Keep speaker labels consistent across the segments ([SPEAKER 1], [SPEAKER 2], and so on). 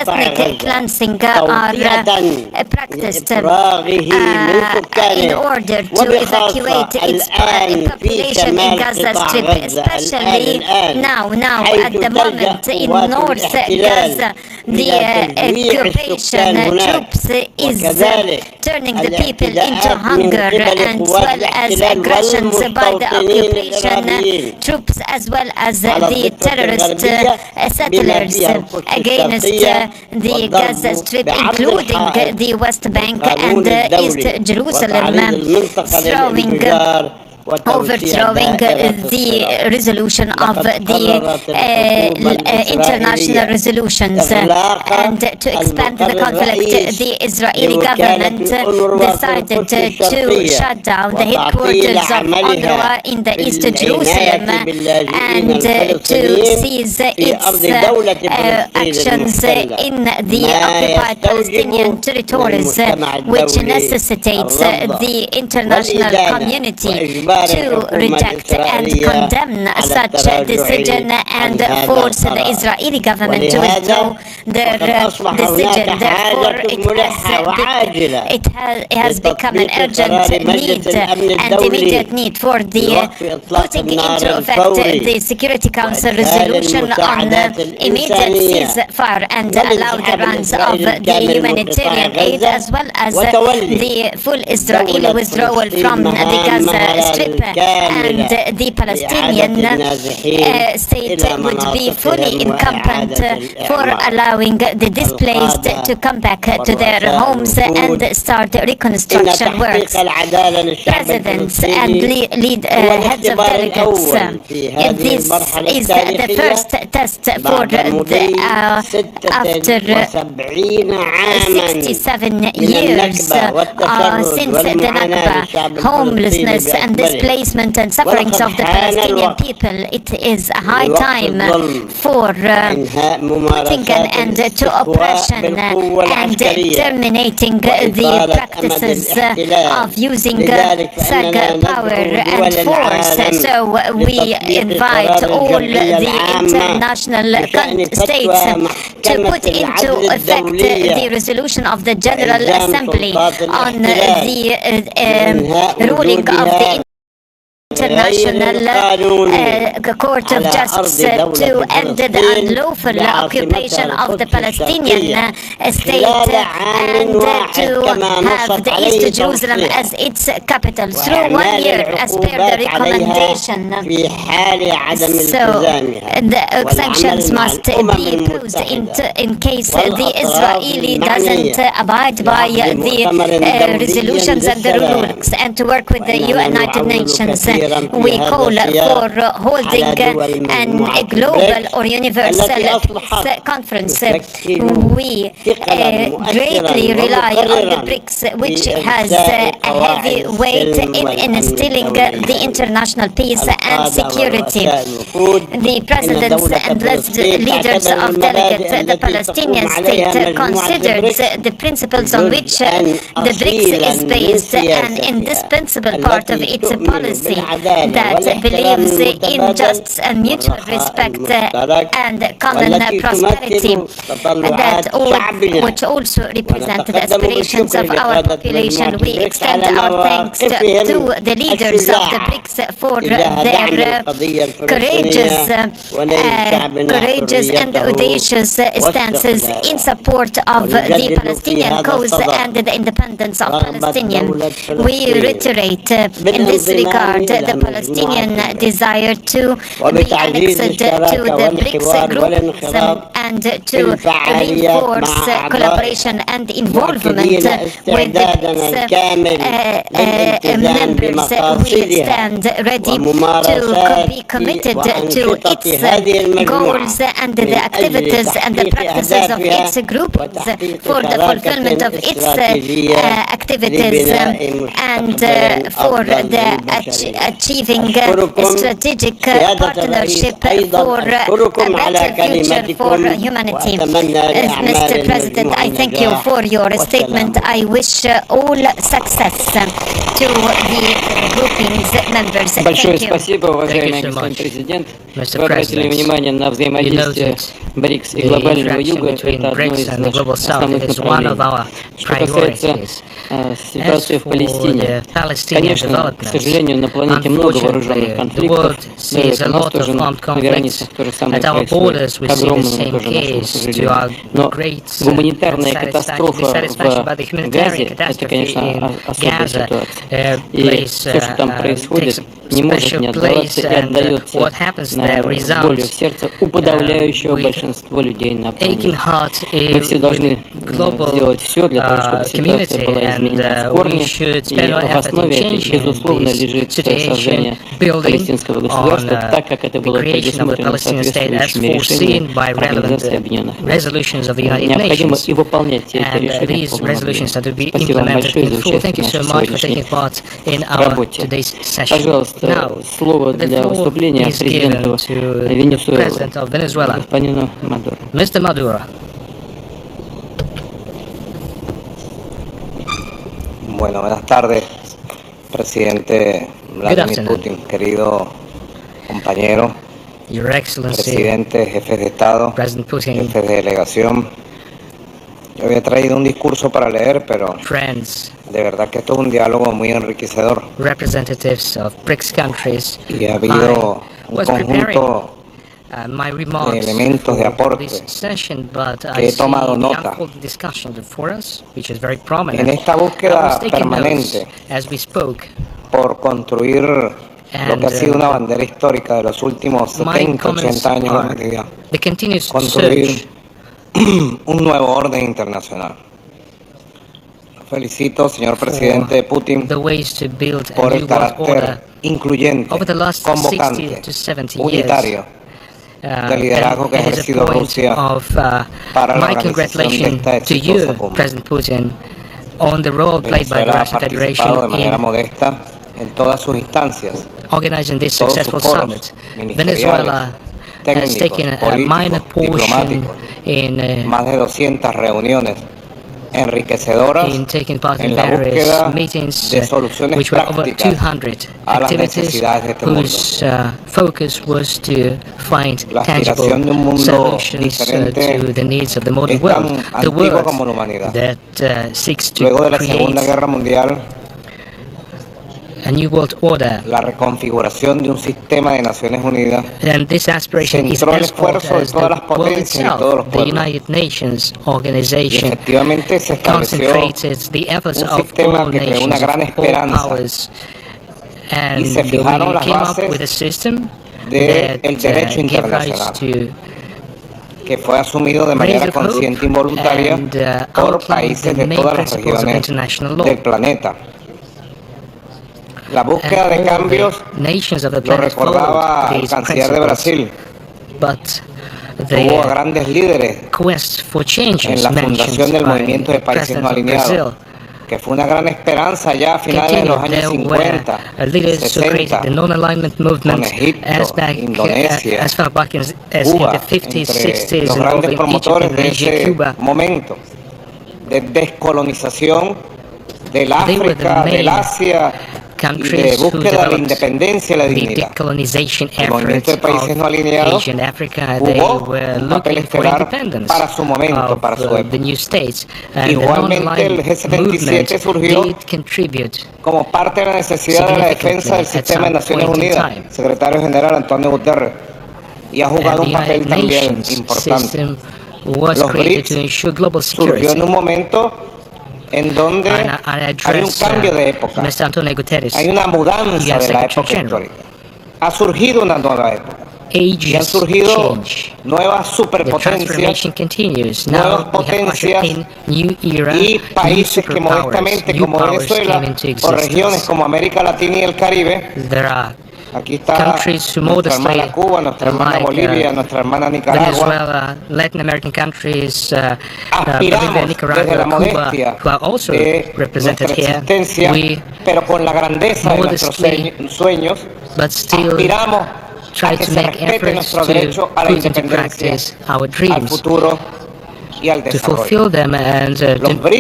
[SPEAKER 1] ethnic cleansing are practiced in order to evacuate its population in Gaza Strip, especially now at the moment in North Gaza. The occupation troops is turning the people into hunger, and as well as aggressions by the occupation troops as well as the terrorist settlers against the Gaza Strip, including the West Bank and East Jerusalem, overthrowing the resolution of the international resolutions. And to expand the conflict, the Israeli government decided to shut down the headquarters of UNRWA in the East Jerusalem and to seize its actions in the occupied Palestinian territories, which necessitates the international community to reject and condemn such decision and force the Israeli government to withdraw their decision. Therefore, it has become an urgent need and immediate need for the putting into effect the Security Council resolution on immediate ceasefire and allow the runs of the humanitarian aid as well as the full Israeli withdrawal from the Gaza Strip, and the Palestinian state would be fully incumbent for allowing the displaced to come back to their homes and start reconstruction works. Presidents and heads of delegates, this is the first test for after 67 years since the Nakba, homelessness and displacement and sufferings of the Palestinian people. It is a high time for putting an end to oppression and terminating the practices of using power and force. So we invite all the international states to put into effect the resolution of the General Assembly on the ruling of the International Court of Justice to end the unlawful occupation of the Palestinian state and to have the East Jerusalem as its capital through 1 year as per the recommendation. So the sanctions must be imposed in case the Israeli doesn't abide by the resolutions and the rulings, and to work with the United Nations. We call for holding a global or universal peace conference. We greatly rely on the Brics, which has a heavy weight in instilling the international peace and security. The presidents and leaders of delegates, the Palestinian state considers the principles on which the Brics is based an indispensable part of its policy that believes in justice and mutual respect and common prosperity, which also represent the aspirations of our population. We extend our thanks to the leaders of the Brics for their courageous and audacious stances in support of the Palestinian cause and the independence of Palestinian. We reiterate in this regard the Palestinian desire to be annexed to the Brics group and to reinforce collaboration and involvement with the Brics members. We stand ready to be committed to its goals and the activities and the practices of its group for the fulfillment of its activities and for the achieving a strategic partnership for a better future for humanity. Mr. President, I thank you for your statement. I wish all success to the grouping's members.
[SPEAKER 2] Большое спасибо, уважаемый господин президент. Вы обратили внимание на взаимодействие Брикс и глобального юга. Это одно из наших основных направлений. Что касается ситуации в Палестине, конечно, к сожалению, на планете много вооруженных конфликтов, но и у нас тоже на границах то же самое происходит, к огромному тоже нашему сожалению. Но гуманитарная катастрофа в Газе, это, конечно, особая ситуация. И все, что там происходит, не может не отдаваться и отдается болью в сердце у подавляющего большинства людей на планете. Мы все должны сделать все для того, чтобы ситуация была изменена в корне, и в основе этой, безусловно, лежит создание палестинского государства, так как это было предусмотрено соответствующими решениями Организации Объединенных Наций. Необходимо и выполнять все эти решения в полном объеме. Спасибо вам большое за участие в нашей сегодняшней работе. Пожалуйста, слово для выступления президенту Венесуэлы, господину Мадуро.
[SPEAKER 3] Mr. Maduro.
[SPEAKER 4] Bueno, buenas tardes, presidente Vladimir Putin, querido compañero,
[SPEAKER 3] Your Excellency,
[SPEAKER 4] presidente, jefes de Estado,
[SPEAKER 3] President Putin,
[SPEAKER 4] jefes de delegación. Yo había traído un discurso para leer, pero
[SPEAKER 3] friends,
[SPEAKER 4] de verdad que esto es un diálogo muy enriquecedor.
[SPEAKER 3] representatives of Brics countries,
[SPEAKER 4] Y ha habido un conjunto
[SPEAKER 3] my
[SPEAKER 4] de
[SPEAKER 3] remarks
[SPEAKER 4] elementos de
[SPEAKER 3] for
[SPEAKER 4] aporte
[SPEAKER 3] this session, but
[SPEAKER 4] que
[SPEAKER 3] I
[SPEAKER 4] he
[SPEAKER 3] see
[SPEAKER 4] tomado
[SPEAKER 3] the
[SPEAKER 4] nota.
[SPEAKER 3] unfolding discussion before us, which is very
[SPEAKER 4] En
[SPEAKER 3] prominent.
[SPEAKER 4] esta
[SPEAKER 3] I
[SPEAKER 4] búsqueda
[SPEAKER 3] was taking notes
[SPEAKER 4] permanente
[SPEAKER 3] as we spoke,
[SPEAKER 4] por construir lo que ha sido una bandera histórica de los últimos
[SPEAKER 3] my
[SPEAKER 4] 70,
[SPEAKER 3] comments
[SPEAKER 4] 80 años de
[SPEAKER 3] are
[SPEAKER 4] humanidad,
[SPEAKER 3] the continuous
[SPEAKER 4] construir
[SPEAKER 3] search
[SPEAKER 4] un nuevo orden internacional. Felicito, señor presidente Putin,
[SPEAKER 3] the ways to build a
[SPEAKER 4] por el
[SPEAKER 3] new world order.
[SPEAKER 4] carácter incluyente,
[SPEAKER 3] Over the last 60
[SPEAKER 4] convocante,
[SPEAKER 3] to 70 years,
[SPEAKER 4] unitario del liderazgo que ha
[SPEAKER 3] and it is a
[SPEAKER 4] ejercido
[SPEAKER 3] point
[SPEAKER 4] Rusia
[SPEAKER 3] of
[SPEAKER 4] para la
[SPEAKER 3] my
[SPEAKER 4] organización de
[SPEAKER 3] congratulations
[SPEAKER 4] esta
[SPEAKER 3] to
[SPEAKER 4] exitosa
[SPEAKER 3] you,
[SPEAKER 4] cumbre.
[SPEAKER 3] President Putin, on the role played by the
[SPEAKER 4] Venezuela ha
[SPEAKER 3] Russian
[SPEAKER 4] participado de
[SPEAKER 3] Federation
[SPEAKER 4] manera
[SPEAKER 3] in
[SPEAKER 4] modesta en todas sus instancias,
[SPEAKER 3] organizing this
[SPEAKER 4] todos sus
[SPEAKER 3] successful
[SPEAKER 4] foros
[SPEAKER 3] summit.
[SPEAKER 4] ministeriales,
[SPEAKER 3] Venezuela has
[SPEAKER 4] técnicos,
[SPEAKER 3] taken a minor
[SPEAKER 4] políticos,
[SPEAKER 3] portion
[SPEAKER 4] diplomáticos,
[SPEAKER 3] in
[SPEAKER 4] más de 200 reuniones enriquecedoras
[SPEAKER 3] taking part in
[SPEAKER 4] en la
[SPEAKER 3] various
[SPEAKER 4] búsqueda
[SPEAKER 3] meetings
[SPEAKER 4] de soluciones
[SPEAKER 3] which were over
[SPEAKER 4] prácticas
[SPEAKER 3] 200
[SPEAKER 4] a las
[SPEAKER 3] activities
[SPEAKER 4] necesidades de este mundo.
[SPEAKER 3] whose focus was to find
[SPEAKER 4] La
[SPEAKER 3] tangible
[SPEAKER 4] aspiración de un mundo
[SPEAKER 3] solutions
[SPEAKER 4] diferente
[SPEAKER 3] to the needs of the modern
[SPEAKER 4] es tan
[SPEAKER 3] world. The
[SPEAKER 4] antigua
[SPEAKER 3] world
[SPEAKER 4] como la humanidad.
[SPEAKER 3] that seeks to
[SPEAKER 4] Luego de la Segunda
[SPEAKER 3] create
[SPEAKER 4] Guerra Mundial,
[SPEAKER 3] a new world order,
[SPEAKER 4] la reconfiguración de un sistema de Naciones Unidas
[SPEAKER 3] and this aspiration is
[SPEAKER 4] centró el
[SPEAKER 3] as old
[SPEAKER 4] esfuerzo de
[SPEAKER 3] as the
[SPEAKER 4] todas las
[SPEAKER 3] world
[SPEAKER 4] potencias y todos los
[SPEAKER 3] itself. The
[SPEAKER 4] pueblos.
[SPEAKER 3] United Nations
[SPEAKER 4] Y
[SPEAKER 3] organization
[SPEAKER 4] efectivamente se estableció
[SPEAKER 3] concentrated the efforts
[SPEAKER 4] un
[SPEAKER 3] of
[SPEAKER 4] sistema
[SPEAKER 3] all
[SPEAKER 4] que creó
[SPEAKER 3] nations,
[SPEAKER 4] una gran
[SPEAKER 3] of all
[SPEAKER 4] esperanza.
[SPEAKER 3] powers,
[SPEAKER 4] Y
[SPEAKER 3] and
[SPEAKER 4] se
[SPEAKER 3] we
[SPEAKER 4] fijaron las
[SPEAKER 3] came up
[SPEAKER 4] bases
[SPEAKER 3] with a system
[SPEAKER 4] del
[SPEAKER 3] that
[SPEAKER 4] derecho
[SPEAKER 3] gave rise
[SPEAKER 4] internacional,
[SPEAKER 3] to
[SPEAKER 4] que fue asumido de
[SPEAKER 3] raise
[SPEAKER 4] manera
[SPEAKER 3] of hope
[SPEAKER 4] consciente e involuntaria
[SPEAKER 3] and
[SPEAKER 4] por
[SPEAKER 3] outline
[SPEAKER 4] países
[SPEAKER 3] the
[SPEAKER 4] de
[SPEAKER 3] main
[SPEAKER 4] todas las
[SPEAKER 3] principles of
[SPEAKER 4] regiones
[SPEAKER 3] international law.
[SPEAKER 4] del planeta. La búsqueda
[SPEAKER 3] And
[SPEAKER 4] de
[SPEAKER 3] all
[SPEAKER 4] cambios
[SPEAKER 3] the nations of the
[SPEAKER 4] lo
[SPEAKER 3] planet
[SPEAKER 4] recordaba
[SPEAKER 3] followed
[SPEAKER 4] el
[SPEAKER 3] these
[SPEAKER 4] canciller de
[SPEAKER 3] principles,
[SPEAKER 4] Brasil.
[SPEAKER 3] but
[SPEAKER 4] Hubo
[SPEAKER 3] the
[SPEAKER 4] grandes líderes
[SPEAKER 3] quest for
[SPEAKER 4] en
[SPEAKER 3] changes
[SPEAKER 4] la fundación
[SPEAKER 3] mentioned
[SPEAKER 4] del
[SPEAKER 3] by
[SPEAKER 4] movimiento de
[SPEAKER 3] the
[SPEAKER 4] países no
[SPEAKER 3] President of
[SPEAKER 4] alineados,
[SPEAKER 3] Brazil
[SPEAKER 4] que fue una gran esperanza ya a finales de los
[SPEAKER 3] continued.
[SPEAKER 4] años
[SPEAKER 3] There were
[SPEAKER 4] 50,
[SPEAKER 3] leaders who created
[SPEAKER 4] 60,
[SPEAKER 3] the non-alignment
[SPEAKER 4] con
[SPEAKER 3] movement
[SPEAKER 4] Egipto, Indonesia,
[SPEAKER 3] as far back as in
[SPEAKER 4] Cuba,
[SPEAKER 3] the 50s,
[SPEAKER 4] entre
[SPEAKER 3] 60s,
[SPEAKER 4] los
[SPEAKER 3] and over
[SPEAKER 4] grandes
[SPEAKER 3] in Egypt,
[SPEAKER 4] promotores de
[SPEAKER 3] Indonesia,
[SPEAKER 4] ese
[SPEAKER 3] Cuba.
[SPEAKER 4] momento de descolonización del
[SPEAKER 3] They were the
[SPEAKER 4] África, del
[SPEAKER 3] main
[SPEAKER 4] Asia y de
[SPEAKER 3] countries who
[SPEAKER 4] búsqueda de la
[SPEAKER 3] developed
[SPEAKER 4] independencia y la
[SPEAKER 3] the
[SPEAKER 4] dignidad.
[SPEAKER 3] decolonization
[SPEAKER 4] El movimiento de
[SPEAKER 3] efforts
[SPEAKER 4] países no
[SPEAKER 3] of
[SPEAKER 4] alineados
[SPEAKER 3] Asian Africa. They
[SPEAKER 4] jugó
[SPEAKER 3] were
[SPEAKER 4] un papel
[SPEAKER 3] looking for
[SPEAKER 4] estelar
[SPEAKER 3] independence
[SPEAKER 4] para su momento, para su
[SPEAKER 3] of the
[SPEAKER 4] época.
[SPEAKER 3] new states, and the
[SPEAKER 4] Igualmente, el
[SPEAKER 3] non-aligned
[SPEAKER 4] G77
[SPEAKER 3] movement
[SPEAKER 4] surgió
[SPEAKER 3] did contribute
[SPEAKER 4] como parte de la necesidad de la defensa del sistema de Naciones Unidas, secretario general Antonio Guterres, y ha jugado
[SPEAKER 3] and
[SPEAKER 4] un
[SPEAKER 3] the
[SPEAKER 4] papel
[SPEAKER 3] United
[SPEAKER 4] también
[SPEAKER 3] Nations
[SPEAKER 4] importante.
[SPEAKER 3] system was
[SPEAKER 4] Los
[SPEAKER 3] created
[SPEAKER 4] Brics
[SPEAKER 3] to ensure global
[SPEAKER 4] surgió
[SPEAKER 3] security.
[SPEAKER 4] en un momento en donde
[SPEAKER 3] And I
[SPEAKER 4] hay un
[SPEAKER 3] address
[SPEAKER 4] cambio de época,
[SPEAKER 3] Mr. Antonio Guterres,
[SPEAKER 4] hay una mudanza
[SPEAKER 3] US
[SPEAKER 4] de la
[SPEAKER 3] Secretary
[SPEAKER 4] época
[SPEAKER 3] General.
[SPEAKER 4] histórica. Ha surgido una nueva época y han
[SPEAKER 3] Ages
[SPEAKER 4] surgido
[SPEAKER 3] change.
[SPEAKER 4] nuevas
[SPEAKER 3] The
[SPEAKER 4] superpotencias
[SPEAKER 3] transformation continues.
[SPEAKER 4] nuevas
[SPEAKER 3] Now we have ushered
[SPEAKER 4] potencias
[SPEAKER 3] in new era,
[SPEAKER 4] y
[SPEAKER 3] new
[SPEAKER 4] países que
[SPEAKER 3] superpowers,
[SPEAKER 4] modestamente
[SPEAKER 3] new
[SPEAKER 4] como
[SPEAKER 3] powers
[SPEAKER 4] Venezuela
[SPEAKER 3] came into
[SPEAKER 4] o regiones
[SPEAKER 3] existence.
[SPEAKER 4] como América Latina y el Caribe
[SPEAKER 3] There are countries who modestly, like Venezuela, Latin American countries, Bolivia, Nicaragua, Cuba, who are also represented here. We modestly, but still try to make efforts to put into practice our dreams, to fulfill them, and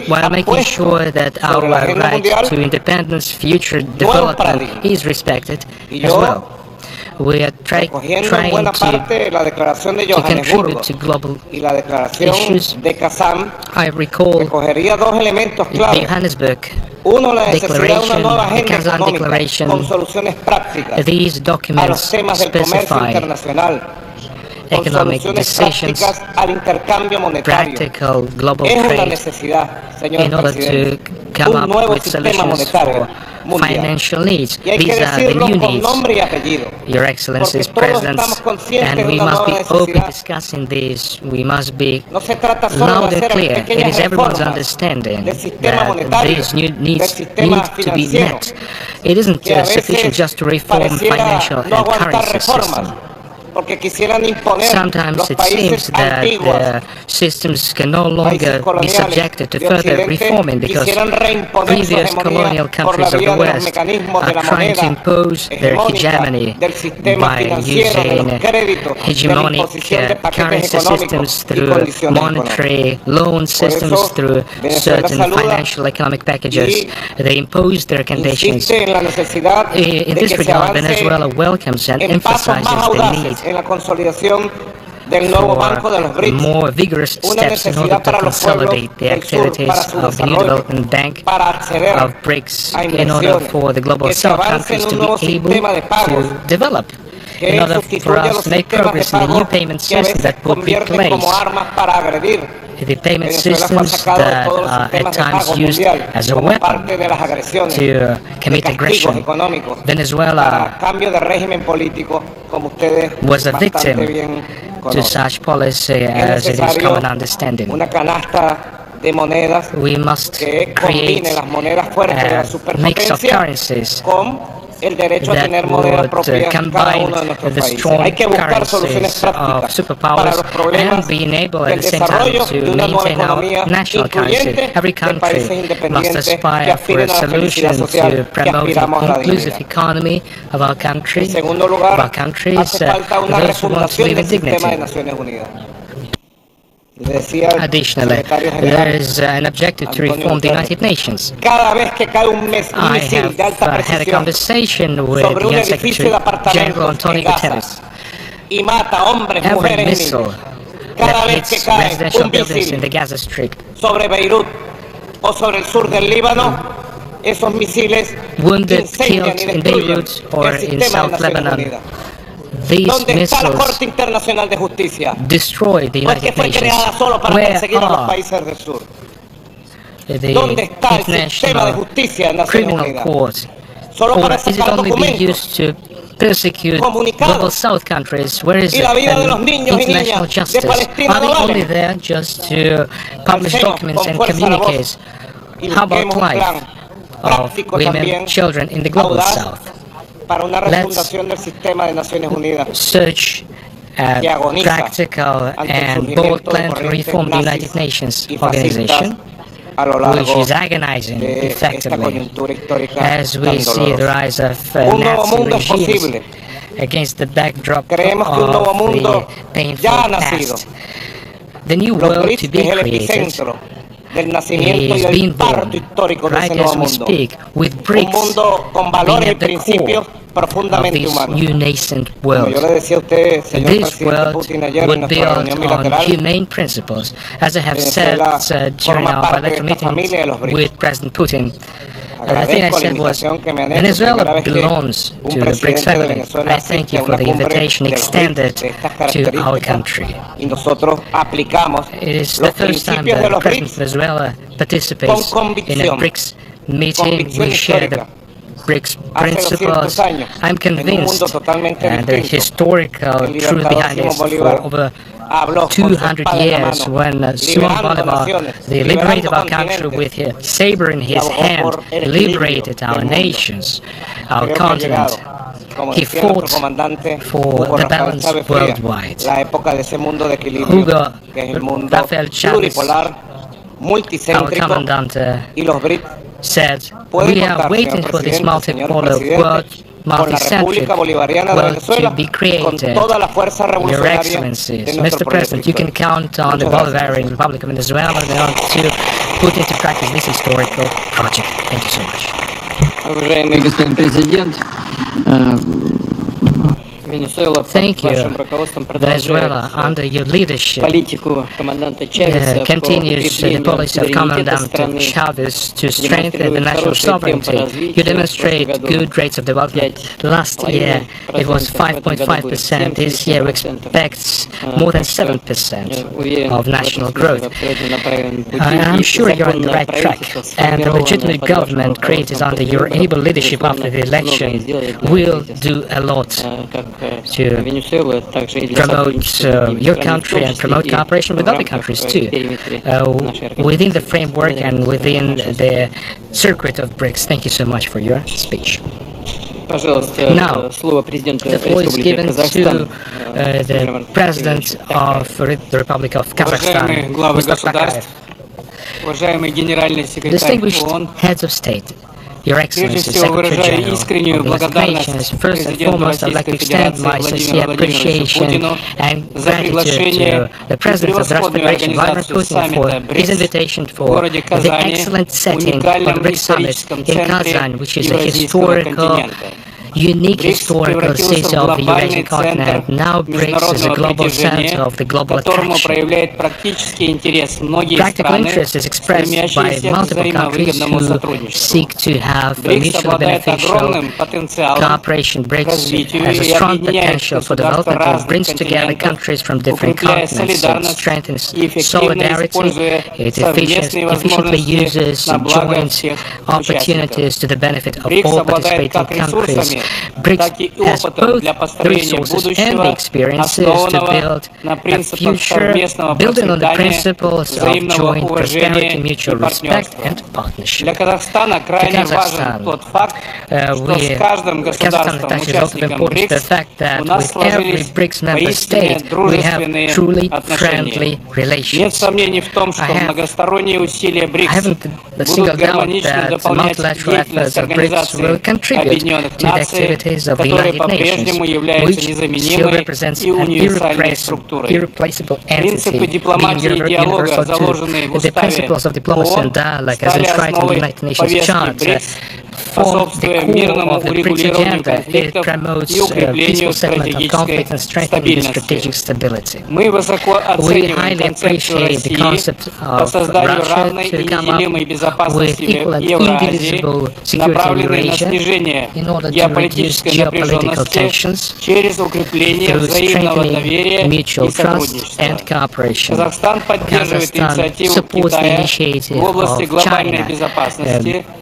[SPEAKER 3] while making sure that our right to independence, future development is respected as well. We are trying to contribute to global issues. I recall the Johannesburg Declaration, the Kazan Declaration. These documents specify economic decisions, practical global trade, in order to come up with solutions for financial needs. These are the new needs, Your Excellencies, Presidents, and we must be open discussing this. We must be loud and clear. It is everyone's understanding that these new needs need to be met. It isn't sufficient just to reform financial and currency system. Sometimes it seems that the systems can no longer be subjected to further reforming because previous colonial countries of the West are trying to impose their hegemony by using hegemonic currency systems through monetary loan systems, through certain financial economic packages. They impose their conditions. In this regard, Venezuela welcomes and emphasizes the need for more vigorous steps in order to consolidate the activities of the New Development Bank, of Brics, in order for the Global South countries to be able to develop, in order for us to make progress in the new payment system that will replace the payment systems that are at times used as a weapon to commit aggression. Venezuela was a victim to such policy, as it is common understanding. We must create a mix of currencies that would combine the strong currencies of superpowers and being able at the same time to maintain our national currency. Every country must aspire for a solution to promote the inclusive economy of our country, of our countries, those who want to live in dignity. Additionally, there is an objective to reform the United Nations. I have had a conversation with the UN Secretary General Antonio Guterres. Every missile that hits residential buildings in the Gaza Strip wounded, killed in Beirut or in South Lebanon, these missiles destroy the United Nations. Where are the International Criminal Court? Or is it only being used to persecute Global South countries? Where is international justice? Are they only there just to publish documents and communiques? How about life of women, children in the Global South? Let's search a practical and bold plan to reform the United Nations organization, which is agonizing effectively as we see the rise of Nazi regimes against the backdrop of the painful past. The new world to be created is being born right as we speak, with Brics being at the core of this new nascent world. This world would build on humane principles, as I have said during our bilateral meeting with President Putin. The thing I said was, Venezuela belongs to the Brics family. I thank you for the invitation extended to our country. It is the first time that President Venezuela participates in a Brics meeting. We share the Brics principles. I'm convinced, and the historical truth behind this, for over 200 years, when Simon Bolivar, the liberator of our country, with his saber in his hand, liberated our nations, our continent. He fought for the balance worldwide. Hugo Rafael Chavez, our commandant, said, "We are waiting for this multipolar world, multicentric world to be created. Your Excellencies, Mr. President, you can count on the Bolivarian Republic of Venezuela to put into practice this historical project." Thank you so much.
[SPEAKER 2] Уважаемый господин президент,
[SPEAKER 3] Thank you. Venezuela, under your leadership, continues the policy of Commandant Chavez to strengthen the national sovereignty. You demonstrate good rates of development. Last year, it was 5.5%. This year, we expect more than 7% of national growth. I'm sure you're on the right track, and the legitimate government created under your able leadership after the election will do a lot to promote your country and promote cooperation with other countries too, within the framework and within the circuit of Brics. Thank you so much for your speech. Now, the floor is given to the President of the Republic of Kazakhstan, Mr. Tokayev. Distinguished heads of state, Your Excellency, Secretary General of the United Nations, first and foremost, I'd like to extend my sincere appreciation and gratitude to the President of the Russian Federation, Vladimir Putin, for his invitation for the excellent setting of the Brics Summit in Kazan, which is a historical, unique historical city of the Eurasian continent. Now Brics is a global center of the global attraction. Practical interest is expressed by multiple countries who seek to have a mutually beneficial cooperation. Brics has a strong potential for development and brings together countries from different continents. It strengthens solidarity, it efficiently uses joint opportunities to the benefit of all participating countries. Brics has both the resources and the experiences to build a future building on the principles of joint prosperity, mutual respect and partnership. To Kazakhstan attaches also the importance of the fact that with every Brics member state we have truly friendly relations. I haven't a single doubt that the multilateral efforts of Brics will contribute to the activities of the United Nations, which still represents an irreplaceable entity, being universal to the principles of diplomacy and dialogue as enshrined in the United Nations Charter. Form the core of the Brics agenda. It promotes peaceful settlement of conflict and strengthening the strategic stability. We highly appreciate the concept of Russia to come up with equal and indivisible security in Eurasia in order to reduce geopolitical tensions through strengthening mutual trust and cooperation. Kazakhstan supports the initiative of China,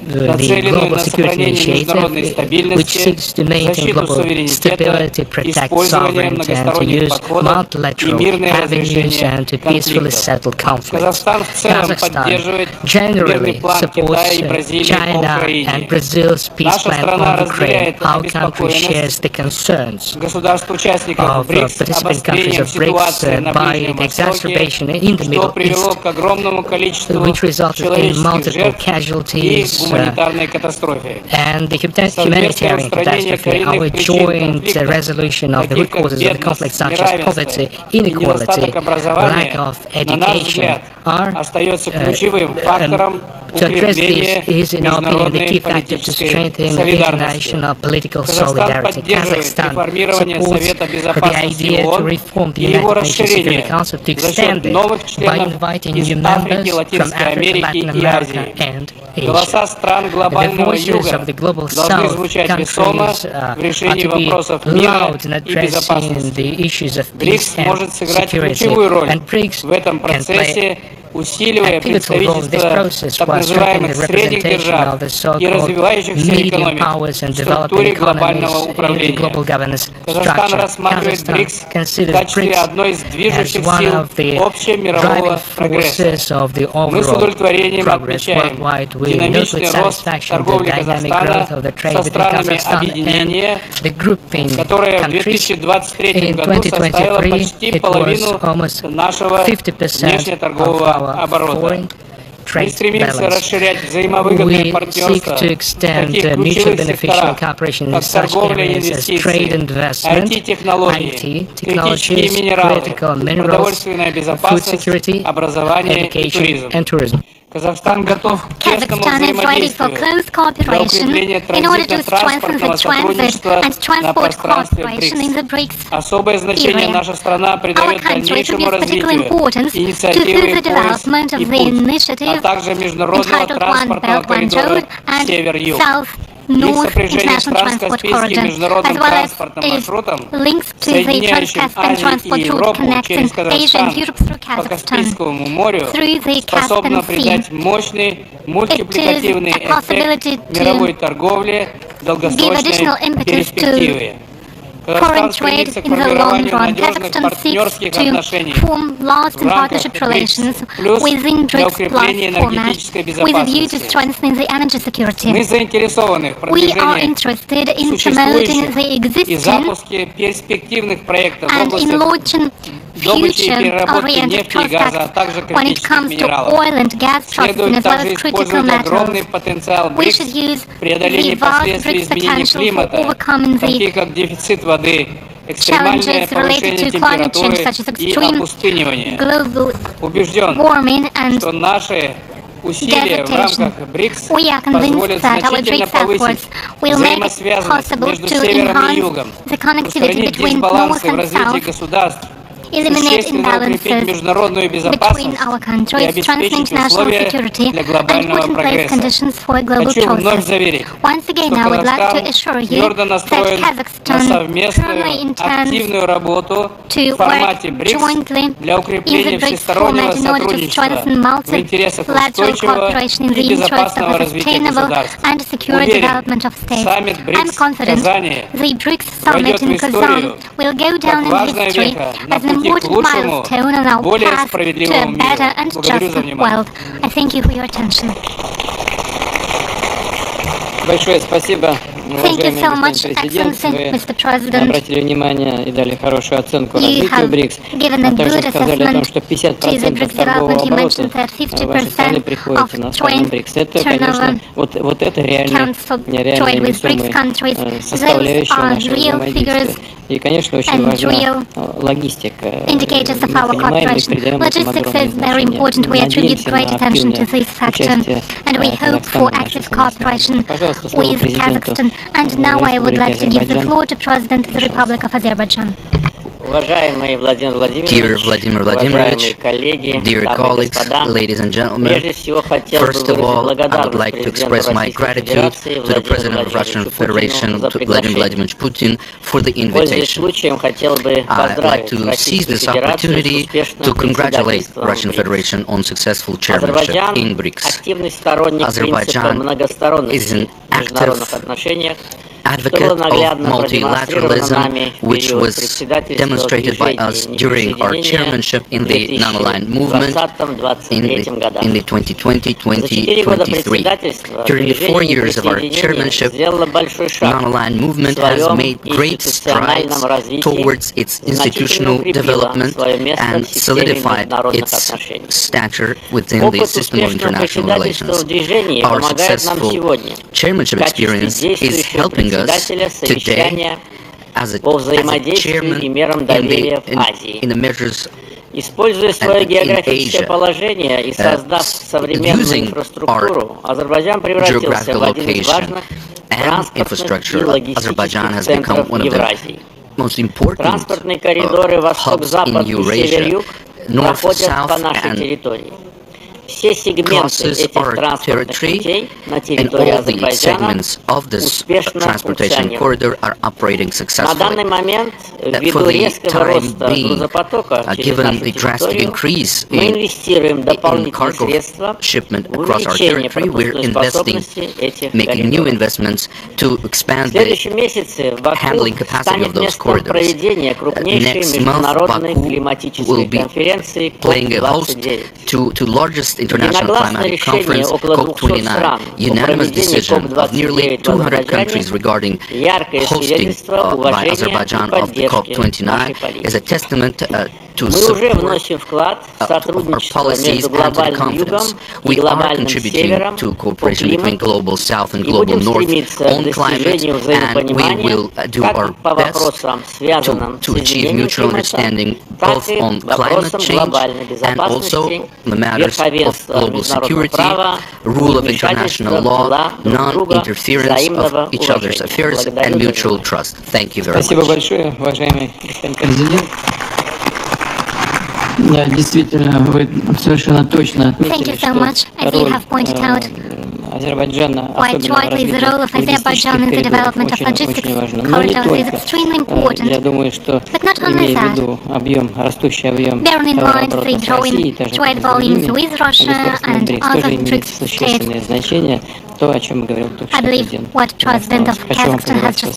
[SPEAKER 3] the Global Security Initiative, which seeks to maintain global stability, protect sovereignty, and to use multilateral avenues and to peacefully settle conflicts. Kazakhstan generally supports China and Brazil's peace plan on Ukraine. Our country shares the concerns of participant countries of Brics by the exacerbation in the Middle East, which resulted in multiple casualties and the humanitarian catastrophe. Our joint resolution of the root causes of the conflict, such as poverty, inequality, lack of education, are to address this is, in our opinion, the key factor to strengthen international political solidarity. Kazakhstan supports the idea to reform the United Nations Security Council, to extend it by inviting new members from Africa, Latin America, and Asia. The voices of the Global South countries are to be loud in addressing the issues of peace and security, and Brics can play
[SPEAKER 2] усиливая
[SPEAKER 3] this process
[SPEAKER 2] представительство так
[SPEAKER 3] was strengthening
[SPEAKER 2] называемых
[SPEAKER 3] the
[SPEAKER 2] средних
[SPEAKER 3] representation
[SPEAKER 2] держав
[SPEAKER 3] of the
[SPEAKER 2] и
[SPEAKER 3] so-called
[SPEAKER 2] развивающихся
[SPEAKER 3] medium
[SPEAKER 2] экономик
[SPEAKER 3] powers and
[SPEAKER 2] в
[SPEAKER 3] developing
[SPEAKER 2] структуре глобального
[SPEAKER 3] economies in the
[SPEAKER 2] управления.
[SPEAKER 3] global governance
[SPEAKER 2] Казахстан
[SPEAKER 3] structure.
[SPEAKER 2] рассматривает
[SPEAKER 3] Kazakhstan
[SPEAKER 2] БРИКС в
[SPEAKER 3] considers
[SPEAKER 2] качестве
[SPEAKER 3] BRICS
[SPEAKER 2] одной из
[SPEAKER 3] as
[SPEAKER 2] движущих
[SPEAKER 3] one
[SPEAKER 2] сил
[SPEAKER 3] of the
[SPEAKER 2] общего
[SPEAKER 3] driving
[SPEAKER 2] мирового прогресса.
[SPEAKER 3] forces of the
[SPEAKER 2] Мы с
[SPEAKER 3] overall
[SPEAKER 2] удовлетворением
[SPEAKER 3] progress
[SPEAKER 2] отмечаем
[SPEAKER 3] worldwide. We note with
[SPEAKER 2] динамичный рост
[SPEAKER 3] satisfaction the
[SPEAKER 2] торговли
[SPEAKER 3] dynamic
[SPEAKER 2] Казахстана
[SPEAKER 3] growth of the trade
[SPEAKER 2] со
[SPEAKER 3] between
[SPEAKER 2] странами
[SPEAKER 3] Kazakhstan
[SPEAKER 2] объединения,
[SPEAKER 3] and the grouping
[SPEAKER 2] которая в
[SPEAKER 3] countries.
[SPEAKER 2] 2023
[SPEAKER 3] In
[SPEAKER 2] году составила
[SPEAKER 3] 2023,
[SPEAKER 2] почти
[SPEAKER 3] it was
[SPEAKER 2] половину
[SPEAKER 3] almost
[SPEAKER 2] нашего
[SPEAKER 3] 50% of
[SPEAKER 2] внешнеторгового
[SPEAKER 3] our
[SPEAKER 2] оборота.
[SPEAKER 3] foreign
[SPEAKER 2] Мы
[SPEAKER 3] trade
[SPEAKER 2] стремимся
[SPEAKER 3] balance.
[SPEAKER 2] расширять взаимовыгодное
[SPEAKER 3] We seek
[SPEAKER 2] партнерство
[SPEAKER 3] to
[SPEAKER 2] в
[SPEAKER 3] extend
[SPEAKER 2] таких
[SPEAKER 3] mutual
[SPEAKER 2] ключевых
[SPEAKER 3] beneficial
[SPEAKER 2] секторах,
[SPEAKER 3] cooperation in
[SPEAKER 2] как
[SPEAKER 3] such
[SPEAKER 2] торговля и
[SPEAKER 3] areas as trade
[SPEAKER 2] инвестиции,
[SPEAKER 3] investment,
[SPEAKER 2] IT-технологии,
[SPEAKER 3] IT,
[SPEAKER 2] критические
[SPEAKER 3] technologies,
[SPEAKER 2] минералы,
[SPEAKER 3] critical minerals,
[SPEAKER 2] продовольственная
[SPEAKER 3] food
[SPEAKER 2] безопасность,
[SPEAKER 3] security,
[SPEAKER 2] образование и
[SPEAKER 3] education,
[SPEAKER 2] туризм.
[SPEAKER 3] and tourism.
[SPEAKER 2] Казахстан готов к тесному
[SPEAKER 1] Kazakhstan is ready for
[SPEAKER 2] взаимодействию
[SPEAKER 1] close
[SPEAKER 2] для
[SPEAKER 1] cooperation
[SPEAKER 2] укрепления
[SPEAKER 1] in order to strengthen
[SPEAKER 2] транзитно-транспортного
[SPEAKER 1] the transit
[SPEAKER 2] сотрудничества
[SPEAKER 1] and
[SPEAKER 2] на
[SPEAKER 1] transport
[SPEAKER 2] пространстве
[SPEAKER 1] cooperation in the
[SPEAKER 2] БРИКС.
[SPEAKER 1] BRICS
[SPEAKER 2] Особое значение
[SPEAKER 1] area.
[SPEAKER 2] наша страна
[SPEAKER 1] Our
[SPEAKER 2] придает
[SPEAKER 1] country
[SPEAKER 2] дальнейшему
[SPEAKER 1] attributes particular
[SPEAKER 2] развитию
[SPEAKER 1] importance to
[SPEAKER 2] инициативы
[SPEAKER 1] further
[SPEAKER 2] «Пояс
[SPEAKER 1] development
[SPEAKER 2] и
[SPEAKER 1] of the
[SPEAKER 2] путь», а
[SPEAKER 1] initiative
[SPEAKER 2] также международного
[SPEAKER 1] entitled One
[SPEAKER 2] транспортного
[SPEAKER 1] Belt, One
[SPEAKER 2] коридора
[SPEAKER 1] Road and
[SPEAKER 2] Север-Юг.
[SPEAKER 1] South
[SPEAKER 2] Их
[SPEAKER 1] North
[SPEAKER 2] сопряжение с
[SPEAKER 1] International Transport
[SPEAKER 2] транскаспийским
[SPEAKER 1] Corridor,
[SPEAKER 2] международным
[SPEAKER 1] as well as
[SPEAKER 2] транспортным
[SPEAKER 1] its
[SPEAKER 2] маршрутом,
[SPEAKER 1] links to the
[SPEAKER 2] соединяющим
[SPEAKER 1] Trans-Caspian
[SPEAKER 2] Азию
[SPEAKER 1] Transport
[SPEAKER 2] и
[SPEAKER 1] Route
[SPEAKER 2] Европу
[SPEAKER 1] connecting
[SPEAKER 2] через
[SPEAKER 1] Asia and
[SPEAKER 2] Казахстан
[SPEAKER 1] Europe through
[SPEAKER 2] по
[SPEAKER 1] Kazakhstan
[SPEAKER 2] Каспийскому морю,
[SPEAKER 1] through the
[SPEAKER 2] способно
[SPEAKER 1] Caspian Sea.
[SPEAKER 2] придать мощный мультипликативный
[SPEAKER 1] It is a possibility
[SPEAKER 2] эффект мировой торговле в
[SPEAKER 1] give additional
[SPEAKER 2] долгосрочной
[SPEAKER 1] impetus to
[SPEAKER 2] перспективе.
[SPEAKER 1] foreign
[SPEAKER 2] Казахстан
[SPEAKER 1] trade
[SPEAKER 2] стремится к
[SPEAKER 1] in the long
[SPEAKER 2] формированию
[SPEAKER 1] run.
[SPEAKER 2] надежных
[SPEAKER 1] Kazakhstan seeks
[SPEAKER 2] партнерских
[SPEAKER 1] to
[SPEAKER 2] отношений
[SPEAKER 1] form
[SPEAKER 2] в
[SPEAKER 1] lasting
[SPEAKER 2] рамках
[SPEAKER 1] partnership
[SPEAKER 2] БРИКС
[SPEAKER 1] relations
[SPEAKER 2] плюс
[SPEAKER 1] within
[SPEAKER 2] для
[SPEAKER 1] BRICS
[SPEAKER 2] укрепления
[SPEAKER 1] Plus format
[SPEAKER 2] энергетической
[SPEAKER 1] with a view to
[SPEAKER 2] безопасности.
[SPEAKER 1] strengthening the energy security.
[SPEAKER 2] Мы заинтересованы в
[SPEAKER 1] We are
[SPEAKER 2] продвижении
[SPEAKER 1] interested in promoting
[SPEAKER 2] существующих
[SPEAKER 1] the
[SPEAKER 2] и
[SPEAKER 1] existing
[SPEAKER 2] запуске перспективных проектов в
[SPEAKER 1] and in
[SPEAKER 2] области
[SPEAKER 1] launching
[SPEAKER 2] добычи и переработки
[SPEAKER 1] future-oriented
[SPEAKER 2] нефти и газа, а
[SPEAKER 1] prospects
[SPEAKER 2] также
[SPEAKER 1] when it
[SPEAKER 2] критических
[SPEAKER 1] comes to
[SPEAKER 2] минералов.
[SPEAKER 1] oil and gas processing
[SPEAKER 2] Следует
[SPEAKER 1] as well
[SPEAKER 2] также
[SPEAKER 1] as critical
[SPEAKER 2] использовать огромный
[SPEAKER 1] metals.
[SPEAKER 2] потенциал
[SPEAKER 1] We
[SPEAKER 2] БРИКС
[SPEAKER 1] should use
[SPEAKER 2] в преодолении
[SPEAKER 1] the vast
[SPEAKER 2] последствий
[SPEAKER 1] BRICS
[SPEAKER 2] изменения
[SPEAKER 1] potential for
[SPEAKER 2] климата,
[SPEAKER 1] overcoming
[SPEAKER 2] таких
[SPEAKER 1] the
[SPEAKER 2] как дефицит воды, экстремальное
[SPEAKER 1] challenges related
[SPEAKER 2] повышение
[SPEAKER 1] to climate change,
[SPEAKER 2] температуры
[SPEAKER 1] such as
[SPEAKER 2] и
[SPEAKER 1] extreme
[SPEAKER 2] опустынивание.
[SPEAKER 1] global
[SPEAKER 2] Убежден,
[SPEAKER 1] warming and
[SPEAKER 2] что наши усилия в рамках БРИКС
[SPEAKER 1] we are convinced
[SPEAKER 2] позволят
[SPEAKER 1] that our
[SPEAKER 2] значительно
[SPEAKER 1] BRICS
[SPEAKER 2] повысить
[SPEAKER 1] efforts will make it
[SPEAKER 2] взаимосвязанность
[SPEAKER 1] possible
[SPEAKER 2] между
[SPEAKER 1] to
[SPEAKER 2] севером и
[SPEAKER 1] enhance
[SPEAKER 2] югом,
[SPEAKER 1] the connectivity
[SPEAKER 2] устранить
[SPEAKER 1] between
[SPEAKER 2] дисбалансы
[SPEAKER 1] North
[SPEAKER 2] в
[SPEAKER 1] and
[SPEAKER 2] развитии
[SPEAKER 1] South,
[SPEAKER 2] государств,
[SPEAKER 1] eliminate
[SPEAKER 2] существенно укрепить
[SPEAKER 1] imbalances
[SPEAKER 2] международную
[SPEAKER 1] between
[SPEAKER 2] безопасность
[SPEAKER 1] our
[SPEAKER 2] и
[SPEAKER 1] countries, strengthening
[SPEAKER 2] обеспечить
[SPEAKER 1] national
[SPEAKER 2] условия
[SPEAKER 1] security,
[SPEAKER 2] для
[SPEAKER 1] and
[SPEAKER 2] глобального
[SPEAKER 1] put in place
[SPEAKER 2] прогресса.
[SPEAKER 1] conditions for global
[SPEAKER 2] Хочу вновь
[SPEAKER 1] process.
[SPEAKER 2] заверить,
[SPEAKER 1] Once
[SPEAKER 2] что
[SPEAKER 1] again, I would like to
[SPEAKER 2] Казахстан
[SPEAKER 1] assure you
[SPEAKER 2] твердо
[SPEAKER 1] that
[SPEAKER 2] настроен на
[SPEAKER 1] Kazakhstan firmly
[SPEAKER 2] совместную
[SPEAKER 1] intends
[SPEAKER 2] активную работу
[SPEAKER 1] to
[SPEAKER 2] в формате
[SPEAKER 1] work
[SPEAKER 2] БРИКС
[SPEAKER 1] jointly
[SPEAKER 2] для
[SPEAKER 1] in
[SPEAKER 2] укрепления
[SPEAKER 1] the BRICS
[SPEAKER 2] всестороннего
[SPEAKER 1] format in order to
[SPEAKER 2] сотрудничества
[SPEAKER 1] strengthen
[SPEAKER 2] в интересах
[SPEAKER 1] multilateral
[SPEAKER 2] устойчивого
[SPEAKER 1] cooperation in
[SPEAKER 2] и
[SPEAKER 1] the interest of
[SPEAKER 2] безопасного
[SPEAKER 1] a
[SPEAKER 2] развития
[SPEAKER 1] sustainable
[SPEAKER 2] государств.
[SPEAKER 1] and secure
[SPEAKER 2] Уверен,
[SPEAKER 1] development of states.
[SPEAKER 2] саммит
[SPEAKER 1] I'm
[SPEAKER 2] БРИКС в
[SPEAKER 1] confident
[SPEAKER 2] Казани
[SPEAKER 1] the BRICS
[SPEAKER 2] войдет
[SPEAKER 1] summit
[SPEAKER 2] в
[SPEAKER 1] in
[SPEAKER 2] историю
[SPEAKER 1] Kazan will go
[SPEAKER 2] как
[SPEAKER 1] down in
[SPEAKER 2] важная
[SPEAKER 1] history
[SPEAKER 2] веха на
[SPEAKER 1] as an
[SPEAKER 2] пути к
[SPEAKER 1] important
[SPEAKER 2] лучшему,
[SPEAKER 1] milestone on our
[SPEAKER 2] более
[SPEAKER 1] path to a
[SPEAKER 2] справедливому миру.
[SPEAKER 1] better and
[SPEAKER 2] Благодарю за
[SPEAKER 1] just
[SPEAKER 2] внимание.
[SPEAKER 1] world. I thank you for your attention.
[SPEAKER 2] Большое спасибо,
[SPEAKER 1] Thank you
[SPEAKER 2] уважаемый
[SPEAKER 1] so much,
[SPEAKER 2] господин президент.
[SPEAKER 1] Excellency,
[SPEAKER 2] Вы
[SPEAKER 1] Mr. President.
[SPEAKER 2] обратили внимание и дали хорошую оценку
[SPEAKER 1] You
[SPEAKER 2] развитию
[SPEAKER 1] have
[SPEAKER 2] БРИКS,
[SPEAKER 1] given a
[SPEAKER 2] а также
[SPEAKER 1] good
[SPEAKER 2] сказали о том, что
[SPEAKER 1] assessment to the
[SPEAKER 2] 50%
[SPEAKER 1] BRICS
[SPEAKER 2] торгового
[SPEAKER 1] development. You
[SPEAKER 2] оборота
[SPEAKER 1] mentioned that
[SPEAKER 2] вашей страны
[SPEAKER 1] 50%
[SPEAKER 2] приходится на
[SPEAKER 1] of
[SPEAKER 2] страны
[SPEAKER 1] trade
[SPEAKER 2] БРИКS. Это, конечно,
[SPEAKER 1] turnover
[SPEAKER 2] вот это реальная
[SPEAKER 1] counts for trade with BRICS countries.
[SPEAKER 2] составляющая
[SPEAKER 1] Those are
[SPEAKER 2] нашего
[SPEAKER 1] real
[SPEAKER 2] взаимодействия.
[SPEAKER 1] figures
[SPEAKER 2] И, конечно, очень
[SPEAKER 1] and
[SPEAKER 2] важна
[SPEAKER 1] real
[SPEAKER 2] логистика.
[SPEAKER 1] indicators of
[SPEAKER 2] Мы
[SPEAKER 1] our
[SPEAKER 2] понимаем и
[SPEAKER 1] cooperation.
[SPEAKER 2] придаем этому
[SPEAKER 1] Logistics
[SPEAKER 2] огромное
[SPEAKER 1] is very
[SPEAKER 2] значение.
[SPEAKER 1] important. We attribute
[SPEAKER 2] Надеемся
[SPEAKER 1] great
[SPEAKER 2] на
[SPEAKER 1] attention to
[SPEAKER 2] активное
[SPEAKER 1] this factor,
[SPEAKER 2] участие
[SPEAKER 1] and we hope for
[SPEAKER 2] Казахстана в нашей
[SPEAKER 1] active
[SPEAKER 2] совместной
[SPEAKER 1] cooperation
[SPEAKER 2] работе. Пожалуйста, слово
[SPEAKER 1] with
[SPEAKER 2] президенту
[SPEAKER 1] Kazakhstan. And now I would like to give the
[SPEAKER 2] Азербайджан.
[SPEAKER 1] floor to President of the Republic of Azerbaijan.
[SPEAKER 2] Уважаемый Владимир
[SPEAKER 3] Dear Vladimir Vladimirovich, dear colleagues, ladies and gentlemen, first of all, I would like to express my gratitude to the President of Russian Federation, to Vladimir Vladimirovich Putin, for the invitation. I'd like to seize this opportunity to congratulate Russian Federation on successful chairmanship in BRICS. Azerbaijan is an active advocate of multilateralism, which was demonstrated by us during our chairmanship in the non-aligned movement in the 2020-2023. During the 4 years of our chairmanship, non-aligned movement has made great strides towards its institutional development and solidified its stature within the system of international relations. Our successful chairmanship experience is helping us today as a chairman in the measures
[SPEAKER 2] Используя свое географическое положение и создав современную инфраструктуру, Азербайджан превратился в один из важных транспортных и логистических центров Евразии. Транспортные коридоры восток-запад и север-юг проходят по нашей территории.
[SPEAKER 5] crosses our territory, and all the segments of this transportation corridor are operating successfully. For the time being, given the drastic increase in cargo shipment across our territory, we're investing, making new investments to expand the handling capacity of those corridors. Next month, Baku will be playing a host to largest international climatic conference, COP29, unanimous decision of nearly 200 countries regarding hosting by Azerbaijan of the COP29 is a testament to support our policies and to the confidence. We are contributing to cooperation between Global South and Global North on climate, and we will do our best to achieve mutual understanding both on climate change and also the matters of global security, rule of international law, non-interference of each other's affairs, and mutual trust. Thank you very much.
[SPEAKER 2] Спасибо большое, уважаемый господин президент. Да, действительно, вы совершенно точно отметили, что роль Азербайджана, особенно в развитии логистических коридоров, очень важна. Я думаю, что, имея в виду растущий объем товарооборота с Россией, также с другими государствами Брикс, тоже имеет существенное значение. То, о чем говорил только что президент. Хочу вам пожелать всего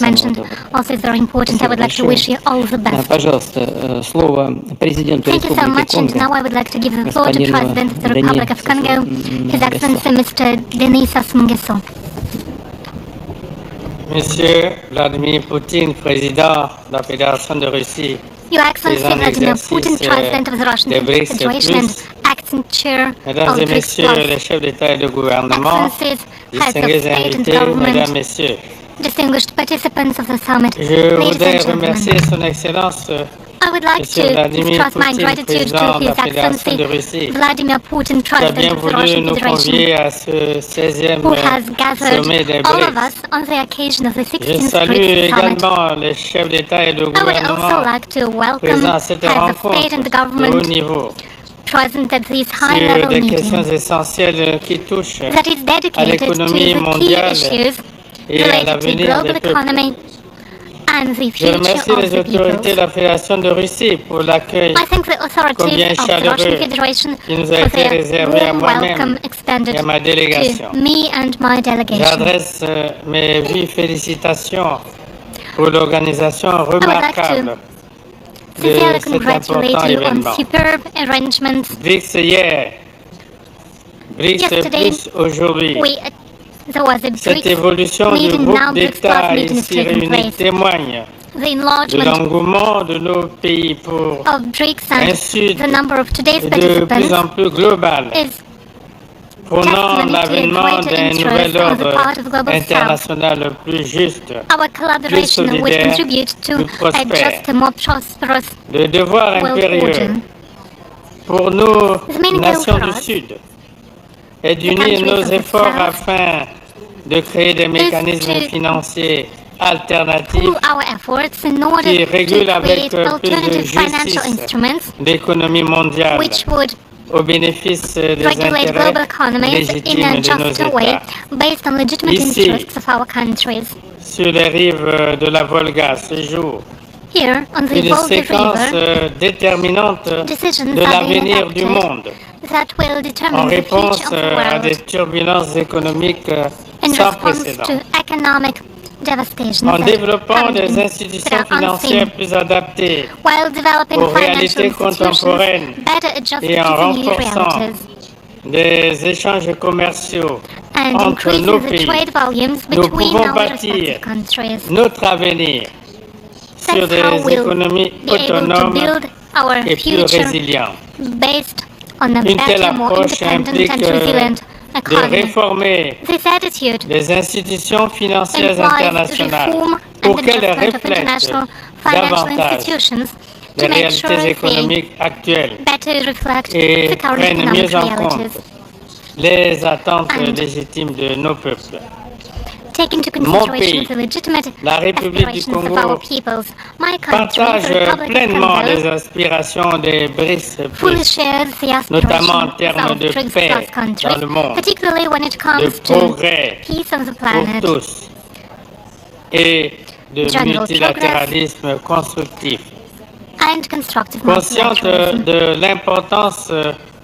[SPEAKER 2] самого доброго. Пожалуйста, слово президенту Республики Конго, господину Денису.
[SPEAKER 6] Monsieur Vladimir Poutine, président de la Fédération de Russie,
[SPEAKER 1] Your Excellency Vladimir Putin, President of the Russian Federation and acting chair of the Brics Plus.
[SPEAKER 6] les chefs d'État et de gouvernement,
[SPEAKER 1] distinguished heads of state and government, distinguished participants of the summit, ladies and gentlemen. I would like to express my gratitude to His Excellency Vladimir Putin, President of the Russian Federation, who has gathered all of us on the occasion of the 16th Brics Summit. I would also like to welcome heads of state and government present at this high-level meeting that is dedicated to the key issues related to global economy and the future of the people. I thank the authorities of the Russian Federation for their warm welcome extended to me and my delegation.
[SPEAKER 6] J'adresse mes vives félicitations pour l'organisation remarquable
[SPEAKER 1] sincerely congratulate you on superb arrangements.
[SPEAKER 6] Brics hier, Brics plus aujourd'hui. Cette évolution du groupe d'États ici réunis témoigne de l'engouement de nos pays pour un Sud de plus en plus global, prônant l'avènement d'un nouvel ordre international plus juste, plus solidaire, plus prospère. Le devoir impérieux pour nous, nations du Sud, est d'unir nos efforts afin de créer des mécanismes financiers alternatifs qui régulent avec plus de justice l'économie mondiale au bénéfice des intérêts légitimes de nos États. Ici, sur les rives de la Volga, ce jour, une séquence déterminante de l'avenir du monde en réponse à des turbulences économiques sans précédent. En développant des institutions financières plus adaptées aux réalités contemporaines et en renforçant des échanges commerciaux entre nos pays, nous pouvons bâtir notre avenir sur des économies autonomes et plus résilientes. Une telle approche implique de réformer les institutions financières internationales pour qu'elles reflètent davantage les réalités économiques actuelles et prennent mieux en compte les attentes légitimes de nos peuples.
[SPEAKER 1] take into consideration the legitimate aspirations of our peoples. My country, the Republic of
[SPEAKER 6] pleinement les
[SPEAKER 1] Congo,
[SPEAKER 6] aspirations des Brics
[SPEAKER 1] fully shares the
[SPEAKER 6] notamment en
[SPEAKER 1] aspirations
[SPEAKER 6] termes
[SPEAKER 1] of
[SPEAKER 6] de
[SPEAKER 1] BRICS
[SPEAKER 6] paix
[SPEAKER 1] plus countries,
[SPEAKER 6] dans le monde,
[SPEAKER 1] particularly when it
[SPEAKER 6] de
[SPEAKER 1] comes to
[SPEAKER 6] progrès
[SPEAKER 1] peace on the
[SPEAKER 6] pour
[SPEAKER 1] planet,
[SPEAKER 6] tous et de
[SPEAKER 1] general
[SPEAKER 6] multilatéralisme constructif.
[SPEAKER 1] and constructive
[SPEAKER 6] Consciente
[SPEAKER 1] multilateralism.
[SPEAKER 6] de l'importance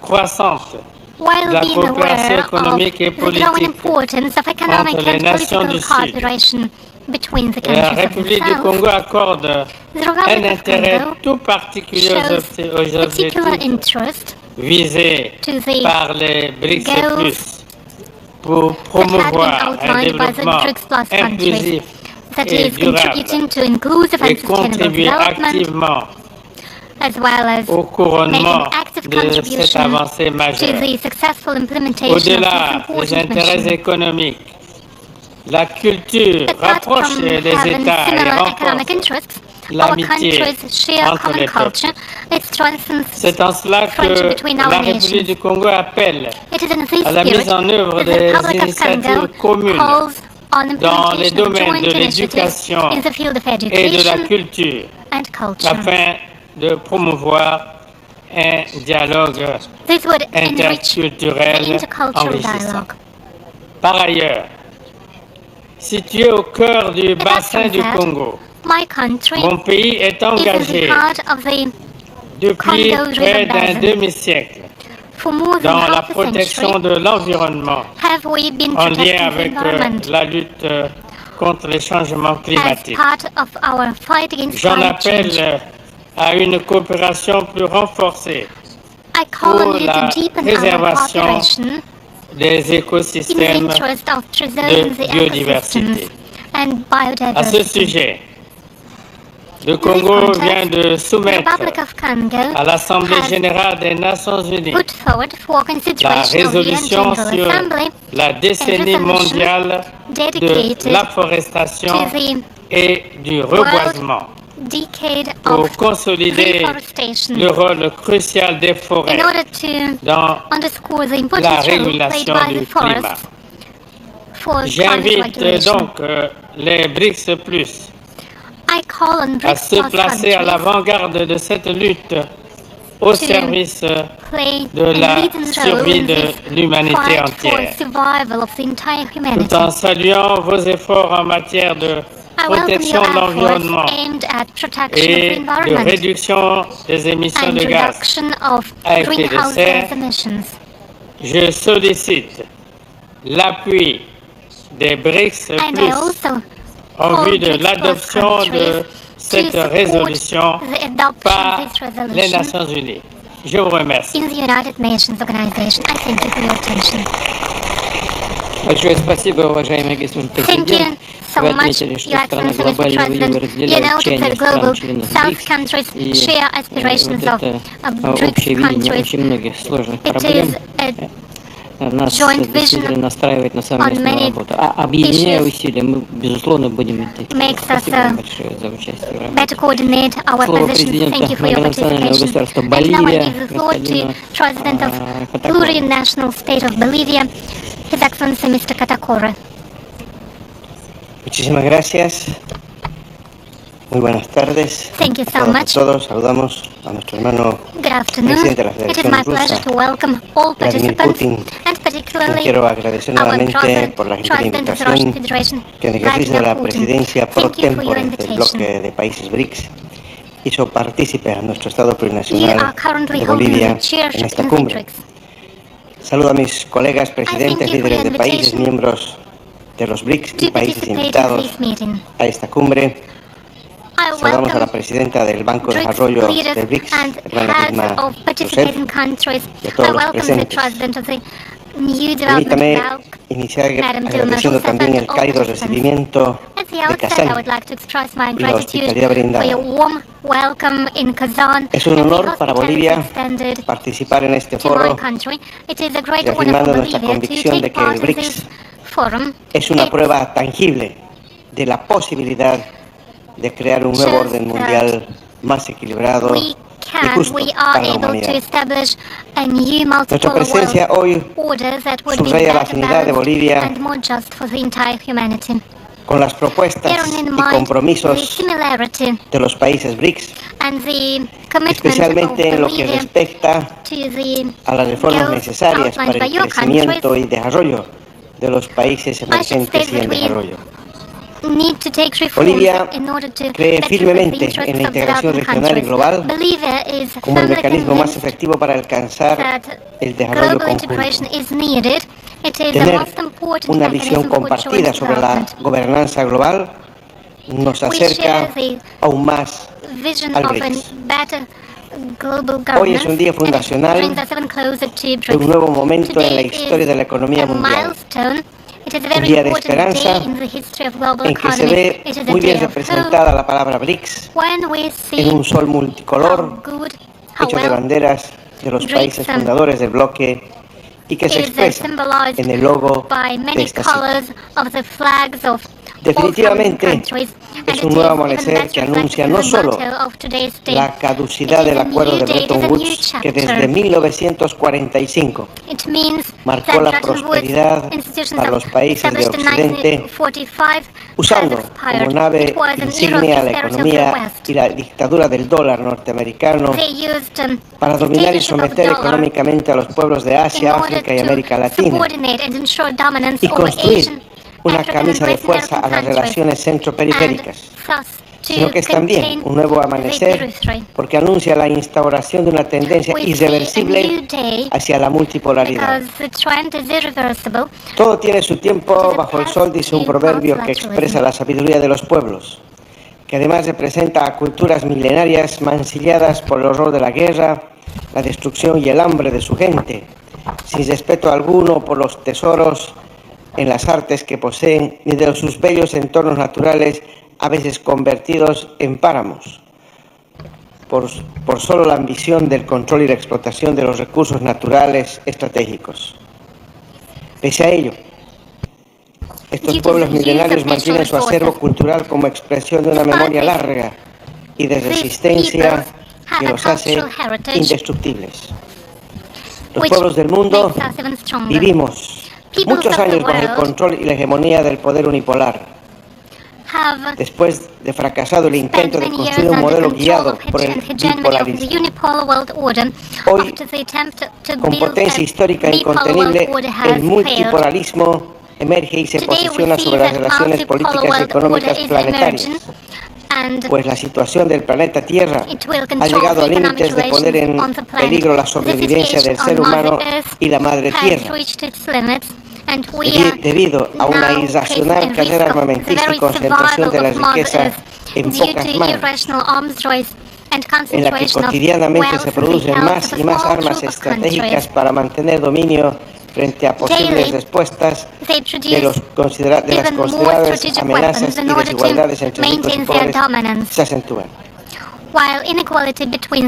[SPEAKER 6] croissante
[SPEAKER 1] While
[SPEAKER 6] de la
[SPEAKER 1] being
[SPEAKER 6] coopération
[SPEAKER 1] aware of
[SPEAKER 6] économique et
[SPEAKER 1] the growing
[SPEAKER 6] politique
[SPEAKER 1] importance of economic
[SPEAKER 6] entre les
[SPEAKER 1] and
[SPEAKER 6] nations
[SPEAKER 1] political
[SPEAKER 6] du Sud,
[SPEAKER 1] cooperation between the
[SPEAKER 6] la
[SPEAKER 1] countries of the
[SPEAKER 6] République du
[SPEAKER 1] South,
[SPEAKER 6] Congo accorde
[SPEAKER 1] the
[SPEAKER 6] un
[SPEAKER 1] Republic of
[SPEAKER 6] intérêt
[SPEAKER 1] Congo
[SPEAKER 6] tout particulier
[SPEAKER 1] shows
[SPEAKER 6] aux
[SPEAKER 1] particular
[SPEAKER 6] objectifs
[SPEAKER 1] interest
[SPEAKER 6] visés
[SPEAKER 1] to the
[SPEAKER 6] par les BRICS+,
[SPEAKER 1] goals
[SPEAKER 6] pour
[SPEAKER 1] that had been
[SPEAKER 6] promouvoir un
[SPEAKER 1] outlined by the
[SPEAKER 6] développement
[SPEAKER 1] BRICS Plus countries,
[SPEAKER 6] inclusif
[SPEAKER 1] that
[SPEAKER 6] et
[SPEAKER 1] is
[SPEAKER 6] durable
[SPEAKER 1] contributing to inclusive
[SPEAKER 6] et
[SPEAKER 1] and sustainable
[SPEAKER 6] contribuer
[SPEAKER 1] development,
[SPEAKER 6] activement
[SPEAKER 1] as well as
[SPEAKER 6] au
[SPEAKER 1] make
[SPEAKER 6] couronnement
[SPEAKER 1] an active
[SPEAKER 6] de cette
[SPEAKER 1] contribution
[SPEAKER 6] avancée
[SPEAKER 1] to
[SPEAKER 6] majeure.
[SPEAKER 1] the successful implementation of this
[SPEAKER 6] Au-delà des
[SPEAKER 1] important
[SPEAKER 6] intérêts
[SPEAKER 1] mission.
[SPEAKER 6] économiques, la culture
[SPEAKER 1] Apart
[SPEAKER 6] rapproche
[SPEAKER 1] from
[SPEAKER 6] les
[SPEAKER 1] having
[SPEAKER 6] États et
[SPEAKER 1] similar economic
[SPEAKER 6] renforce
[SPEAKER 1] interests, our
[SPEAKER 6] l'amitié
[SPEAKER 1] countries share
[SPEAKER 6] entre
[SPEAKER 1] common
[SPEAKER 6] les
[SPEAKER 1] culture.
[SPEAKER 6] peuples.
[SPEAKER 1] It strengthens
[SPEAKER 6] C'est en cela
[SPEAKER 1] friendship
[SPEAKER 6] que
[SPEAKER 1] between our
[SPEAKER 6] la République
[SPEAKER 1] nations.
[SPEAKER 6] du Congo appelle
[SPEAKER 1] It is in this
[SPEAKER 6] à la
[SPEAKER 1] spirit
[SPEAKER 6] mise en œuvre
[SPEAKER 1] that the
[SPEAKER 6] des
[SPEAKER 1] Republic of Congo
[SPEAKER 6] initiatives communes
[SPEAKER 1] calls on
[SPEAKER 6] dans les
[SPEAKER 1] implementation of
[SPEAKER 6] domaines
[SPEAKER 1] joint
[SPEAKER 6] de
[SPEAKER 1] initiatives
[SPEAKER 6] l'éducation
[SPEAKER 1] in the field of
[SPEAKER 6] et de la
[SPEAKER 1] education
[SPEAKER 6] culture
[SPEAKER 1] and culture.
[SPEAKER 6] afin de promouvoir un dialogue
[SPEAKER 1] This would enrich the
[SPEAKER 6] interculturel
[SPEAKER 1] intercultural
[SPEAKER 6] enrichissant.
[SPEAKER 1] dialogue.
[SPEAKER 6] Par ailleurs, situé au cœur du
[SPEAKER 1] Apart
[SPEAKER 6] bassin
[SPEAKER 1] from
[SPEAKER 6] du
[SPEAKER 1] that,
[SPEAKER 6] Congo,
[SPEAKER 1] my country
[SPEAKER 6] mon pays est
[SPEAKER 1] is in the
[SPEAKER 6] engagé
[SPEAKER 1] heart of the
[SPEAKER 6] depuis
[SPEAKER 1] Congo
[SPEAKER 6] près
[SPEAKER 1] River
[SPEAKER 6] d'un
[SPEAKER 1] Basin.
[SPEAKER 6] demi-siècle
[SPEAKER 1] For more than
[SPEAKER 6] dans la
[SPEAKER 1] half a
[SPEAKER 6] protection
[SPEAKER 1] century,
[SPEAKER 6] de l'environnement
[SPEAKER 1] have we been
[SPEAKER 6] en lien
[SPEAKER 1] protecting the
[SPEAKER 6] avec
[SPEAKER 1] environment
[SPEAKER 6] la lutte contre les changements
[SPEAKER 1] as
[SPEAKER 6] climatiques.
[SPEAKER 1] part of our fight against
[SPEAKER 6] J'en
[SPEAKER 1] climate change.
[SPEAKER 6] appelle à une coopération plus renforcée
[SPEAKER 1] I call
[SPEAKER 6] pour
[SPEAKER 1] on you
[SPEAKER 6] la
[SPEAKER 1] to deepen our
[SPEAKER 6] préservation
[SPEAKER 1] cooperation
[SPEAKER 6] des
[SPEAKER 1] in the
[SPEAKER 6] écosystèmes
[SPEAKER 1] interest of preserving
[SPEAKER 6] de
[SPEAKER 1] the
[SPEAKER 6] biodiversité.
[SPEAKER 1] ecosystems and
[SPEAKER 6] À ce
[SPEAKER 1] biodiversity.
[SPEAKER 6] sujet, le Congo vient de
[SPEAKER 1] The
[SPEAKER 6] soumettre
[SPEAKER 1] Republic of Congo
[SPEAKER 6] à l'Assemblée
[SPEAKER 1] has
[SPEAKER 6] générale des Nations Unies
[SPEAKER 1] put forward for
[SPEAKER 6] la
[SPEAKER 1] consideration of the UN
[SPEAKER 6] résolution
[SPEAKER 1] General
[SPEAKER 6] sur
[SPEAKER 1] Assembly
[SPEAKER 6] la décennie mondiale de
[SPEAKER 1] dedicated
[SPEAKER 6] l'afforestation
[SPEAKER 1] to the
[SPEAKER 6] et du reboisement
[SPEAKER 1] decade
[SPEAKER 6] pour
[SPEAKER 1] of
[SPEAKER 6] consolider
[SPEAKER 1] reforestation
[SPEAKER 6] le rôle crucial des forêts
[SPEAKER 1] in order to
[SPEAKER 6] dans
[SPEAKER 1] underscore the
[SPEAKER 6] la
[SPEAKER 1] important role played
[SPEAKER 6] régulation
[SPEAKER 1] by
[SPEAKER 6] du
[SPEAKER 1] the
[SPEAKER 6] climat.
[SPEAKER 1] forests for climate
[SPEAKER 6] J'invite
[SPEAKER 1] regulation.
[SPEAKER 6] donc les BRICS+,
[SPEAKER 1] I call on
[SPEAKER 6] à
[SPEAKER 1] BRICS
[SPEAKER 6] se
[SPEAKER 1] Plus
[SPEAKER 6] placer à
[SPEAKER 1] countries
[SPEAKER 6] l'avant-garde de cette lutte au service
[SPEAKER 1] play
[SPEAKER 6] de
[SPEAKER 1] a
[SPEAKER 6] la
[SPEAKER 1] leading role
[SPEAKER 6] survie
[SPEAKER 1] in
[SPEAKER 6] de
[SPEAKER 1] this
[SPEAKER 6] l'humanité
[SPEAKER 1] fight for
[SPEAKER 6] entière.
[SPEAKER 1] survival of the entire humanity.
[SPEAKER 6] Tout en saluant vos efforts en matière de
[SPEAKER 1] I welcome
[SPEAKER 6] protection
[SPEAKER 1] your
[SPEAKER 6] de l'environnement
[SPEAKER 1] efforts aimed at protection of
[SPEAKER 6] et
[SPEAKER 1] the
[SPEAKER 6] de
[SPEAKER 1] environment
[SPEAKER 6] réduction des émissions
[SPEAKER 1] and
[SPEAKER 6] de gaz
[SPEAKER 1] reduction of
[SPEAKER 6] à effet de
[SPEAKER 1] greenhouse
[SPEAKER 6] serre,
[SPEAKER 1] gas emissions.
[SPEAKER 6] je sollicite l'appui des BRICS+,
[SPEAKER 1] And I also
[SPEAKER 6] en vue
[SPEAKER 1] call
[SPEAKER 6] de
[SPEAKER 1] BRICS Plus
[SPEAKER 6] l'adoption de
[SPEAKER 1] countries
[SPEAKER 6] cette
[SPEAKER 1] to support
[SPEAKER 6] résolution
[SPEAKER 1] the adoption
[SPEAKER 6] par
[SPEAKER 1] of this
[SPEAKER 6] les
[SPEAKER 1] resolution
[SPEAKER 6] Nations Unies. Je vous remercie.
[SPEAKER 1] in the United Nations Organization. I thank you for your attention.
[SPEAKER 2] Большое спасибо, уважаемый господин
[SPEAKER 1] Thank
[SPEAKER 2] президент.
[SPEAKER 1] you so
[SPEAKER 2] Вы
[SPEAKER 1] much,
[SPEAKER 2] отметили, что
[SPEAKER 1] Your
[SPEAKER 2] страны
[SPEAKER 1] Excellency, Mr.
[SPEAKER 2] глобального юга
[SPEAKER 1] President. You
[SPEAKER 2] разделяют
[SPEAKER 1] noted
[SPEAKER 2] чаяния
[SPEAKER 1] that global
[SPEAKER 2] стран-членов
[SPEAKER 1] South
[SPEAKER 2] БРИКС,
[SPEAKER 1] countries
[SPEAKER 2] и
[SPEAKER 1] share
[SPEAKER 2] вот
[SPEAKER 1] aspirations of
[SPEAKER 2] это
[SPEAKER 1] BRICS
[SPEAKER 2] общее видение
[SPEAKER 1] countries.
[SPEAKER 2] очень многих сложных
[SPEAKER 1] It
[SPEAKER 2] проблем
[SPEAKER 1] is a
[SPEAKER 2] нас
[SPEAKER 1] joint
[SPEAKER 2] действительно
[SPEAKER 1] vision
[SPEAKER 2] настраивает на совместную
[SPEAKER 1] many
[SPEAKER 2] работу. А объединяя
[SPEAKER 1] issues
[SPEAKER 2] усилия, мы, безусловно, будем идти.
[SPEAKER 1] makes us
[SPEAKER 2] Спасибо вам большое за участие в работе.
[SPEAKER 1] better coordinate our
[SPEAKER 2] Слово
[SPEAKER 1] positions.
[SPEAKER 2] президента
[SPEAKER 1] Thank you for your
[SPEAKER 2] многонационального
[SPEAKER 1] participation.
[SPEAKER 2] государства
[SPEAKER 1] And now I
[SPEAKER 2] Боливия,
[SPEAKER 1] give the floor to
[SPEAKER 2] господина
[SPEAKER 1] President of
[SPEAKER 2] Катакора.
[SPEAKER 1] Plurinational State of Bolivia, His Excellency Mr. Katakora.
[SPEAKER 4] Muchísimas gracias. Muy buenas tardes.
[SPEAKER 1] Thank you so
[SPEAKER 4] a
[SPEAKER 1] much.
[SPEAKER 4] todos. Saludamos a nuestro hermano
[SPEAKER 1] Good afternoon.
[SPEAKER 4] presidente de la
[SPEAKER 1] It is
[SPEAKER 4] Federación
[SPEAKER 1] my pleasure
[SPEAKER 4] Rusa,
[SPEAKER 1] to welcome all
[SPEAKER 4] Vladimir
[SPEAKER 1] participants,
[SPEAKER 4] Putin.
[SPEAKER 1] and particularly
[SPEAKER 4] Quiero agradecer
[SPEAKER 1] our
[SPEAKER 4] nuevamente por la gentil
[SPEAKER 1] President of the Russian
[SPEAKER 4] invitación
[SPEAKER 1] Federation,
[SPEAKER 4] que en ejercicio de la
[SPEAKER 1] Vladimir Putin.
[SPEAKER 4] presidencia pro
[SPEAKER 1] Thank you for your
[SPEAKER 4] tempore del
[SPEAKER 1] invitation.
[SPEAKER 4] bloque de países BRICS hizo partícipe a nuestro Estado
[SPEAKER 1] You
[SPEAKER 4] plurinacional
[SPEAKER 1] are currently
[SPEAKER 4] de
[SPEAKER 1] holding
[SPEAKER 4] Bolivia
[SPEAKER 1] the chairship
[SPEAKER 4] en esta
[SPEAKER 1] in the
[SPEAKER 4] cumbre.
[SPEAKER 1] BRICS.
[SPEAKER 4] Saludo a mis colegas presidentes,
[SPEAKER 1] you for
[SPEAKER 4] líderes
[SPEAKER 1] your
[SPEAKER 4] de países,
[SPEAKER 1] invitation
[SPEAKER 4] miembros de los BRICS y
[SPEAKER 1] to
[SPEAKER 4] países
[SPEAKER 1] participate in
[SPEAKER 4] invitados
[SPEAKER 1] this meeting.
[SPEAKER 4] a esta cumbre.
[SPEAKER 1] I
[SPEAKER 4] Saludamos a la
[SPEAKER 1] welcome
[SPEAKER 4] presidenta del Banco de
[SPEAKER 1] BRICS
[SPEAKER 4] Desarrollo
[SPEAKER 1] leaders
[SPEAKER 4] del BRICS,
[SPEAKER 1] and
[SPEAKER 4] hermana
[SPEAKER 1] heads
[SPEAKER 4] Dilma
[SPEAKER 1] of
[SPEAKER 4] Rousseff.
[SPEAKER 1] participating countries.
[SPEAKER 4] y a todos
[SPEAKER 1] I
[SPEAKER 4] los
[SPEAKER 1] welcome the
[SPEAKER 4] presentes.
[SPEAKER 1] President of the New Development
[SPEAKER 4] Permítame
[SPEAKER 1] Bank.
[SPEAKER 4] iniciar
[SPEAKER 1] Madam Dilma
[SPEAKER 4] agradeciendo
[SPEAKER 1] Rousseff
[SPEAKER 4] también
[SPEAKER 1] and
[SPEAKER 4] el
[SPEAKER 1] all
[SPEAKER 4] cálido
[SPEAKER 1] participants.
[SPEAKER 4] recibimiento
[SPEAKER 1] At the
[SPEAKER 4] de
[SPEAKER 1] outset, I
[SPEAKER 4] Kazán
[SPEAKER 1] would like to express my
[SPEAKER 4] y la
[SPEAKER 1] gratitude
[SPEAKER 4] hospitalidad
[SPEAKER 1] for
[SPEAKER 4] brindada.
[SPEAKER 1] your warm welcome in Kazan
[SPEAKER 4] Es un
[SPEAKER 1] and the
[SPEAKER 4] honor para
[SPEAKER 1] hospitality
[SPEAKER 4] Bolivia
[SPEAKER 1] extended
[SPEAKER 4] participar en este
[SPEAKER 1] to my
[SPEAKER 4] foro,
[SPEAKER 1] country. It is a great honor for
[SPEAKER 4] reafirmando nuestra
[SPEAKER 1] Bolivia to
[SPEAKER 4] convicción de
[SPEAKER 1] take
[SPEAKER 4] que el
[SPEAKER 1] part in
[SPEAKER 4] BRICS
[SPEAKER 1] this forum.
[SPEAKER 4] es una
[SPEAKER 1] It
[SPEAKER 4] prueba tangible de la posibilidad de crear un nuevo
[SPEAKER 1] shows
[SPEAKER 4] orden
[SPEAKER 1] that
[SPEAKER 4] mundial más equilibrado,
[SPEAKER 1] we can, we are able to establish a new multipolar world order that would be better balanced and more just for the entire humanity.
[SPEAKER 4] Con las propuestas y compromisos de los países Brics, especialmente en lo que respecta a las reformas necesarias para el crecimiento y desarrollo de los países emergentes y en desarrollo. Bolivia cree firmemente en la integración regional y global como el mecanismo más efectivo para alcanzar el desarrollo conjunto. Tener una visión compartida sobre la gobernanza global nos acerca aún más al Brics. Hoy es un día fundacional de un nuevo momento en la historia de la economía mundial. Un día de esperanza en que se ve muy bien representada la palabra Brics en un sol multicolor hecho de banderas de los países fundadores del bloque y que se expresa en el logo de esta cita. Definitivamente es un nuevo amanecer que anuncia no solo la caducidad del acuerdo de Bretton Woods, que desde 1945 marcó la prosperidad para los países de Occidente, usando como nave insignia la economía y la dictadura del dólar norteamericano para dominar y someter económicamente a los pueblos de Asia, África y América Latina y construir una camisa de fuerza a las relaciones centroperiféricas, sino que es también un nuevo amanecer porque anuncia la instauración de una tendencia irreversible hacia la multipolaridad. Todo tiene su tiempo bajo el sol, dice un proverbio que expresa la sabiduría de los pueblos, que además representa a culturas milenarias mancilladas por el horror de la guerra, la destrucción y el hambre de su gente, sin respeto alguno por los tesoros en las artes que poseen, ni de sus bellos entornos naturales, a veces convertidos en páramos, por solo la ambición del control y la explotación de los recursos naturales estratégicos. Pese a ello, estos pueblos milenarios mantienen su acervo cultural como expresión de una memoria larga y de resistencia que los hace indestructibles. Los pueblos del mundo vivimos muchos años bajo el control y la hegemonía del poder unipolar. Después de fracasado el intento de construir un modelo guiado por el bipolarismo, hoy, con potencia histórica incontenible, el multipolarismo emerge y se posiciona sobre las relaciones políticas y económicas planetarias, pues la situación del planeta Tierra ha llegado a límites de poner en peligro la sobrevivencia del ser humano y la madre Tierra, debido a una irracional carrera armamentista y concentración de las riquezas en pocas manos, en la que cotidianamente se producen más y más armas estratégicas para mantener dominio frente a posibles respuestas de las considerables amenazas y desigualdades entre ricos y pobres se acentúan.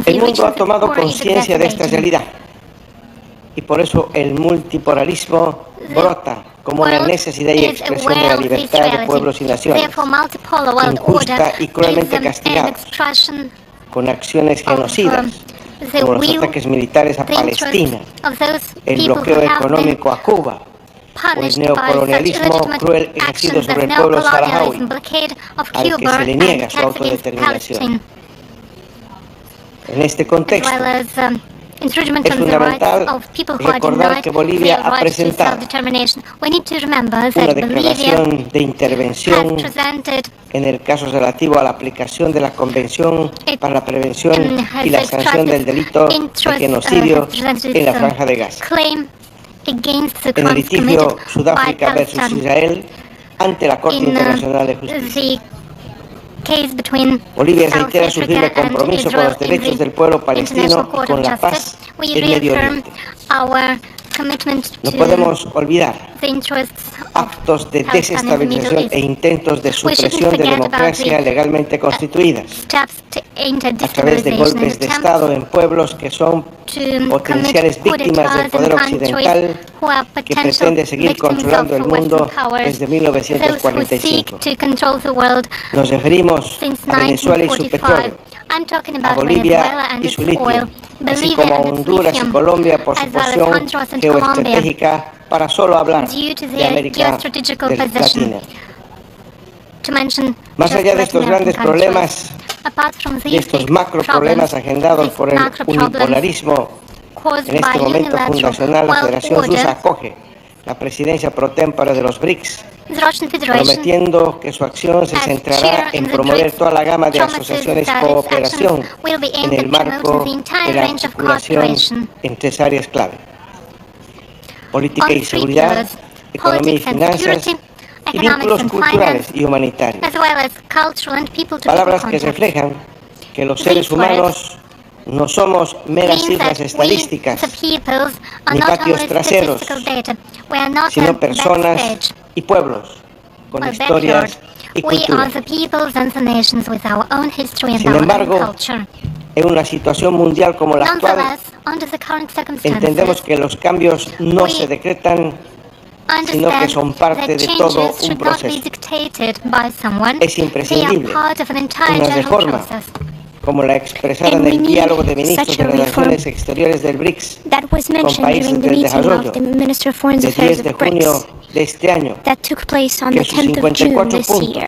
[SPEAKER 4] El mundo ha tomado conciencia de esta realidad y por eso el multipolarismo brota como una necesidad y expresión de la libertad de pueblos y naciones, injusta y cruelmente castigada, con acciones genocidas, como los ataques militares a Palestina, el bloqueo económico a Cuba, o el neocolonialismo cruel ejercido sobre el pueblo saharaui, al que se le niega su autodeterminación. En este contexto, es fundamental recordar que Bolivia ha presentado una declaración de intervención en el caso relativo a la aplicación de la Convención para la Prevención y la Sanción del Delito de Genocidio en la Franja de Gaza. En el litigio Sudáfrica versus Israel ante la Corte Internacional de Justicia. Bolivia reitera su firme compromiso con los derechos del pueblo palestino y con la paz en Medio Oriente. No podemos olvidar actos de desestabilización e intentos de supresión de democracia legalmente constituidas a través de golpes de Estado en pueblos que son potenciales víctimas del poder occidental que pretende seguir controlando el mundo desde 1945. Nos referimos a Venezuela y su petróleo, a Bolivia y su litio, así como a Honduras y Colombia por su posición geoestratégica, para solo hablar de América Latina. Más allá de estos grandes problemas, de estos macro problemas agendados por el unipolarismo, en este momento fundacional, la Federación Rusa acoge la presidencia pro tempore de los Brics, prometiendo que su acción se centrará en promover toda la gama de asociaciones y cooperación en el marco de la articulación en tres áreas clave: política y seguridad, economía y finanzas, y vínculos culturales y humanitarios. Palabras que reflejan que los seres humanos no somos meras cifras estadísticas ni patios traseros, sino personas y pueblos con historias y culturas. Sin embargo, en una situación mundial como la actual, entendemos que los cambios no se decretan, sino que son parte de todo un proceso. Es imprescindible una reforma como la expresada en el diálogo de ministros de Relaciones Exteriores del Brics con países del desarrollo del 10 de junio de este año, que en sus 54 puntos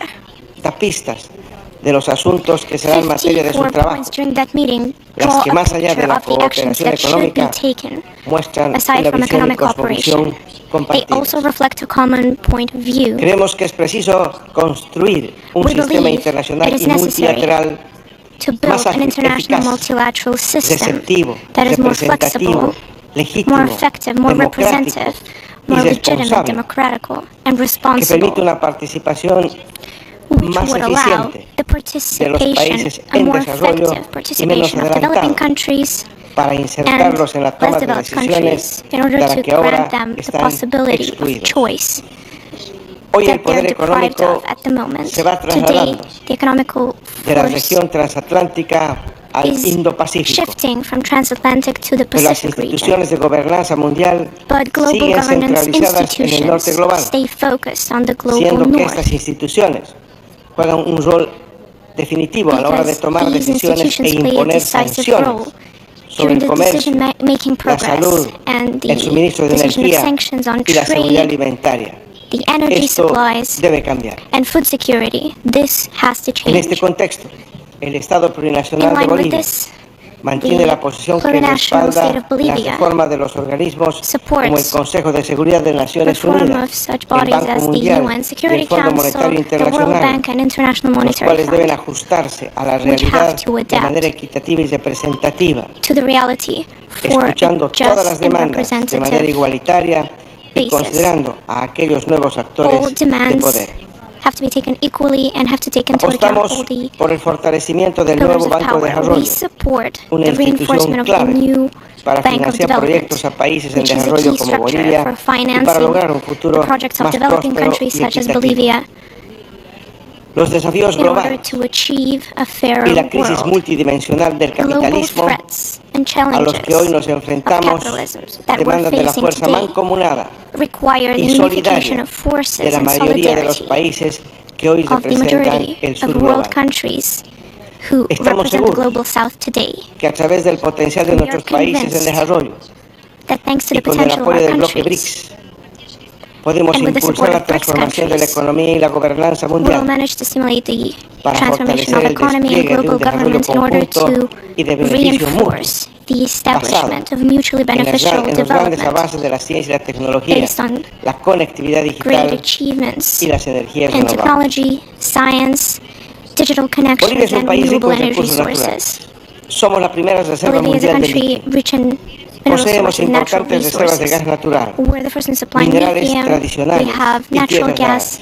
[SPEAKER 4] da pistas de los asuntos que serán materia de su trabajo, las que más allá de la cooperación económica muestran una visión y cosmovisión compartida. Creemos que es preciso construir un sistema internacional y multilateral más eficaz, receptivo, representativo, legítimo, democrático y responsable, que permite una participación más eficiente de los países en desarrollo y menos adelantados, para insertarlos en la toma de decisiones de la que ahora están excluidos. Hoy el poder económico se va trasladando de la región transatlántica al Indo-Pacífico, pero las instituciones de gobernanza mundial siguen centralizadas en el norte global, siendo que estas instituciones juegan un rol definitivo a la hora de tomar decisiones e imponer sanciones sobre el comercio, la salud, el suministro de energía y la seguridad alimentaria. Esto debe cambiar. En este contexto, el Estado plurinacional de Bolivia mantiene la posición que respalda la reforma de los organismos como el Consejo de Seguridad de Naciones Unidas, el Banco Mundial y el Fondo Monetario Internacional, los cuales deben ajustarse a la realidad de manera equitativa y representativa, escuchando todas las demandas de manera igualitaria y considerando a aquellos nuevos actores de poder. Apostamos por el fortalecimiento del nuevo Banco de Desarrollo, una institución clave para financiar proyectos a países en desarrollo como Bolivia y para lograr un futuro más próspero y equitativo. Los desafíos globales y la crisis multidimensional del capitalismo a los que hoy nos enfrentamos demandan de la fuerza mancomunada y solidaria de la mayoría de los países que hoy representan el sur global. Estamos seguros que a través del potencial de nuestros países en desarrollo y con el apoyo del bloque Brics, podemos impulsar la transformación de la economía y la gobernanza mundial para fortalecer el despliegue de un desarrollo conjunto y de beneficio mutuo, basado en los grandes avances de la ciencia y la tecnología, la conectividad digital y las energías renovables. Bolivia es un país rico en recursos naturales. Somos la primera reserva mundial de litio. Poseemos importantes reservas de gas natural, minerales tradicionales y tierras raras.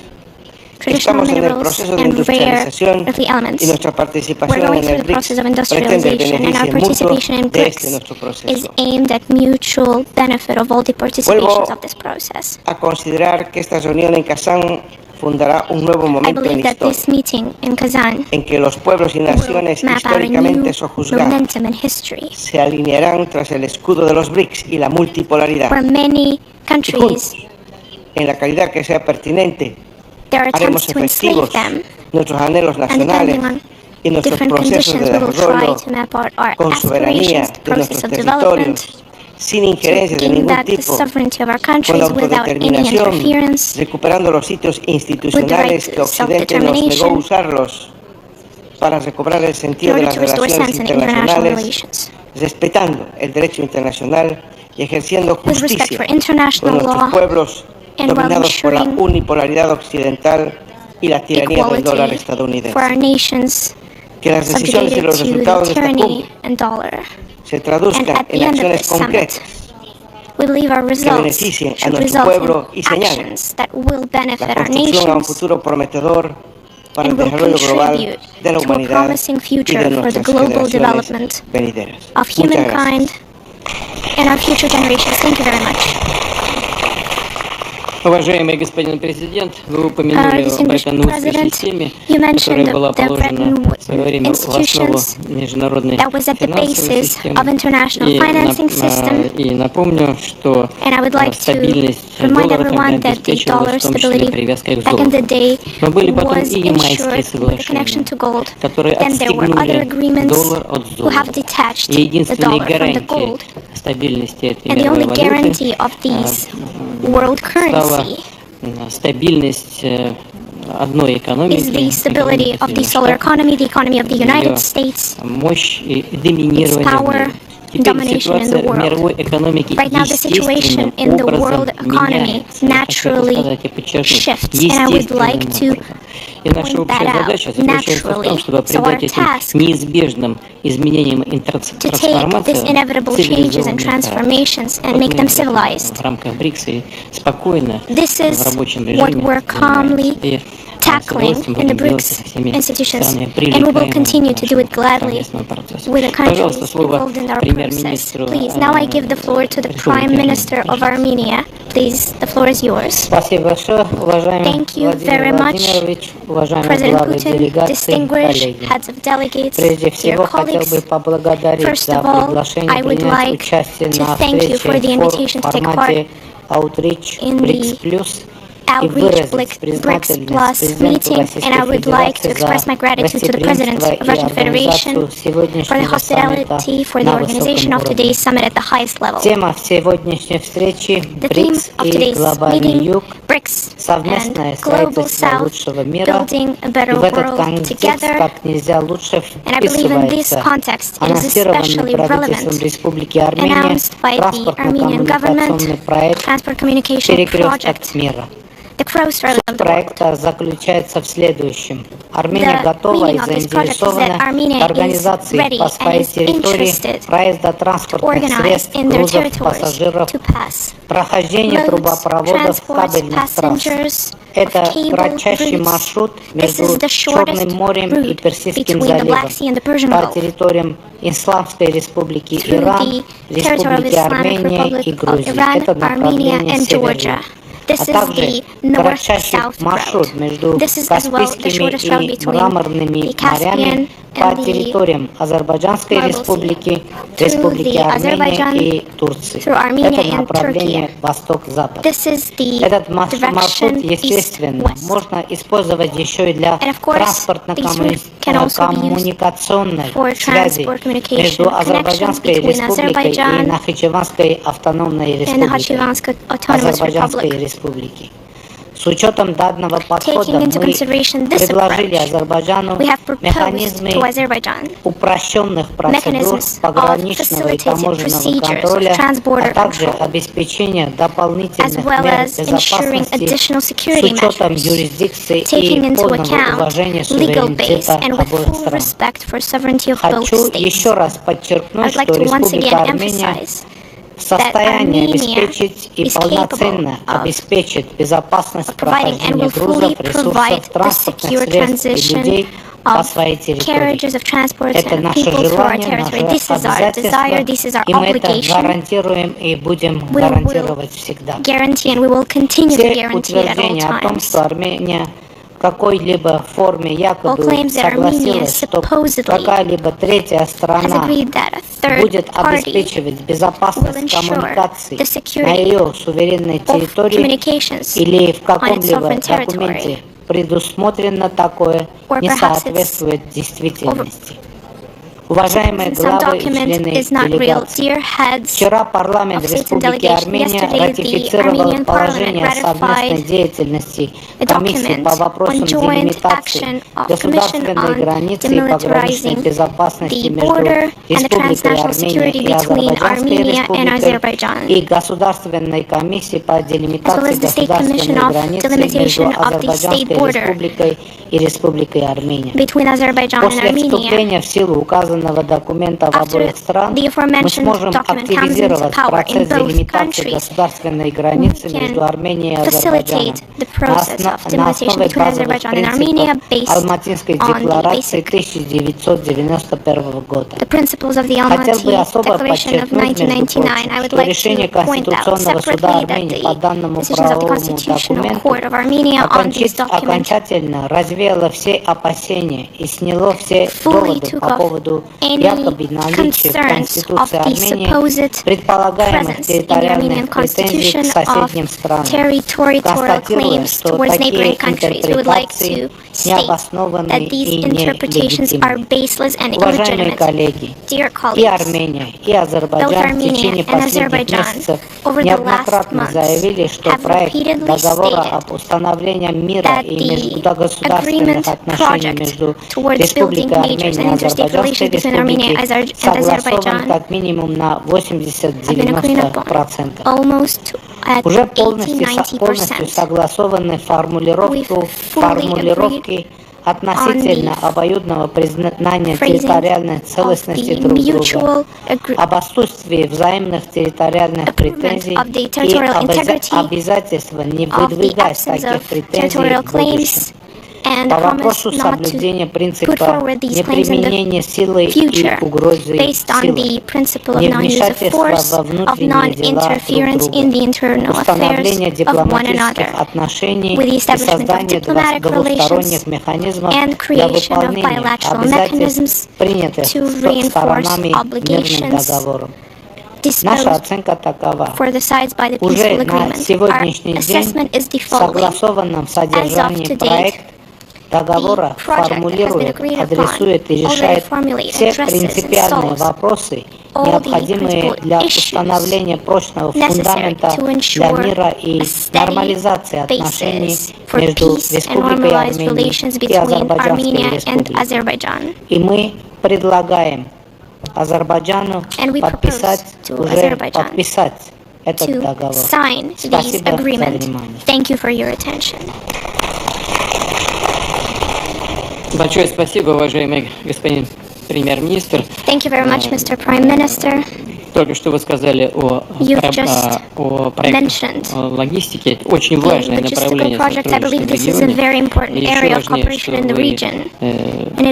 [SPEAKER 4] Estamos en el proceso de industrialización y nuestra participación en el Brics pretende el beneficio mutuo de este nuestro proceso. Vuelvo a considerar que esta reunión en Kazán fundará un nuevo momento en la historia, en que los pueblos y naciones históricamente sojuzgados se alinearán tras el escudo de los Brics y la multipolaridad. Y juntos, en la calidad que sea pertinente, haremos efectivos nuestros anhelos nacionales
[SPEAKER 1] different conditions, we will try to map out our aspirations, the process of development, taking back the sovereignty of our countries without any interference,
[SPEAKER 4] recuperando los sitios institucionales que Occidente nos negó usarlos para recobrar el sentido de las relaciones internacionales, respetando el derecho internacional y ejerciendo justicia con nuestros pueblos dominados por la unipolaridad occidental y la tiranía del dólar estadounidense. Que las decisiones y los resultados de esta cumbre se traduzcan en acciones concretas que beneficien a nuestro pueblo y señalen la construcción a un futuro prometedor para el desarrollo global de la humanidad y de nuestras generaciones venideras. Muchas gracias.
[SPEAKER 2] Уважаемый господин президент, вы упомянули о Бреттон-Вудской системе, которая была положена в свое время в основу международной финансовой системы. И напомню, что стабильность доллара тогда обеспечивалась в том числе привязкой к золоту. Но были потом и ямайские соглашения, которые отстегнули доллар от золота. И единственной гарантией стабильности этой мировой валюты стала стабильность одной экономики, мощь и доминирование. Теперь ситуация в мировой экономике естественным образом меняется. Хочу сказать и подчеркнуть, естественным образом. И наша общая задача заключается в том, чтобы придать этим неизбежным изменениям и трансформациям цивилизованный характер. В рамках Брикс и спокойно в рабочем режиме
[SPEAKER 1] tackling in the Brics institutions, and we will continue to do it gladly with the countries involved in our process. Please, now I give the floor to the Prime Minister of Armenia. Please, the floor is yours. Thank you very much, President Putin, distinguished heads of delegates, dear colleagues. First of all, I would like to thank you for the invitation to take part in the Outreach Brics Plus meeting, and I would like to express my gratitude to the President of Russian Federation for the hospitality for the organization of today's summit at the highest level. The theme of today's meeting, Brics and Global South, building a better world together, and I believe in this context it is especially relevant, announced by the Armenian government Transport Communication Project.
[SPEAKER 7] Проекта заключается в следующем. Армения готова и заинтересована в организации по своей территории проезда транспортных средств, грузов, пассажиров, прохождение трубопроводов кабельных трасс. Это кратчайший маршрут между Черным морем и Персидским заливом по территориям Исламской Республики Иран, Республики Армения и Грузии. Это направление север-юг. А также кратчайший маршрут между Каспийскими и Мраморными морями по территориям Азербайджанской Республики, Республики Армения и Турции. Это направление восток-запад. Этот маршрут, естественно, можно использовать еще и для транспортно-коммуникационной связи между Азербайджанской Республикой и Нахичеванской автономной республикой, Азербайджанской Республики. С учетом данного подхода мы предложили Азербайджану механизмы упрощенных процедур пограничного и таможенного контроля, а также обеспечения дополнительных мер безопасности с учетом юрисдикции и полного уважения суверенитета обоих стран. Хочу еще раз подчеркнуть, что Республика Армения в состоянии обеспечить и полноценно обеспечить безопасность прохождения грузов, ресурсов, транспортных средств и людей по своей территории. Это наше желание, наше обязательство, и мы это гарантируем и будем гарантировать всегда. Все утверждения о том, что Армения в какой-либо форме якобы согласилась, что какая-либо третья страна будет обеспечивать безопасность коммуникаций на ее суверенной территории или в каком-либо документе предусмотрено такое, не соответствует действительности. Уважаемые главы и члены делегации, вчера парламент Республики Армения ратифицировал положение о совместной деятельности Комиссии по вопросам делимитации государственной границы и пограничной безопасности между Республикой Армения и Азербайджанской Республикой и Государственной комиссии по делимитации государственной границы между Азербайджанской Республикой и Республикой Армения. После вступления в силу указанного документа в обоих странах мы сможем активизировать процесс делимитации государственной границы между Арменией и Азербайджаном на основе базовых принципов Алматинской декларации 1991 года. Хотел бы особо подчеркнуть, между прочим, что решение Конституционного суда Армении по данному правовому документу окончательно развеяло все опасения и сняло все доводы по поводу якобы наличия в Конституции Армении предполагаемых территориальных претензий к соседним странам, констатируя, что такие интерпретации необоснованны и нелегитимны. Уважаемые коллеги, и Армения, и Азербайджан в течение последних месяцев неоднократно заявили, что проект договора об установлении мира и межгосударственных отношений между Республикой Армения и Азербайджанской Республикой согласован как минимум на 80-90%. Уже полностью согласованы формулировки относительно обоюдного признания территориальной целостности друг друга, об отсутствии взаимных территориальных претензий и обязательства не выдвигать таких претензий в будущем. По вопросу соблюдения принципа неприменения силы и угрозы силы, невмешательства во внутренние дела друг друга, установления дипломатических отношений и создания двусторонних механизмов для выполнения обязательств, принятых сторонами мирным договором. Наша оценка такова. Уже на сегодняшний день согласованном содержании проект договора формулирует, адресует и решает все принципиальные вопросы, необходимые для установления прочного фундамента для мира и нормализации отношений между Республикой Армения и Азербайджанской Республикой. И мы предлагаем Азербайджану подписать этот договор. Спасибо за внимание.
[SPEAKER 2] Большое спасибо, уважаемый господин премьер-министр.
[SPEAKER 1] Thank you very much, Mr. Prime Minister.
[SPEAKER 2] Только что вы сказали о проекте логистики. Это очень важное направление сотрудничества в регионе. И еще важнее, что вы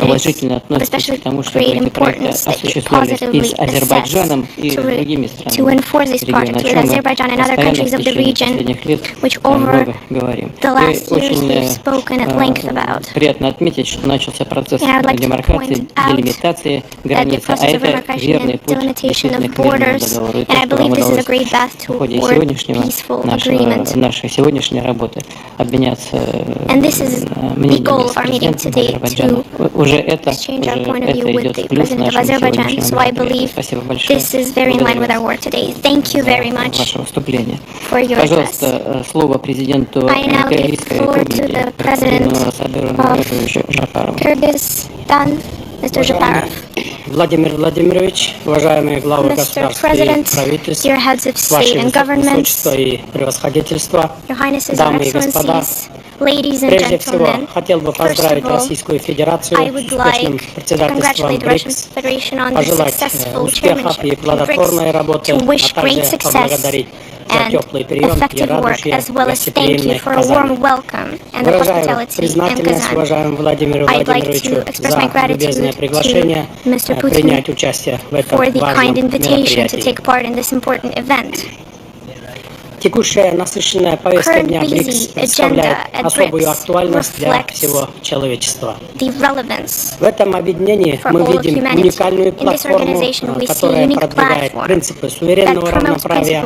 [SPEAKER 2] положительно относитесь к тому, чтобы эти проекты осуществлялись и с Азербайджаном, и с другими странами региона, о чем мы постоянно в течение последних лет много говорим. И очень приятно отметить, что начался процесс демаркации, делимитации границы, а это верный путь действительно к borders, and I believe this is a great path toward peaceful agreement. And this is the goal of our meeting today, to exchange our point of view with the President of Azerbaijan. So I believe this is very in line with our work today. Thank you very much for your address. I now give the floor to the President of Kyrgyzstan, Mr. Japarov.
[SPEAKER 6] Владимир Владимирович, уважаемые главы государств и правительств, Ваше Высочество и Превосходительство, дамы и господа, прежде всего хотел бы поздравить Российскую Федерацию с успешным председательством Brics, пожелать успехов и плодотворной работы, а также поблагодарить за теплый прием и радушие, гостеприимное оказание. Выражаю признательность уважаемому Владимиру Владимировичу за любезное приглашение принять участие в этом важном мероприятии. Текущая насыщенная повестка дня БРИКС представляет особую актуальность для всего человечества. В этом объединении мы видим уникальную платформу, которая продвигает принципы суверенного равноправия,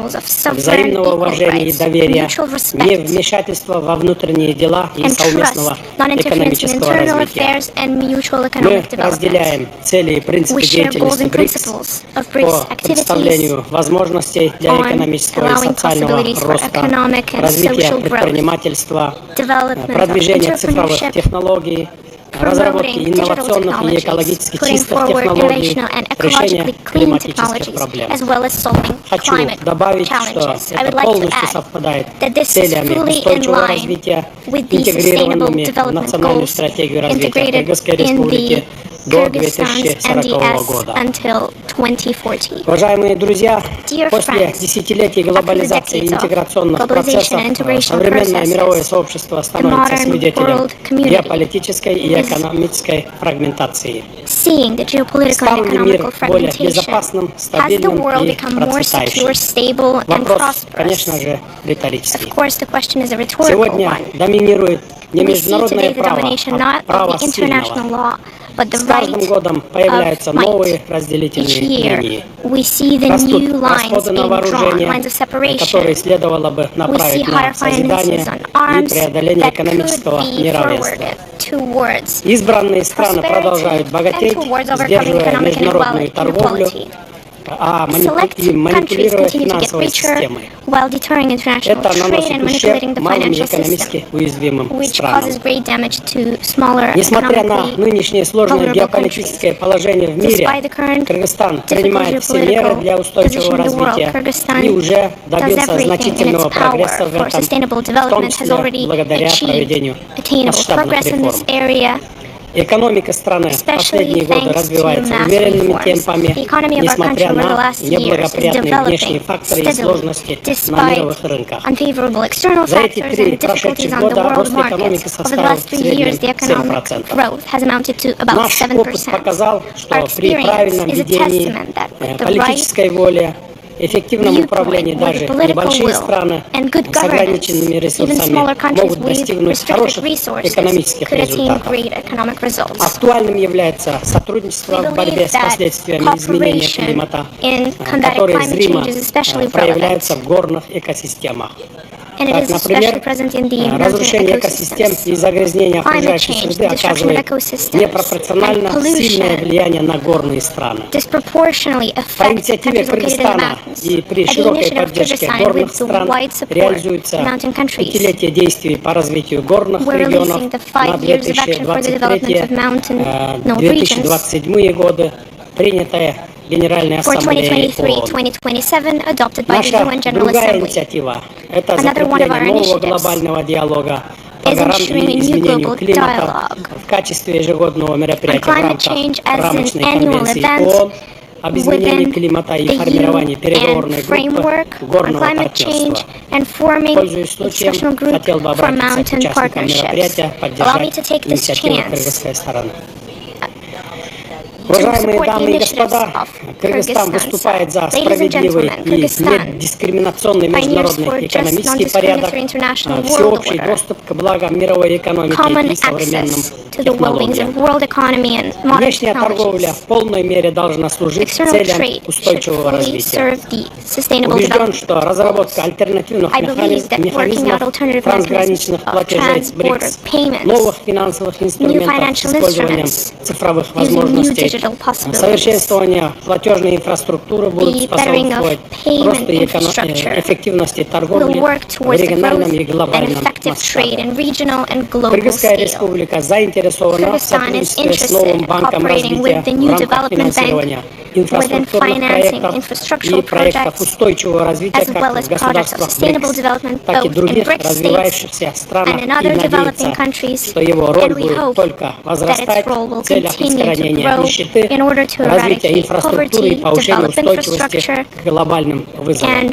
[SPEAKER 6] взаимного уважения и доверия, невмешательства во внутренние дела и совместного экономического развития. Мы разделяем цели и принципы деятельности БРИКС по представлению возможностей для экономического и социального роста, развития предпринимательства, продвижения цифровых технологий, разработки инновационных и экологически чистых технологий, решения климатических проблем. Хочу добавить, что это полностью совпадает с целями устойчивого развития, интегрированными в национальную стратегию развития Кыргызской Республики до 2040 года. Уважаемые друзья, после десятилетий глобализации и интеграционных процессов современное мировое сообщество становится свидетелем геополитической и экономической фрагментации. Стал ли мир более безопасным, стабильным и процветающим? Вопрос, конечно же, риторический. Сегодня доминирует не международное право, а право сильного. С каждым годом появляются новые разделительные линии. Растут расходы на вооружение, которые следовало бы направить на созидание и преодоление экономического неравенства. Избранные страны продолжают богатеть, сдерживая международную торговлю, манипулируя финансовой системой. Это наносит ущерб малым и экономически уязвимым странам. Несмотря на нынешнее сложное геополитическое положение в мире, Кыргызстан принимает все меры для устойчивого развития и уже добился значительного прогресса в этом, в том числе благодаря проведению масштабных реформ. Экономика страны в последние годы развивается уверенными темпами, несмотря на неблагоприятные внешние факторы и сложности на мировых рынках. За эти 3 прошедших года рост экономики составил в среднем 7%. Наш опыт показал, что при правильном ведении, политической воле, эффективном управлении даже небольшие страны с ограниченными ресурсами могут достигнуть хороших экономических результатов. Актуальным является сотрудничество в борьбе с последствиями изменения климата, которые зримо проявляются в горных экосистемах. Так, например, разрушение экосистем и загрязнение окружающей среды оказывает непропорционально сильное влияние на горные страны. По инициативе Кыргызстана и при широкой поддержке горных стран реализуется 5-летие действий по развитию горных регионов на 2023-2027 годы, принятая Генеральной Ассамблеей ООН. Наша другая инициатива – это закрепление нового глобального диалога по горам и изменению климата в качестве ежегодного мероприятия в рамках рамочной конвенции ООН об изменении климата и формировании переговорной группы горного партнерства. Пользуясь случаем, хотел бы обратиться к участникам мероприятия, поддержать инициативу кыргызской стороны. Уважаемые дамы и господа, Кыргызстан выступает за справедливый и недискриминационный международный экономический порядок, всеобщий доступ к благам мировой экономики и современным технологиям. Внешняя торговля в полной мере должна служить целям устойчивого развития. Убежден, что разработка альтернативных механизмов трансграничных платежей с БРИКС, новых финансовых инструментов с использованием цифровых возможностей, совершенствование платежной инфраструктуры будут способствовать росту и эффективности торговли в региональном и глобальном масштабе. Кыргызская республика заинтересована в сотрудничестве с новым банком развития в рамках финансирования инфраструктурных проектов и проектов устойчивого развития как в государствах БРИКС, так и других развивающихся странах, и надеется, что его роль будет только возрастать в целях устранения нищеты, развития инфраструктуры и повышения устойчивости к глобальным вызовам.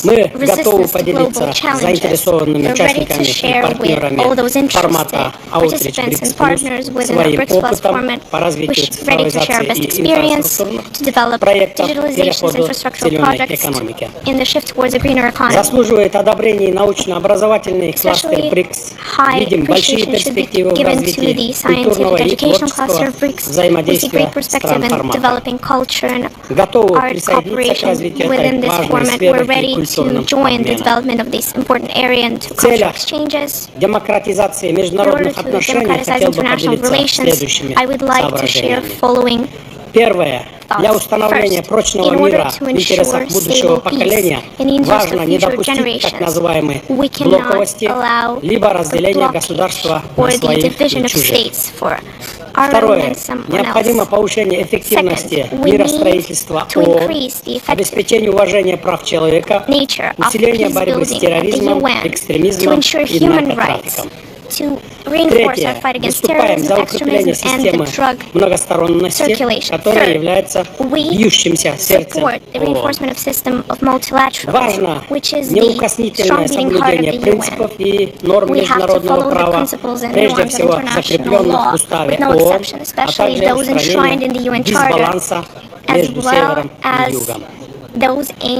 [SPEAKER 6] Мы готовы поделиться с заинтересованными участниками и партнерами формата Outreach Brics Plus своим опытом по развитию цифровизации и инфраструктурных проектов перехода к зеленой экономике. Заслуживает одобрения научно-образовательный кластер Brics. Видим большие перспективы в развитии культурного и творческого взаимодействия стран формата. Готовы присоединиться к развитию этой важной сферы и культурным обменам. В целях демократизации международных отношений хотел бы поделиться следующими соображениями. Первое. Для установления прочного мира в интересах будущего поколения важно не допустить так называемой блоковости, либо разделения государства на своих и чужих. Второе. Необходимо повышение эффективности миростроительства ООН, обеспечение уважения прав человека, усиление борьбы с терроризмом, экстремизмом и наркотрафиком. Третье. Выступаем за укрепление системы многосторонности, которая является бьющимся сердцем ООН. Важно неукоснительное соблюдение принципов и норм международного права, прежде всего закрепленных в уставе ООН, а также устранение дисбаланса между севером и югом.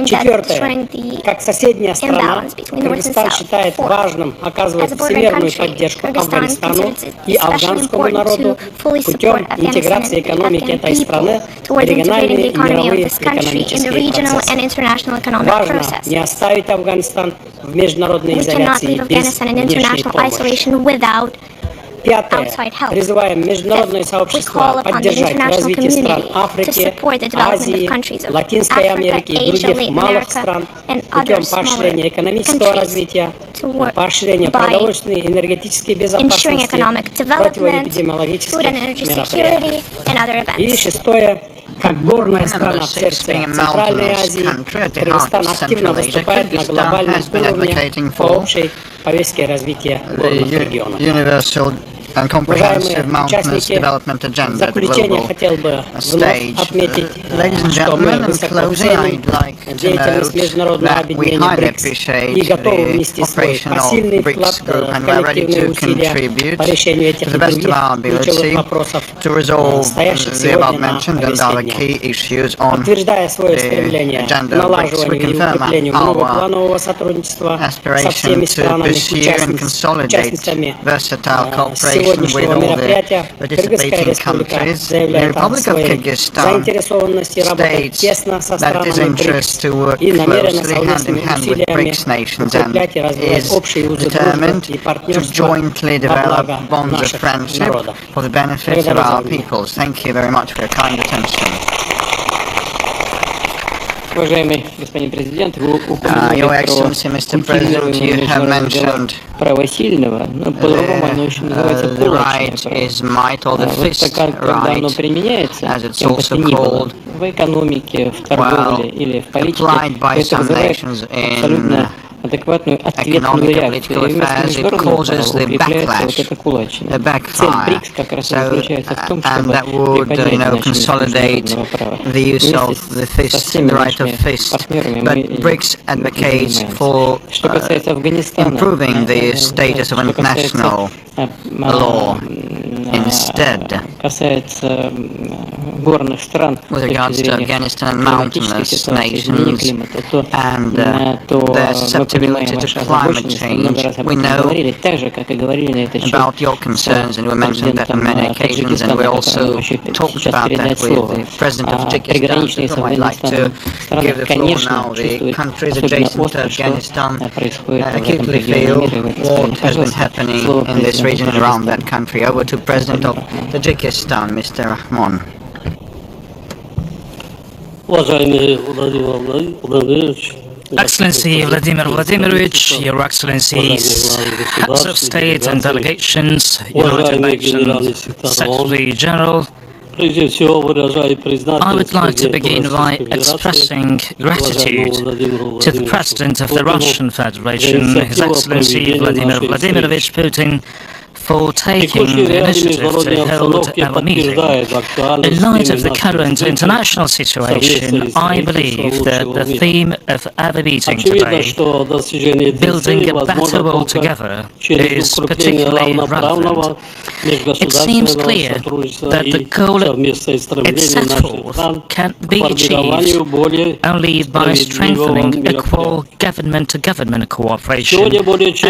[SPEAKER 6] Четвертое. Как соседняя страна, Кыргызстан считает важным оказывать всемирную поддержку Афганистану и афганскому народу путем интеграции экономики этой страны в региональные и мировые экономические процессы. Важно не оставить Афганистан в международной изоляции без внешней помощи. Пятое. Призываем международное сообщество поддержать развитие стран Африки, Азии, Латинской Америки и других малых стран путем поощрения экономического развития, поощрения продовольственной и энергетической безопасности, противоэпидемиологических мероприятий. И шестое. Как горная страна в сердце Центральной Азии, Кыргызстан активно выступает на глобальном уровне по общей повестке развития горных регионов.
[SPEAKER 8] and comprehensive mountainous development agenda at the global stage. Ladies and gentlemen, in closing, I'd like to note that we highly appreciate the operation of Brics Group, and we're ready to contribute to the best of our ability to resolve the above-mentioned and other key issues on the agenda of Brics. We confirm our aspiration to pursue and consolidate versatile cooperation with all the participating countries. The Republic of Kyrgyzstan states that it is interested to work closely hand in hand with BRICS nations and is determined to jointly develop bonds of friendship for the benefit of our peoples. Thank you very much for your kind attention. Your Excellency, Mr. President, you have mentioned the right is might, or the fist right, as it's also called, well, applied by some nations in economic and political affairs, it causes the backlash, the backfire. So, and that would, consolidate the use of the fist, the right of fist. But BRICS advocates for improving the status of international law instead. With regards to Afghanistan, mountainous nations and their susceptibility to climate change, we know about your concerns, and we mentioned that on many occasions, and we also talked about that with the President of Tajikistan, whom I'd like to give the floor now. The countries adjacent to Afghanistan acutely feel what has been happening in this region and around that country. Over to President of Tajikistan, Mr. Rahman.
[SPEAKER 9] Excellency Vladimir Vladimirovich, Your Excellencies, Heads of State and Delegations, United Nations Secretary General, I would like to begin by expressing gratitude to the President of the Russian Federation, His Excellency Vladimir Vladimirovich Putin, for taking the initiative to hold our meeting. In light of the current international situation, I believe that the theme of our meeting today, Building a Better World Together, is particularly relevant. It seems clear that the goal it set forth can be achieved only by strengthening equal government-to-government cooperation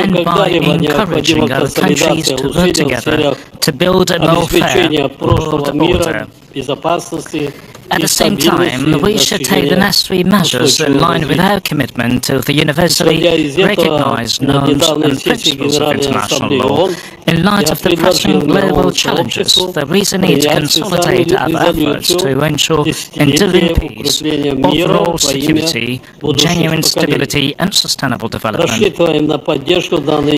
[SPEAKER 9] and by encouraging other countries to work together to build a more fair world order. At the same time, we should take the necessary measures in line with our commitment to the universally recognized norms and principles of international law. In light of the pressing global challenges, there is a need to consolidate our efforts to ensure enduring peace, overall security, genuine stability, and sustainable development.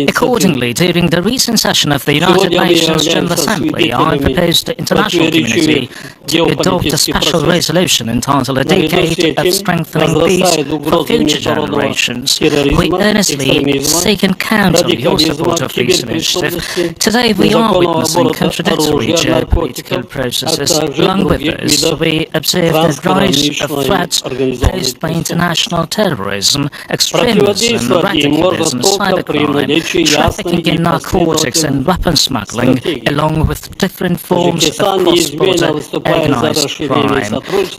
[SPEAKER 9] Accordingly, during the recent session of the United Nations General Assembly, I proposed the international community to adopt a special resolution entitled A Decade of Strengthening Peace for Future Generations. We earnestly seek and count on your support of this initiative. Today we are witnessing contradictory geopolitical processes. Along with this, we observe the rise of threats posed by international terrorism, extremism, radicalism, cybercrime, trafficking in narcotics and weapon smuggling, along with different forms of cross-border organized crime.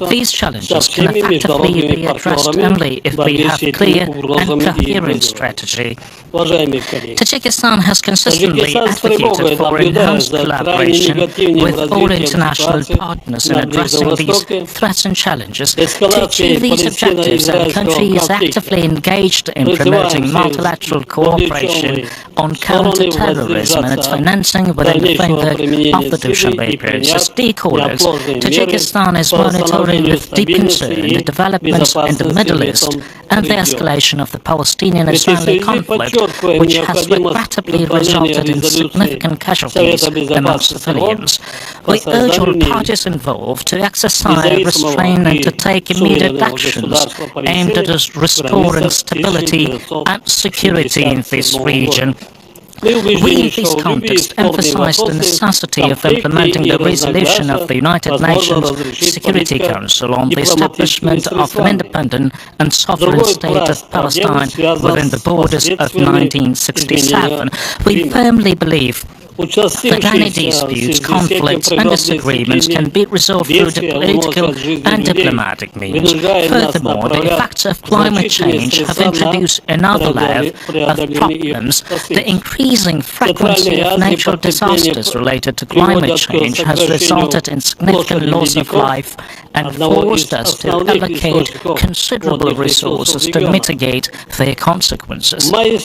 [SPEAKER 9] These challenges can effectively be addressed only if we have a clear and coherent strategy. Tajikistan has consistently advocated for enhanced collaboration with all international partners in addressing these threats and challenges. To achieve these objectives, our country is actively engaged in promoting multilateral cooperation on counter-terrorism and its financing within the framework of the Dushanbe process. Dear colleagues, Tajikistan is monitoring with deep concern the developments in the Middle East and the escalation of the Palestinian-Israeli conflict, which has regrettably resulted in significant casualties amongst civilians. We urge all parties involved to exercise restraint and to take immediate actions aimed at restoring stability and security in this region. We in this context emphasize the necessity of implementing the resolution of the United Nations Security Council on the establishment of an independent and sovereign state of Palestine within the borders of 1967. We firmly believe that any disputes, conflicts and disagreements can be resolved through political and diplomatic means. Furthermore, the effects of climate change have introduced another layer of problems. The increasing frequency of natural disasters related to climate change has resulted in significant loss of life and forced us to allocate considerable resources to mitigate their consequences. In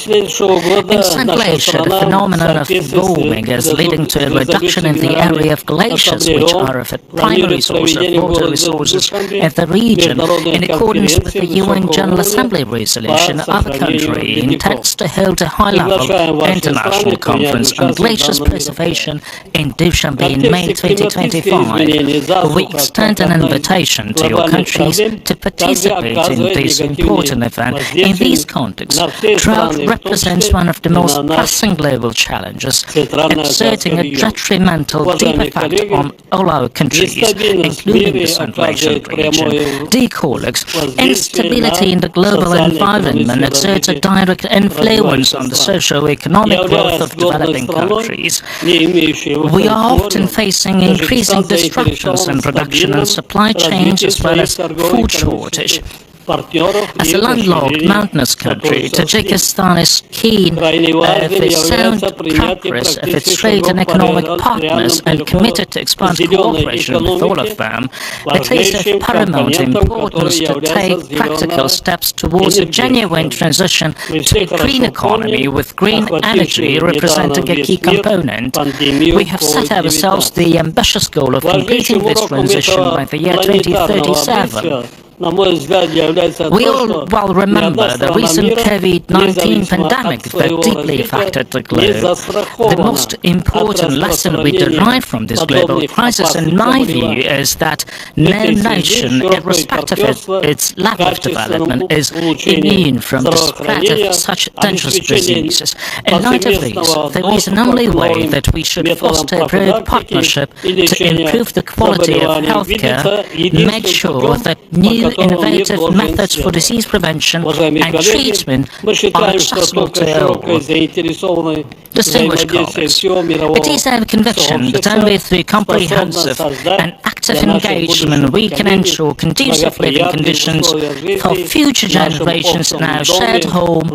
[SPEAKER 9] Central Asia, the phenomenon of warming is leading to a reduction in the area of glaciers, which are a primary source of water resources in the region. In accordance with the UN General Assembly resolution, our country intends to hold a high-level international conference on glaciers preservation in Dushanbe in May 2025. We extend an invitation to your countries to participate in this important event. In this context, drought represents one of the most pressing global challenges, exerting a detrimental deep effect on all our countries, including the Central Asian region. Dear colleagues, instability in the global environment exerts a direct influence on the socio-economic growth of developing countries. We are often facing increasing disruptions in production and supply chains as well as food shortage. As a landlocked mountainous country, Tajikistan is keen of the sound progress of its trade and economic partners and committed to expand cooperation with all of them. It is of paramount importance to take practical steps towards a genuine transition to a green economy, with green energy representing a key component. We have set ourselves the ambitious goal of completing this transition by the year 2037. We all well remember the recent COVID-19 pandemic that deeply affected the globe. The most important lesson we derive from this global crisis, in my view, is that no nation, irrespective of its level of development, is immune from the spread of such dangerous diseases. In light of these, there is an only way that we should foster a broad partnership to improve the quality of healthcare, make sure that new innovative methods for disease prevention and treatment are accessible to all. Distinguished colleagues, it is our conviction that only through comprehensive and active engagement we can ensure conducive living conditions for future generations in our shared home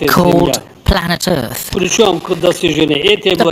[SPEAKER 9] called planet Earth. The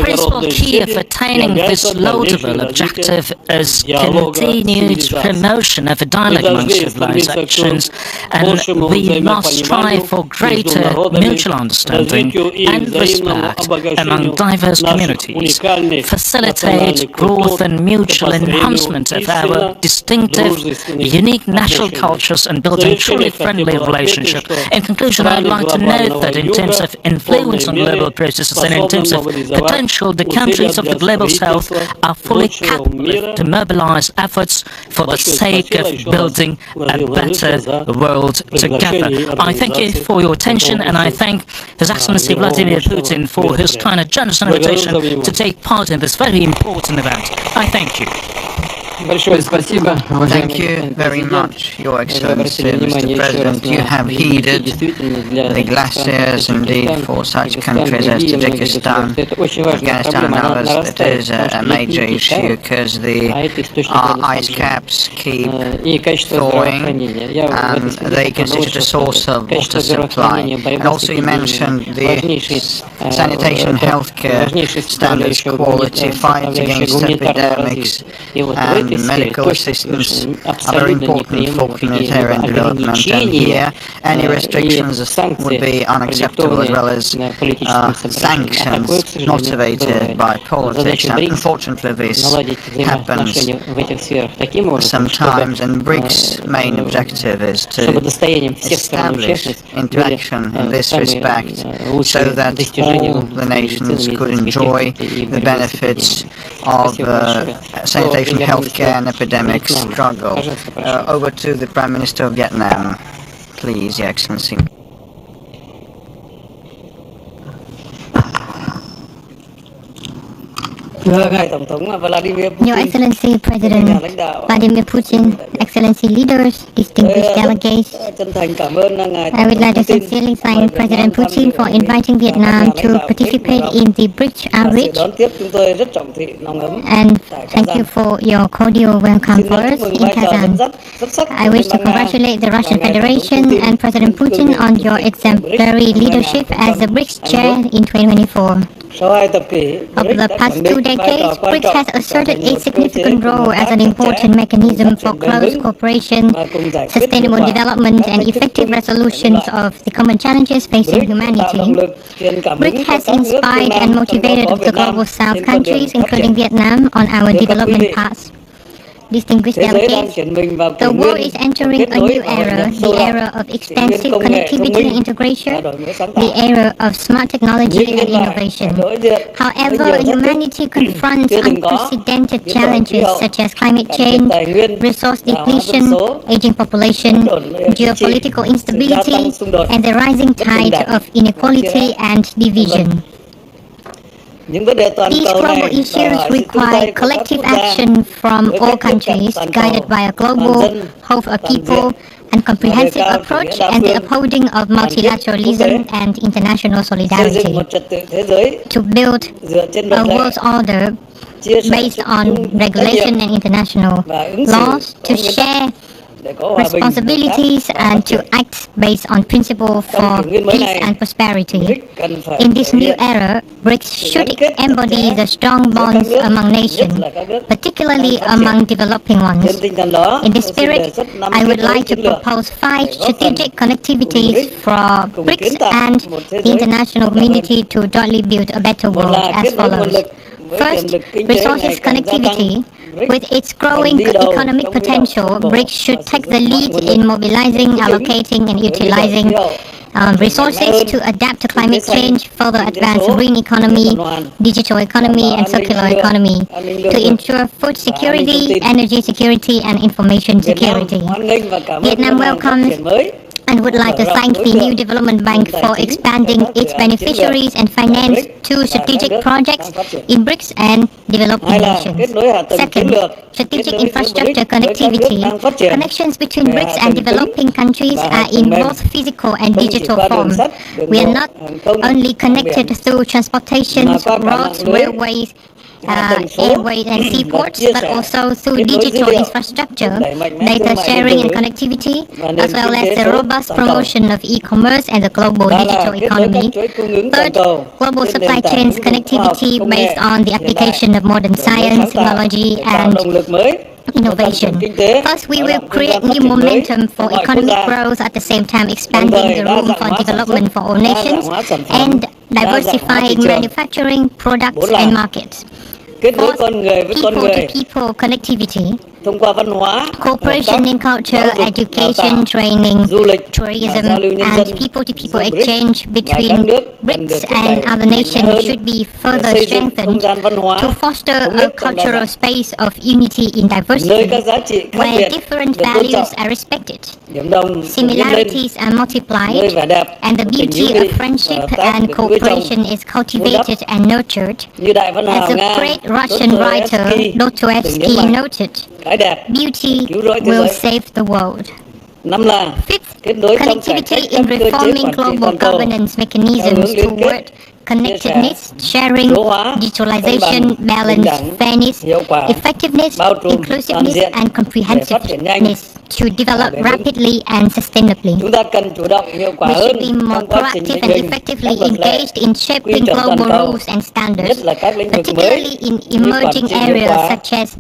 [SPEAKER 9] principal key of attaining this laudable objective is continued promotion of a dialogue among civilizations, and we must strive for greater mutual understanding and respect among diverse communities, facilitate growth and mutual enhancement of our distinctive, unique national cultures, and build a truly friendly relationship. In conclusion, I'd like to note that in terms of influence on global processes and in terms of potential, the countries of the global south are fully capable to mobilize efforts for the sake of building a better world together. I thank you for your attention, and I thank His Excellency Vladimir Putin for his kind and generous invitation to take part in this very important event. I thank you.
[SPEAKER 8] Thank you very much, Your Excellency, Mr. President. You have heeded the glaciers indeed for such countries as Tajikistan, Afghanistan and others. That is a major issue because the ice caps keep thawing and they constitute a source of water supply. And also you mentioned the sanitation, healthcare standards, quality, fight against epidemics, and medical assistance are very important for humanitarian development, and here any restrictions would be unacceptable, as well as sanctions motivated by politics. And unfortunately this happens sometimes, and Brics' main objective is to establish interaction in this respect so that all the nations could enjoy the benefits of sanitation, healthcare and epidemic struggle. Over to the Prime Minister of Vietnam, please, Your Excellency.
[SPEAKER 1] Your Excellency President Vladimir Putin, Excellency leaders, distinguished delegates, I would like to sincerely thank President Putin for inviting Vietnam to participate in the Brics outreach, and thank you for your cordial welcome for us in Kazan. I wish to congratulate the Russian Federation and President Putin on your exemplary leadership as the Brics chair in 2024. Over the past 2 decades, Brics has asserted a significant role as an important mechanism for close cooperation, sustainable development, and effective resolutions of the common challenges facing humanity. Brics has inspired and motivated the global South countries, including Vietnam, on our development path. Distinguished delegates, the world is entering a new era, the era of expansive connectivity and integration, the era of smart technology and innovation. However, humanity confronts unprecedented challenges such as climate change, resource depletion, aging population, geopolitical instability, and the rising tide of inequality and division. These global issues require collective action from all countries, guided by a global, whole of people, and comprehensive approach, and the upholding of multilateralism and international solidarity to build a world order based on regulation and international laws, to share responsibilities and to act based on principle for peace and prosperity. In this new era, Brics should embody the strong bonds among nations, particularly among developing ones. In this spirit, I would like to propose 5 strategic connectivities for Brics and the international community to jointly build a better world as follows. First, resources connectivity. With its growing economic potential, BRICS should take the lead in mobilizing, allocating, and utilizing resources to adapt to climate change, further advance green economy, digital economy, and circular economy to ensure food security, energy security, and information security. Vietnam welcomes and would like to thank the new Development Bank for expanding its beneficiaries and finance two strategic projects in BRICS and developing nations. Second, strategic infrastructure connectivity. Connections between BRICS and developing countries are in both physical and digital form. We are not only connected through transportation, roads, railways, airways and seaports, but also through digital infrastructure, data sharing and connectivity, as well as the robust promotion of e-commerce and the global digital economy. Third, global supply chains connectivity based on the application of modern science, technology, and innovation. First, we will create new momentum for economic growth, at the same time expanding the room for development for all nations and diversifying manufacturing, products, and markets. Fourth, people-to-people connectivity. Cooperation in culture, education, training, tourism, and people-to-people exchange between BRICS and other nations should be further strengthened to foster a cultural space of unity in diversity, where different values are respected, similarities are multiplied, and the beauty of friendship and cooperation is cultivated and nurtured. As the great Russian writer Dostoevsky noted, beauty will save the world. Fifth, connectivity in reforming global governance mechanisms toward connectedness, sharing, digitalization, balance, fairness, effectiveness, inclusiveness, and comprehensiveness to develop rapidly and sustainably. We should be more proactive and effectively engaged in shaping global rules and standards, particularly in emerging areas such as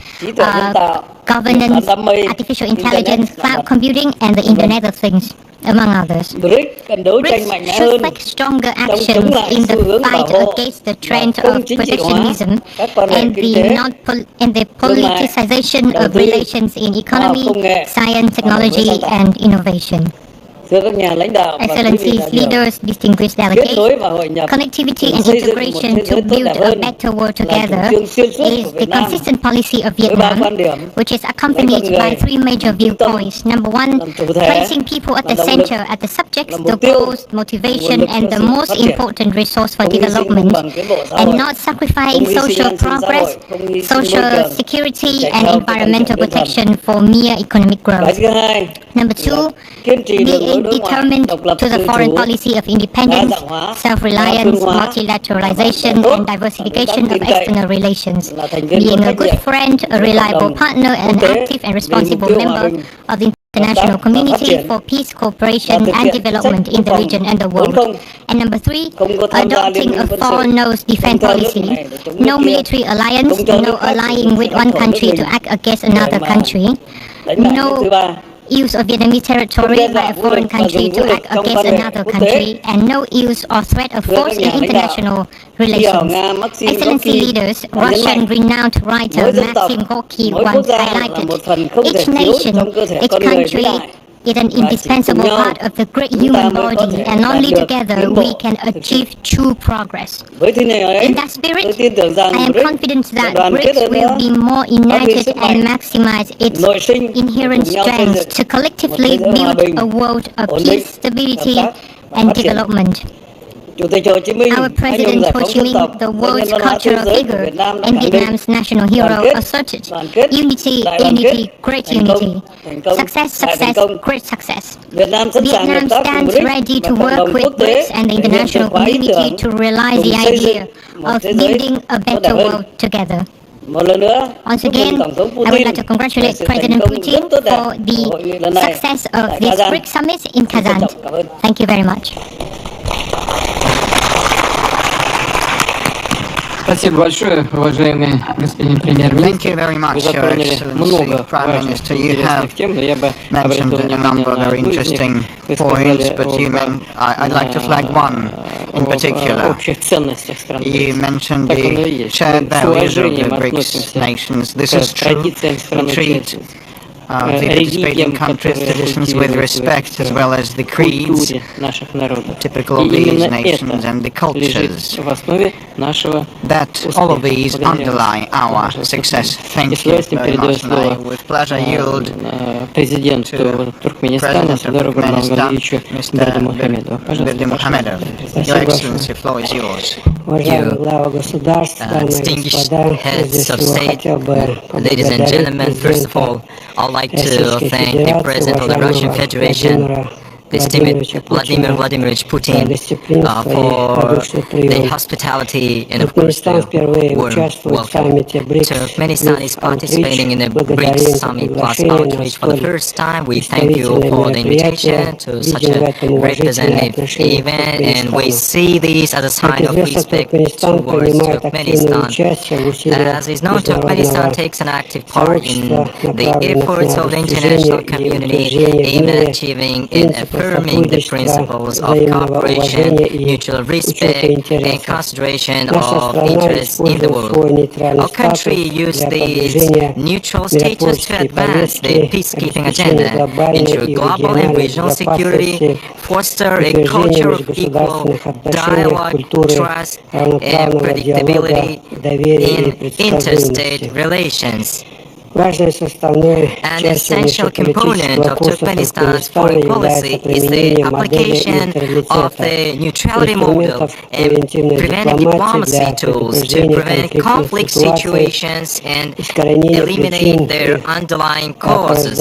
[SPEAKER 1] governance, artificial intelligence, cloud computing, and the Internet of Things, among others. BRICS should take stronger actions in the fight against the trend of protectionism and the politicization of relations in economy, science, technology, and innovation. Excellencies, leaders, distinguished delegates, connectivity and integration to build a better world together is the consistent policy of Vietnam, which is accompanied by three major viewpoints. Number one, placing people at the center, at the subject, the goals, motivation, and the most important resource for development, and not sacrificing social progress, social security, and environmental protection for mere economic growth. Number two, being determined to the foreign policy of independence, self-reliance, multilateralization, and diversification of external relations, being a good friend, a reliable partner, and an active and responsible member of the international community for peace, cooperation, and development in the region and the world. And number three, adopting a four-nose defense policy, no military alliance, no allying with one country to act against another country, no use of Vietnamese territory by a foreign country to act against another country, and no use or threat of force in international relations. Excellency leaders, Russian renowned writer Maxim Gorky once highlighted, each nation, each country is an indispensable part of the great human body, and only together we can achieve true progress. In that spirit, I am confident that BRICS will be more united and maximize its inherent strengths to collectively build a world of peace, stability, and development. Our President Ho Chi Minh, the world's cultural figure and Vietnam's national hero, asserted, unity, unity, great unity. Success, success, great success. Vietnam stands ready to work with BRICS and the international community to realize the idea of building a better world together. Once again, I would like to congratulate President Putin for the success of this BRICS summit in Kazan. Thank you very much.
[SPEAKER 2] Спасибо большое, уважаемый господин премьер-министр. Вы затронули много важных интересных тем, но я бы обратил внимание на одну из них. Вы сказали о общих ценностях стран. Так оно и есть. Мы с уважением относимся к традициям стран-участниц, религиям, которые в культуре наших народов. И именно это лежит в основе нашего успеха. И с удовольствием передаю слово президенту Туркменистана Садыру Гурбангуловичу Бердимухамедову. Пожалуйста.
[SPEAKER 6] Уважаемый глава государства, дамы и господа, прежде всего хотел бы поблагодарить
[SPEAKER 3] I'd like to thank the President of the Russian Federation, Vladimir Vladimirovich Putin, for the hospitality and of course the warm welcome. Turkmenistan is participating in the Brics Summit Plus Outreach for the first time. We thank you for the invitation to such a representative event, and we see this as a sign of respect towards Turkmenistan. As is known, Turkmenistan takes an active part in the efforts of the international community aimed at achieving and affirming the principles of cooperation, mutual respect, and consideration of interests in the world. Our country used this neutral status to advance the peacekeeping agenda, ensure global and regional security, foster a culture of equal dialogue, trust, and predictability in interstate relations. An essential component of Turkmenistan's foreign policy is the application of the neutrality model and preventive diplomacy tools to prevent conflict situations and eliminate their underlying causes.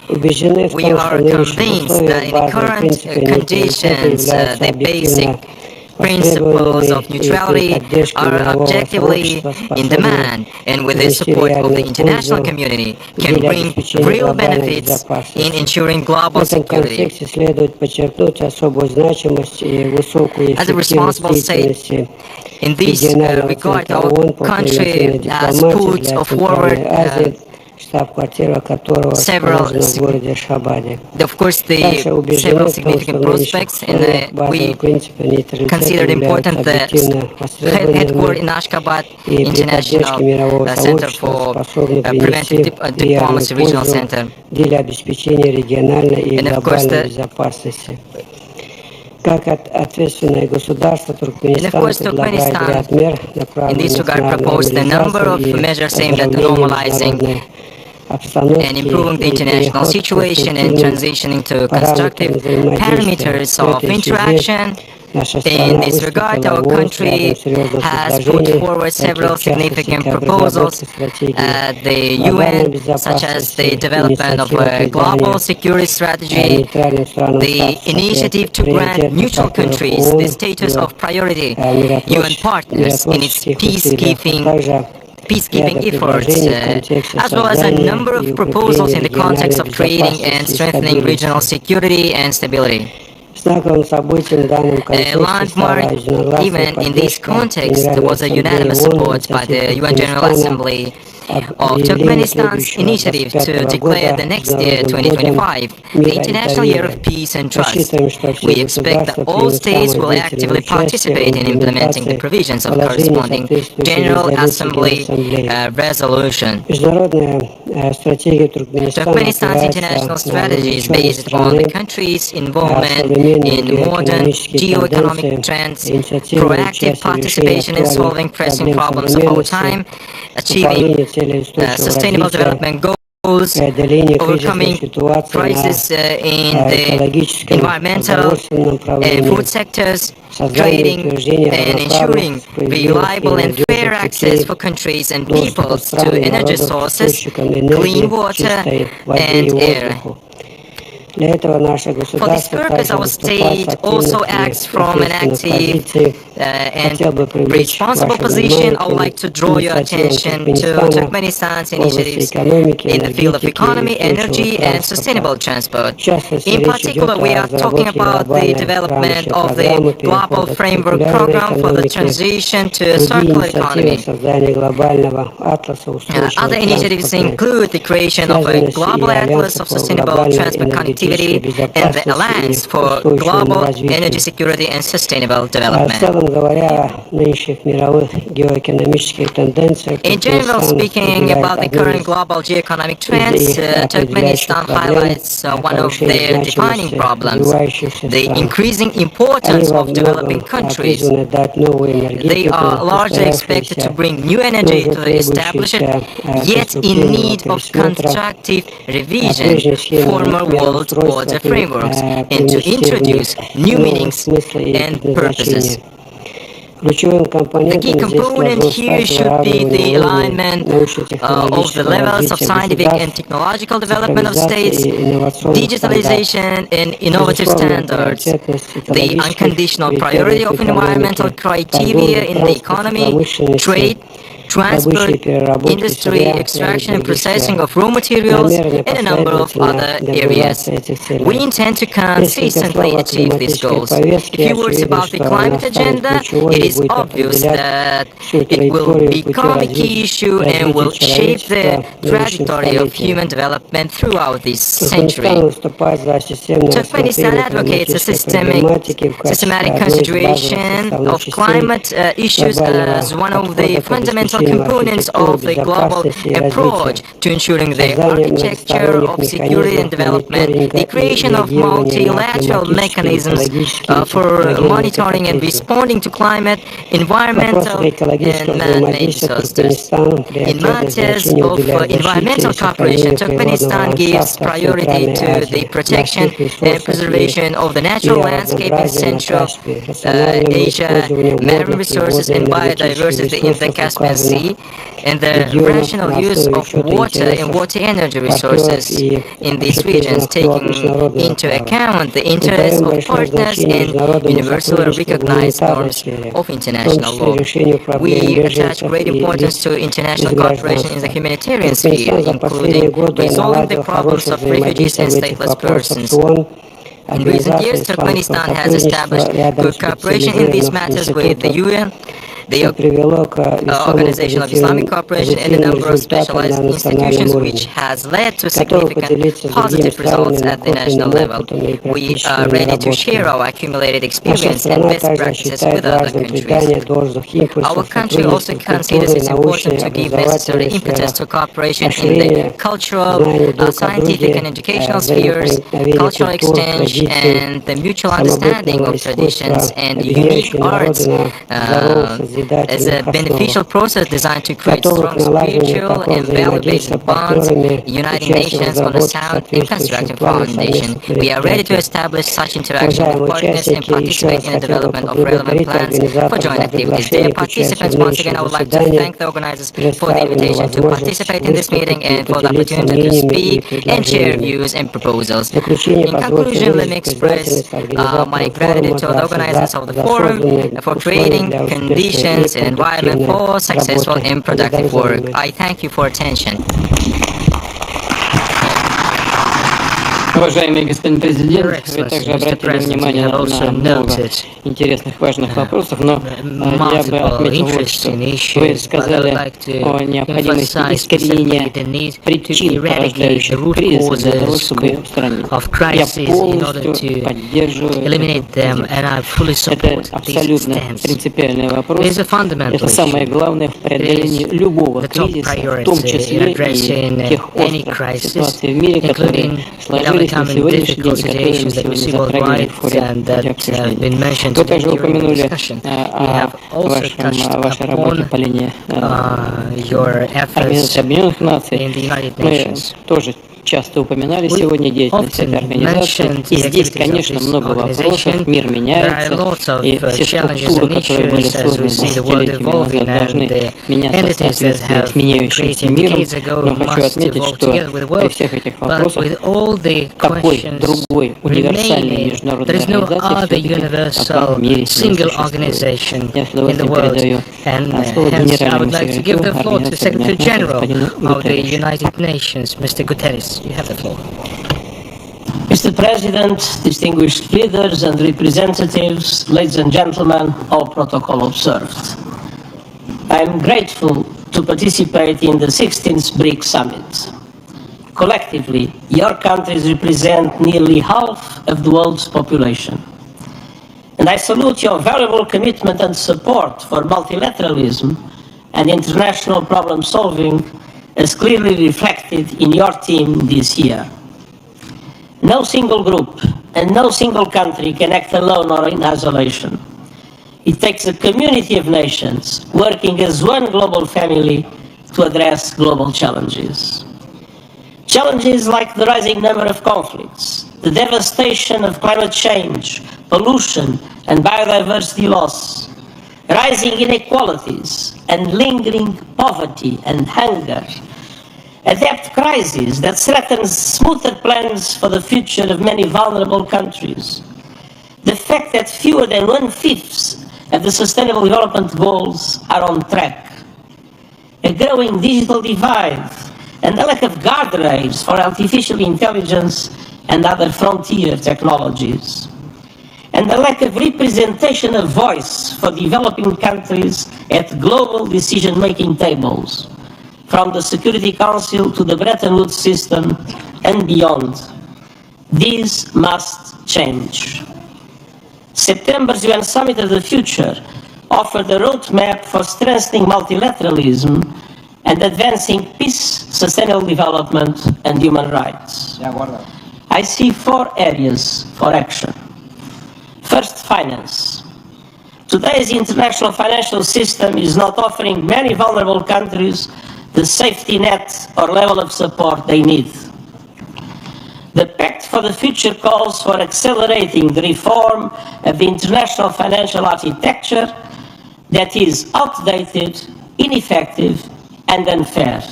[SPEAKER 3] We are convinced that in the current conditions, the basic principles of neutrality are objectively in demand, and with the support of the international community can bring real benefits in ensuring global security. As a responsible state, in this regard, our country has put forward several significant prospects, and we consider it important that headquartered in Ashgabat International Center for Preventive Diplomacy Regional Center, and of course Turkmenistan in this regard proposed a number of measures aimed at normalizing and improving the international situation and transitioning to constructive parameters of interaction. In this regard, our country has put forward several significant proposals at the UN, such as the development of a global security strategy, the initiative to grant neutral countries the status of priority UN partners in its peacekeeping efforts, as well as a number of proposals in the context of creating and strengthening regional security and stability. A landmark event in this context was a unanimous support by the UN General Assembly of Turkmenistan's initiative to declare the next year, 2025, the International Year of Peace and Trust. We expect that all states will actively participate in implementing the provisions of corresponding General Assembly resolution. Turkmenistan's international strategy is based on the country's involvement in modern geo-economic trends, proactive participation in solving pressing problems of our time, achieving sustainable development goals, overcoming crises in the environmental and food sectors, creating and ensuring reliable and fair access for countries and peoples to energy sources, clean water and air. For this purpose, our state also acts from an active and responsible position, I would like to draw your attention to Turkmenistan's initiatives in the field of economy, energy, and sustainable transport. In particular, we are talking about the development of the Global Framework Program for the transition to a circular economy. Other initiatives include the creation of a global atlas of sustainable transport connectivity and the Alliance for Global Energy Security and Sustainable Development. In general, speaking about the current global geoeconomic trends, Turkmenistan highlights one of their defining problems, the increasing importance of developing countries. They are largely expected to bring new energy to the established, yet in need of constructive revision former world order frameworks and to introduce new meanings and purposes. The key component here should be the alignment of the levels of scientific and technological development of states, digitalization and innovative standards, the unconditional priority of environmental criteria in the economy, trade, transport, industry, extraction and processing of raw materials, and a number of other areas. We intend to consistently achieve these goals. A few words about the climate agenda. It is obvious that it will become a key issue and will shape the trajectory of human development throughout this century. Turkmenistan advocates a systematic consideration of climate issues as one of the fundamental components of the global approach to ensuring the architecture of security and development, the creation of multilateral mechanisms for monitoring and responding to climate, environmental and man-made disasters. In matters of environmental cooperation, Turkmenistan gives priority to the protection and preservation of the natural landscape in Central Asia, marine resources and biodiversity in the Caspian Sea, and the rational use of water and water energy resources in these regions, taking into account the interests of partners and universally recognized norms of international law. We attach great importance to international cooperation in the humanitarian sphere, including resolving the problems of refugees and stateless persons. In recent years, Turkmenistan has established good cooperation in these matters with the UN, the Organization of Islamic Cooperation, and a number of specialized institutions, which has led to significant positive results at the national level. We are ready to share our accumulated experience and best practices with other countries. Our country also considers it important to give necessary impetus to cooperation in the cultural, scientific and educational spheres, cultural exchange, and the mutual understanding of traditions and unique arts as a beneficial process designed to create strong spiritual and value-based bonds, uniting nations on a sound and constructive foundation. We are ready to establish such interaction with partners and participate in the development of relevant plans for joint activities. Dear participants, once again, I would like to thank the organizers for the invitation to participate in this meeting and for the opportunity to speak and share views and proposals. In conclusion, let me express my gratitude to the organizers of the forum for creating conditions and environment for successful and productive work. I thank you for attention.
[SPEAKER 2] Уважаемый господин президент, вы также обратили внимание на много интересных, важных вопросов, но я бы отметил вот что. Вы сказали о необходимости искоренения причин, порождающих кризис, для того, чтобы устранить. Я полностью поддерживаю это абсолютно принципиальный вопрос. Это самое главное в преодолении любого кризиса, в том числе и тех острых ситуаций в мире, которые сложились на сегодняшний день, которые мы сегодня затрагивали в ходе обсуждения. Вы также упомянули о вашей работе по линии Организации Объединенных Наций. Мы тоже часто упоминали сегодня деятельность этой организации. И здесь, конечно, много вопросов, мир меняется, и все структуры, которые были созданы десятилетиями назад, должны меняться в соответствии с меняющимся миром. Но хочу отметить, что при всех этих вопросах такой другой универсальной международной организации все-таки в мире не существует. Я с удовольствием передаю слово генеральному секретарю
[SPEAKER 3] of the United Nations, Mr. Guterres. You have the floor.
[SPEAKER 10] Mr. President, distinguished leaders and representatives, ladies and gentlemen, all protocol observed. I am grateful to participate in the 16th Brics Summit. Collectively, your countries represent nearly half of the world's population. And I salute your valuable commitment and support for multilateralism and international problem solving as clearly reflected in your team this year. No single group and no single country can act alone or in isolation. It takes a community of nations working as one global family to address global challenges. Challenges like the rising number of conflicts, the devastation of climate change, pollution and biodiversity loss, rising inequalities and lingering poverty and hunger, a debt crisis that threatens smoother plans for the future of many vulnerable countries, the fact that fewer than 1/5 of the Sustainable Development Goals are on track, a growing digital divide, and the lack of guardrails for artificial intelligence and other frontier technologies, and the lack of representation of voice for developing countries at global decision-making tables, from the Security Council to the Bretton Woods system and beyond. These must change. September's UN Summit of the Future offered a roadmap for strengthening multilateralism and advancing peace, sustainable development, and human rights. I see 4 areas for action. First, finance. Today's international financial system is not offering many vulnerable countries the safety net or level of support they need. The Pact for the Future calls for accelerating the reform of the international financial architecture that is outdated, ineffective, and unfair.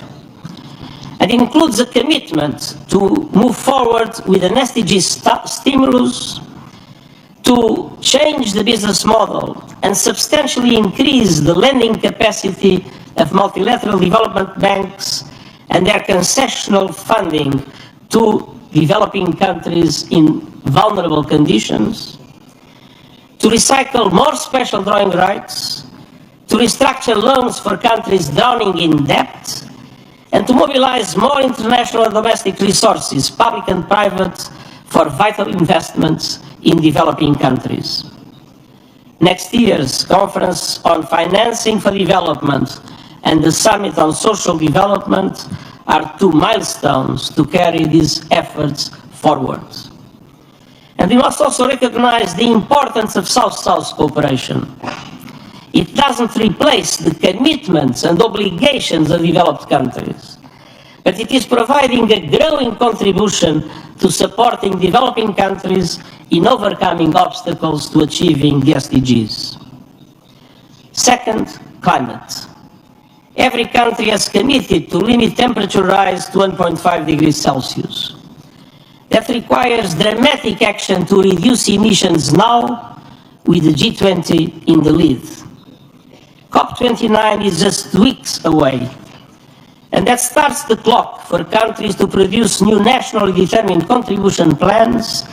[SPEAKER 10] It includes a commitment to move forward with an SDG stimulus, to change the business model and substantially increase the lending capacity of multilateral development banks and their concessional funding to developing countries in vulnerable conditions, to recycle more special drawing rights, to restructure loans for countries drowning in debt, and to mobilize more international and domestic resources, public and private, for vital investments in developing countries. Next year's Conference on Financing for Development and the Summit on Social Development are 2 milestones to carry these efforts forward. And we must also recognize the importance of South-South cooperation. It doesn't replace the commitments and obligations of developed countries, but it is providing a growing contribution to supporting developing countries in overcoming obstacles to achieving the SDGs. Second, climate. Every country has committed to limit temperature rise to 1.5 degrees Celsius. That requires dramatic action to reduce emissions now, with the G20 in the lead. COP29 is just weeks away, and that starts the clock for countries to produce new nationally determined contribution plans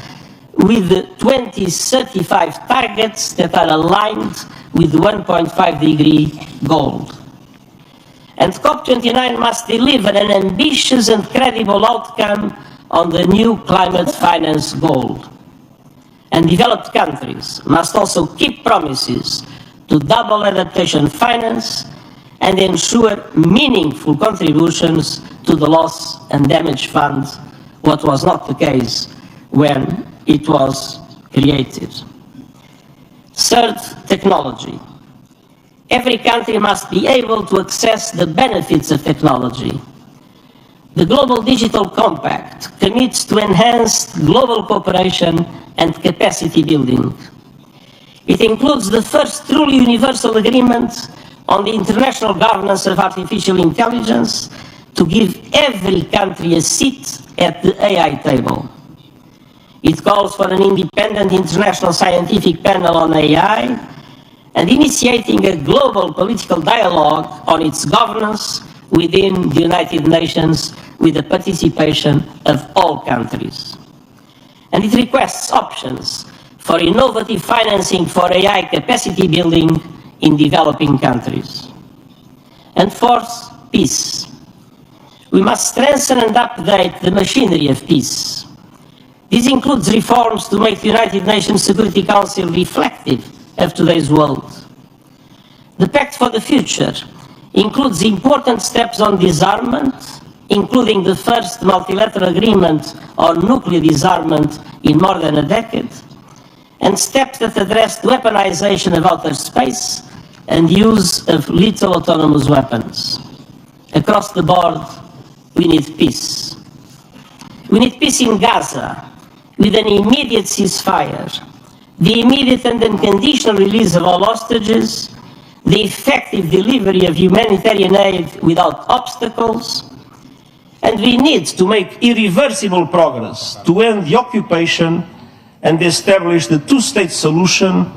[SPEAKER 10] with the 2035 targets that are aligned with the 1.5 degree goal. And COP29 must deliver an ambitious and credible outcome on the new climate finance goal. And developed countries must also keep promises to double adaptation finance and ensure meaningful contributions to the loss and damage fund, what was not the case when it was created. Third, technology. Every country must be able to access the benefits of technology. The Global Digital Compact commits to enhanced global cooperation and capacity building. It includes the first truly universal agreement on the international governance of artificial intelligence to give every country a seat at the AI table. It calls for an independent international scientific panel on AI and initiating a global political dialogue on its governance within the United Nations with the participation of all countries. And it requests options for innovative financing for AI capacity building in developing countries. And fourth, peace. We must strengthen and update the machinery of peace. This includes reforms to make the United Nations Security Council reflective of today's world. The Pact for the Future includes important steps on disarmament, including the first multilateral agreement on nuclear disarmament in more than a decade, and steps that address the weaponization of outer space and use of lethal autonomous weapons. Across the board, we need peace. We need peace in Gaza, with an immediate ceasefire, the immediate and unconditional release of all hostages, the effective delivery of humanitarian aid without obstacles, and we need
[SPEAKER 11] to make irreversible progress to end the occupation and establish the two-state solution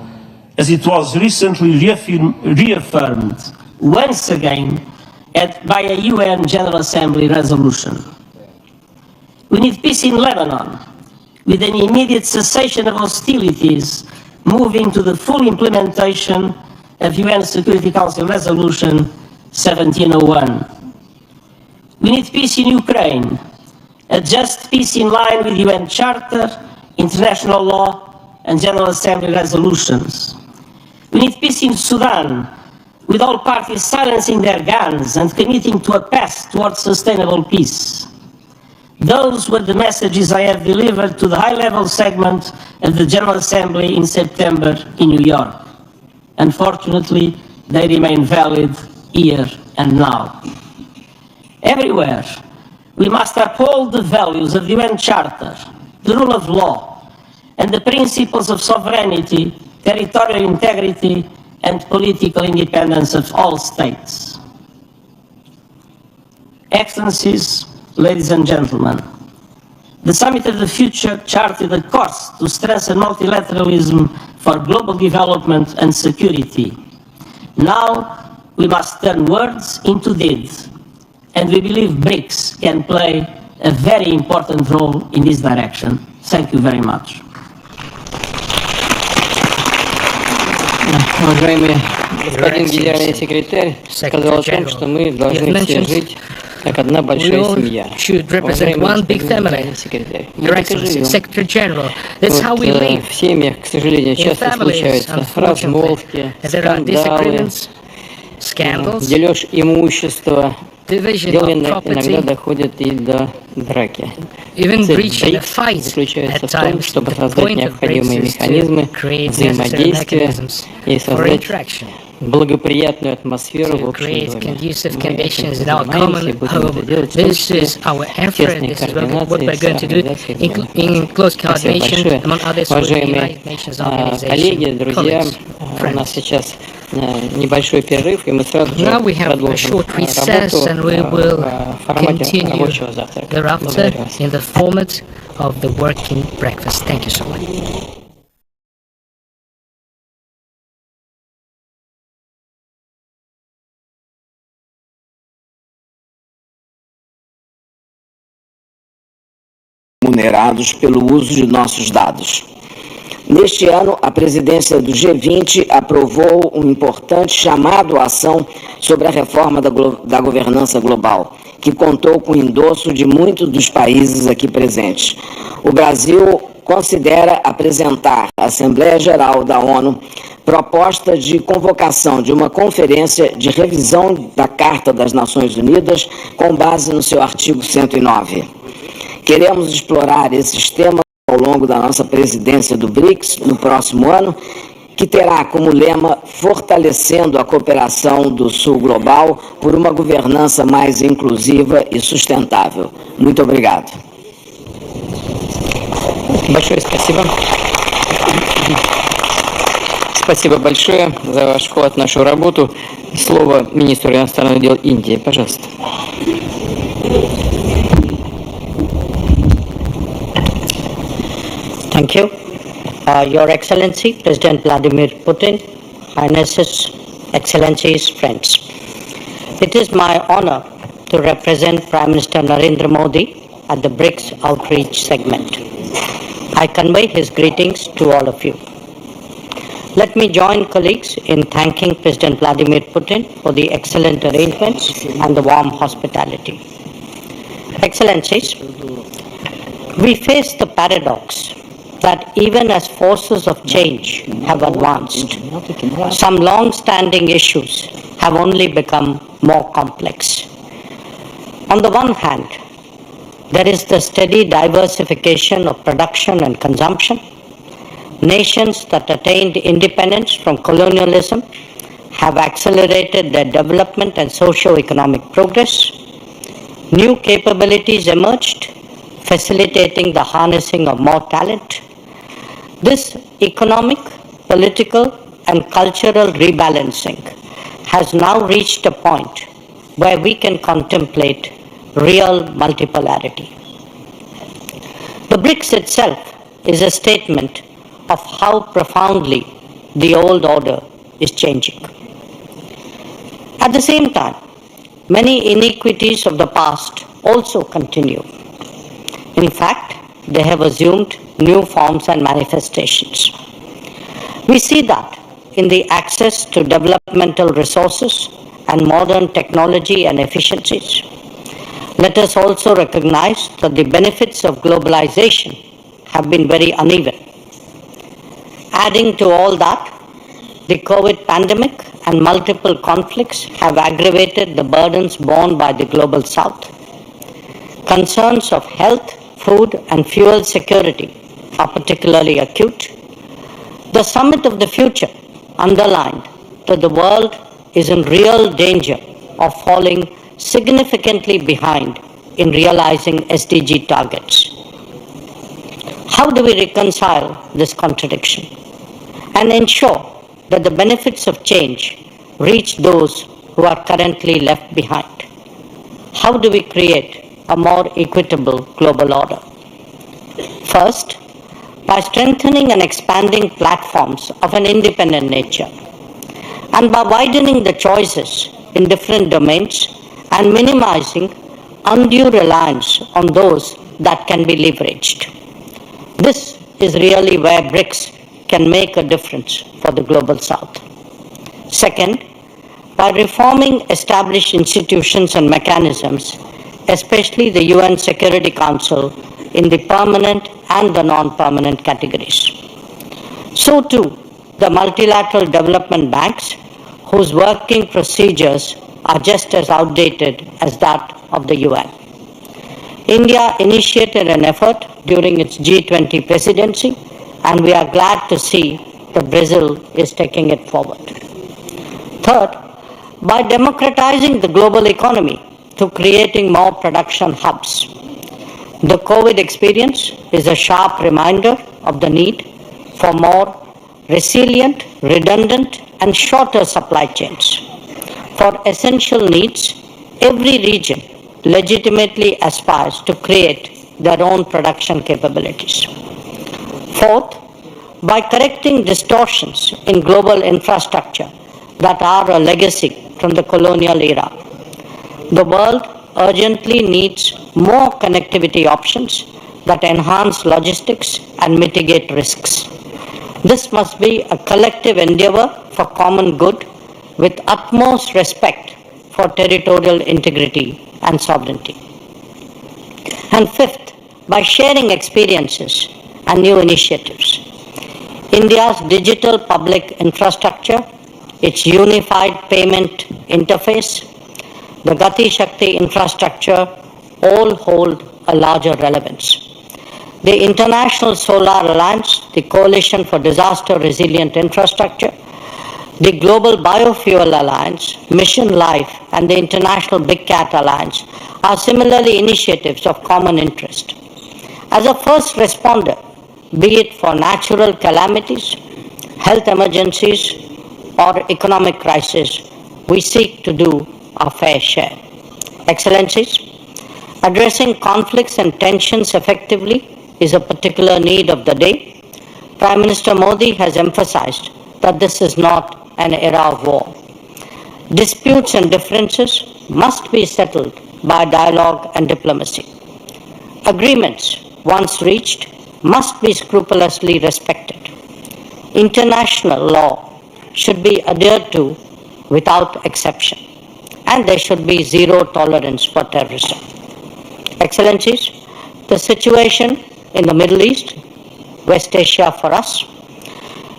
[SPEAKER 11] as it was recently reaffirmed
[SPEAKER 10] once again by a UN General Assembly resolution. We need peace in Lebanon, with an immediate cessation of hostilities, moving to the full implementation of UN Security Council Resolution 1701. We need peace in Ukraine, a just peace in line with UN Charter, international law, and General Assembly resolutions. We need peace in Sudan, with all parties silencing their guns and committing to a path towards sustainable peace. Those were the messages I have delivered to the high-level segment of the General Assembly in September in New York. Unfortunately, they remain valid here and now. Everywhere, we must uphold the values of the UN Charter, the rule of law, and the principles of sovereignty, territorial integrity, and political independence of all states. Excellencies, ladies and gentlemen, the Summit of the Future charted a course to strengthen multilateralism for global development and security. Now, we must turn words into deeds, and we believe Brics can play a very important role in this direction. Thank you very much.
[SPEAKER 2] Уважаемый господин генеральный секретарь сказал о том, что мы должны все жить как одна большая семья. Уважаемый генеральный секретарь, мы так и живем. В семьях, к сожалению, часто случаются размолвки, скандалы, дележ имущества. Дело иногда доходит и до драки. Цель заключается в том, чтобы создать необходимые механизмы взаимодействия и создать благоприятную атмосферу в общем доме. Мы занимаемся и будем это делать в том числе в тесной координации Спасибо большое. Уважаемые коллеги, друзья, у нас сейчас небольшой перерыв, и мы сразу же продолжим работу в формате рабочего завтрака.
[SPEAKER 12] Remunerados pelo uso de nossos dados. Neste ano, a presidência do G20 aprovou um importante chamado à ação sobre a reforma da governança global, que contou com o endosso de muitos dos países aqui presentes. O Brasil considera apresentar à Assembleia Geral da ONU proposta de convocação de uma conferência de revisão da Carta das Nações Unidas com base no seu artigo 109. Queremos explorar esses temas ao longo da nossa presidência do Brics no próximo ano que terá como lema Fortalecendo a Cooperação do Sul Global por uma governança mais inclusiva e sustentável. Muito obrigado.
[SPEAKER 2] Большое спасибо. Спасибо большое за ваш вклад в нашу работу. Слово министру иностранных дел Индии, пожалуйста.
[SPEAKER 7] Thank you. Your Excellency, President Vladimir Putin, Highnesses, Excellencies, friends. It is my honor to represent Prime Minister Narendra Modi at the Brics outreach segment. I convey his greetings to all of you. Let me join colleagues in thanking President Vladimir Putin for the excellent arrangements and the warm hospitality. Excellencies, we face the paradox that even as forces of change have advanced, some long-standing issues have only become more complex. On the one hand, there is the steady diversification of production and consumption. Nations that attained independence from colonialism have accelerated their development and socio-economic progress. New capabilities emerged, facilitating the harnessing of more talent. This economic, political, and cultural rebalancing has now reached a point where we can contemplate real multipolarity. The BRICS itself is a statement of how profoundly the old order is changing. At the same time, many iniquities of the past also continue. In fact, they have assumed new forms and manifestations. We see that in the access to developmental resources and modern technology and efficiencies. Let us also recognize that the benefits of globalization have been very uneven. Adding to all that, the COVID pandemic and multiple conflicts have aggravated the burdens borne by the global south. Concerns of health, food, and fuel security are particularly acute. The Summit of the Future underlined that the world is in real danger of falling significantly behind in realizing SDG targets. How do we reconcile this contradiction and ensure that the benefits of change reach those who are currently left behind? How do we create a more equitable global order? First, by strengthening and expanding platforms of an independent nature, and by widening the choices in different domains and minimizing undue reliance on those that can be leveraged. This is really where BRICS can make a difference for the global south. Second, by reforming established institutions and mechanisms, especially the UN Security Council in the permanent and the non-permanent categories. So too, the multilateral development banks, whose working procedures are just as outdated as that of the UN. India initiated an effort during its G20 presidency, and we are glad to see that Brazil is taking it forward. Third, by democratizing the global economy through creating more production hubs. The COVID experience is a sharp reminder of the need for more resilient, redundant, and shorter supply chains. For essential needs, every region legitimately aspires to create their own production capabilities. Fourth, by correcting distortions in global infrastructure that are a legacy from the colonial era. The world urgently needs more connectivity options that enhance logistics and mitigate risks. This must be a collective endeavor for common good with utmost respect for territorial integrity and sovereignty. And fifth, by sharing experiences and new initiatives. India's digital public infrastructure, its unified payment interface, the Gati Shakti infrastructure all hold a larger relevance. the International Solar Alliance, the Coalition for Disaster Resilient Infrastructure, the Global Biofuel Alliance, Mission Life, and the International Big Cat Alliance are similarly initiatives of common interest. As a first responder, be it for natural calamities, health emergencies, or economic crisis, we seek to do our fair share. Excellencies, addressing conflicts and tensions effectively is a particular need of the day. Prime Minister Modi has emphasized that this is not an era of war. Disputes and differences must be settled by dialogue and diplomacy. Agreements, once reached, must be scrupulously respected. International law should be adhered to without exception, and there should be zero tolerance for terrorism. Excellencies, the situation in the Middle East, West Asia for us,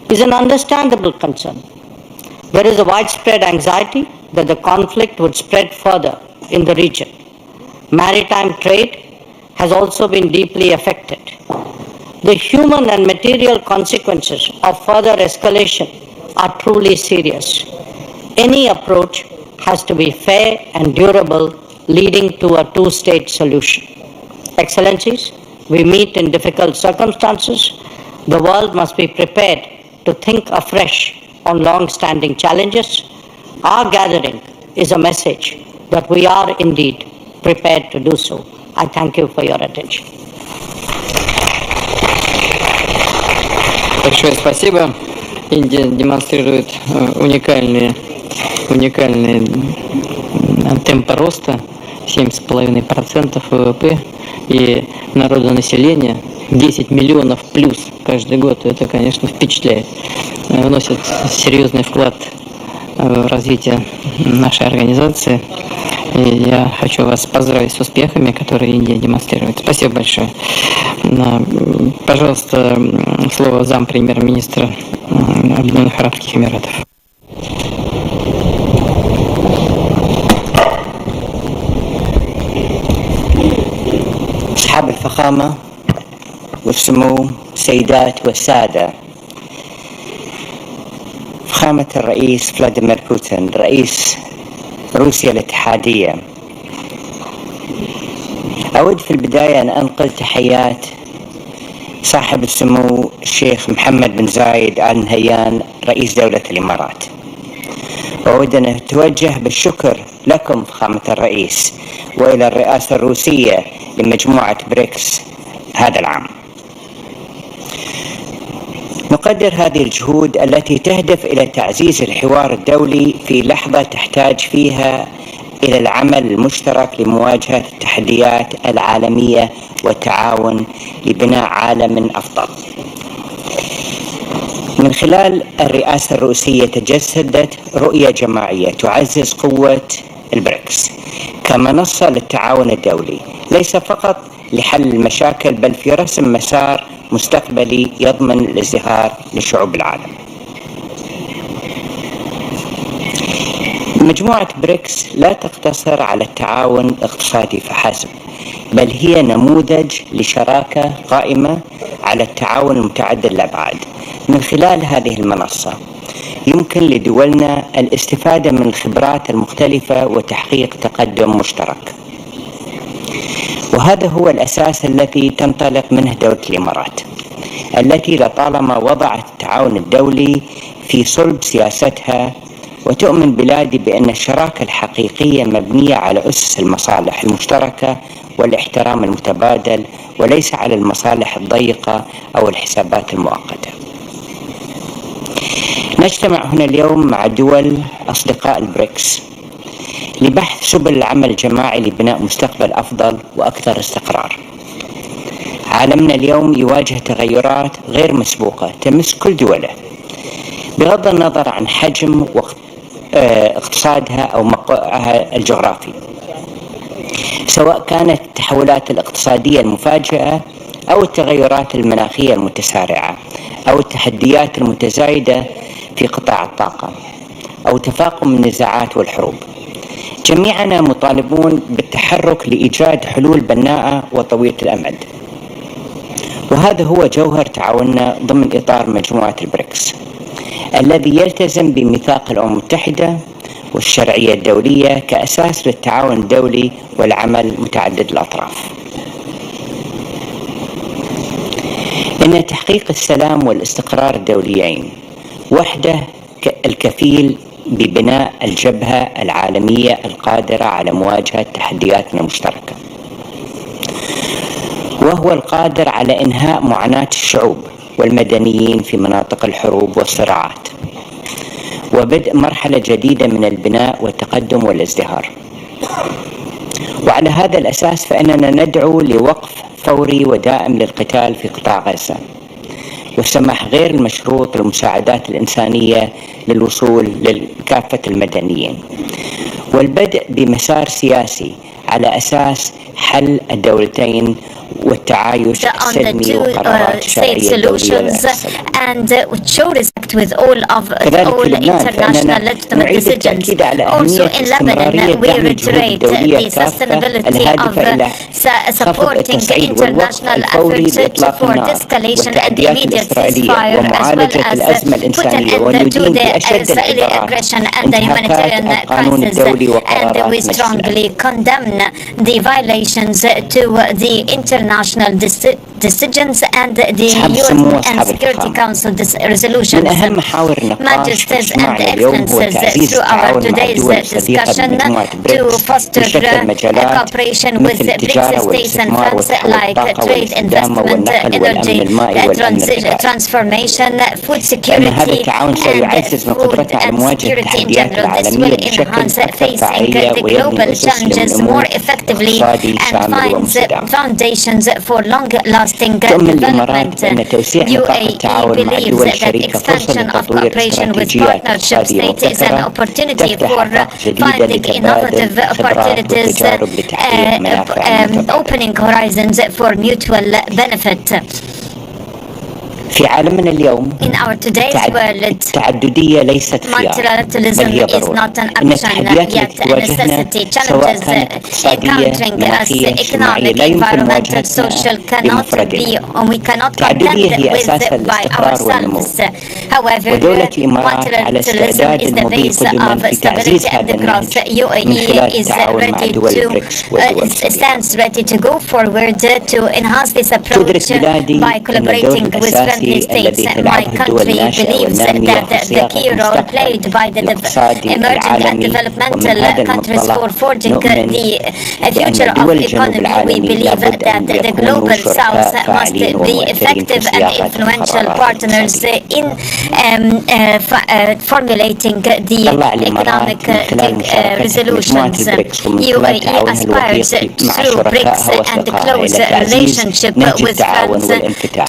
[SPEAKER 7] is an understandable concern. There is a widespread anxiety that the conflict would spread further in the region. Maritime trade has also been deeply affected. The human and material consequences of further escalation are truly serious. Any approach has to be fair and durable, leading to a two-state solution. Excellencies, we meet in difficult circumstances. The world must be prepared to think afresh on long-standing challenges. Our gathering is a message that we are indeed prepared to do so. I thank you for your attention.
[SPEAKER 2] Большое спасибо. Индия демонстрирует уникальные темпы роста, 7,5% ВВП и народонаселение 10 миллионов плюс каждый год. Это, конечно, впечатляет. Вносит серьезный вклад в развитие нашей организации. И я хочу вас поздравить с успехами, которые Индия демонстрирует. Спасибо большое. Пожалуйста, слово зампремьер-министра Объединенных Арабских Эмиратов.
[SPEAKER 13] أصحاب الفخامة والسمو السيدات والسادة، فخامة الرئيس فلاديمير بوتين رئيس روسيا الاتحادية، أود في البداية أن أنقل تحيات صاحب السمو الشيخ محمد بن زايد آل نهيان رئيس دولة الإمارات، وأود أن أتوجه بالشكر لكم فخامة الرئيس وإلى الرئاسة الروسية لمجموعة بريكس هذا العام. نقدر هذه الجهود التي تهدف إلى تعزيز الحوار الدولي في لحظة تحتاج فيها إلى العمل المشترك لمواجهة التحديات العالمية والتعاون لبناء عالم أفضل. من خلال الرئاسة الروسية تجسدت رؤية جماعية تعزز قوة البريكس كمنصة للتعاون الدولي، ليس فقط لحل المشاكل بل في رسم مسار مستقبلي يضمن الازدهار لشعوب العالم. مجموعة بريكس لا تقتصر على التعاون الاقتصادي فحسب، بل هي نموذج لشراكة قائمة على التعاون المتعدد الأبعاد. من خلال هذه المنصة يمكن لدولنا الاستفادة من الخبرات المختلفة وتحقيق تقدم مشترك، وهذا هو الأساس الذي تنطلق منه دولة الإمارات، التي لطالما وضعت التعاون الدولي في صلب سياستها، وتؤمن بلادي بأن الشراكة الحقيقية مبنية على أسس المصالح المشتركة والاحترام المتبادل، وليس على المصالح الضيقة أو الحسابات المؤقتة. نجتمع هنا اليوم مع دول أصدقاء البريكس لبحث سبل العمل الجماعي لبناء مستقبل أفضل وأكثر استقرار. عالمنا اليوم يواجه تغيرات غير مسبوقة تمس كل دوله، بغض النظر عن حجم اقتصادها أو موقعها الجغرافي، سواء كانت التحولات الاقتصادية المفاجئة أو التغيرات المناخية المتسارعة أو التحديات المتزايدة في قطاع الطاقة أو تفاقم النزاعات والحروب. جميعنا مطالبون بالتحرك لإيجاد حلول بناءة وطويلة الأمد، وهذا هو جوهر تعاوننا ضمن إطار مجموعة البريكس الذي يلتزم بميثاق الأمم المتحدة والشرعية الدولية كأساس للتعاون الدولي والعمل متعدد الأطراف. إن تحقيق السلام والاستقرار الدوليين وحده الكفيل ببناء الجبهة العالمية القادرة على مواجهة تحدياتنا المشتركة، وهو القادر على إنهاء معاناة الشعوب والمدنيين في مناطق الحروب والصراعات، وبدء مرحلة جديدة من البناء والتقدم والازدهار. وعلى هذا الأساس فإننا ندعو لوقف فوري ودائم للقتال في قطاع غزة، والسماح غير المشروط للمساعدات الإنسانية للوصول لكافة المدنيين، والبدء بمسار سياسي على أساس حل الدولتين والتعايش السلمي وقرارات الشرعية الدولية
[SPEAKER 1] and would show respect with all international legitimate decisions. Also in Lebanon, we reiterate the sustainability of supporting international efforts for de-escalation and immediate ceasefire, as well as put an end to the Israeli aggression and the humanitarian crisis. And we strongly condemn the violations to the international decisions and the UN and Security Council resolutions. Magisters and excellences, through our today's discussion to foster cooperation with BRICS states and funds like trade, investment, energy transformation, food security, and food and security in general. This will enhance facing the global challenges more effectively and finds foundations for long-lasting development. UAE believes that expansion of cooperation with partnership states is an opportunity for finding innovative opportunities, opening horizons for mutual benefit.
[SPEAKER 13] في عالمنا اليوم
[SPEAKER 1] In our today's world,
[SPEAKER 13] التعددية ليست خيار،
[SPEAKER 1] multilateralism is not an option, yet a necessity. Challenges encountering us, economic, environmental, social, we cannot contend with by ourselves. However, multilateralism is the base of stability and growth. UAE is ready stands ready to go forward to enhance this approach by collaborating with friendly states. My country believes that the key role played by the emerging and developmental countries for forging the future of economy. We believe that the global south must be effective and influential partners in formulating the economic resolutions. UAE aspires through BRICS and close relationship with France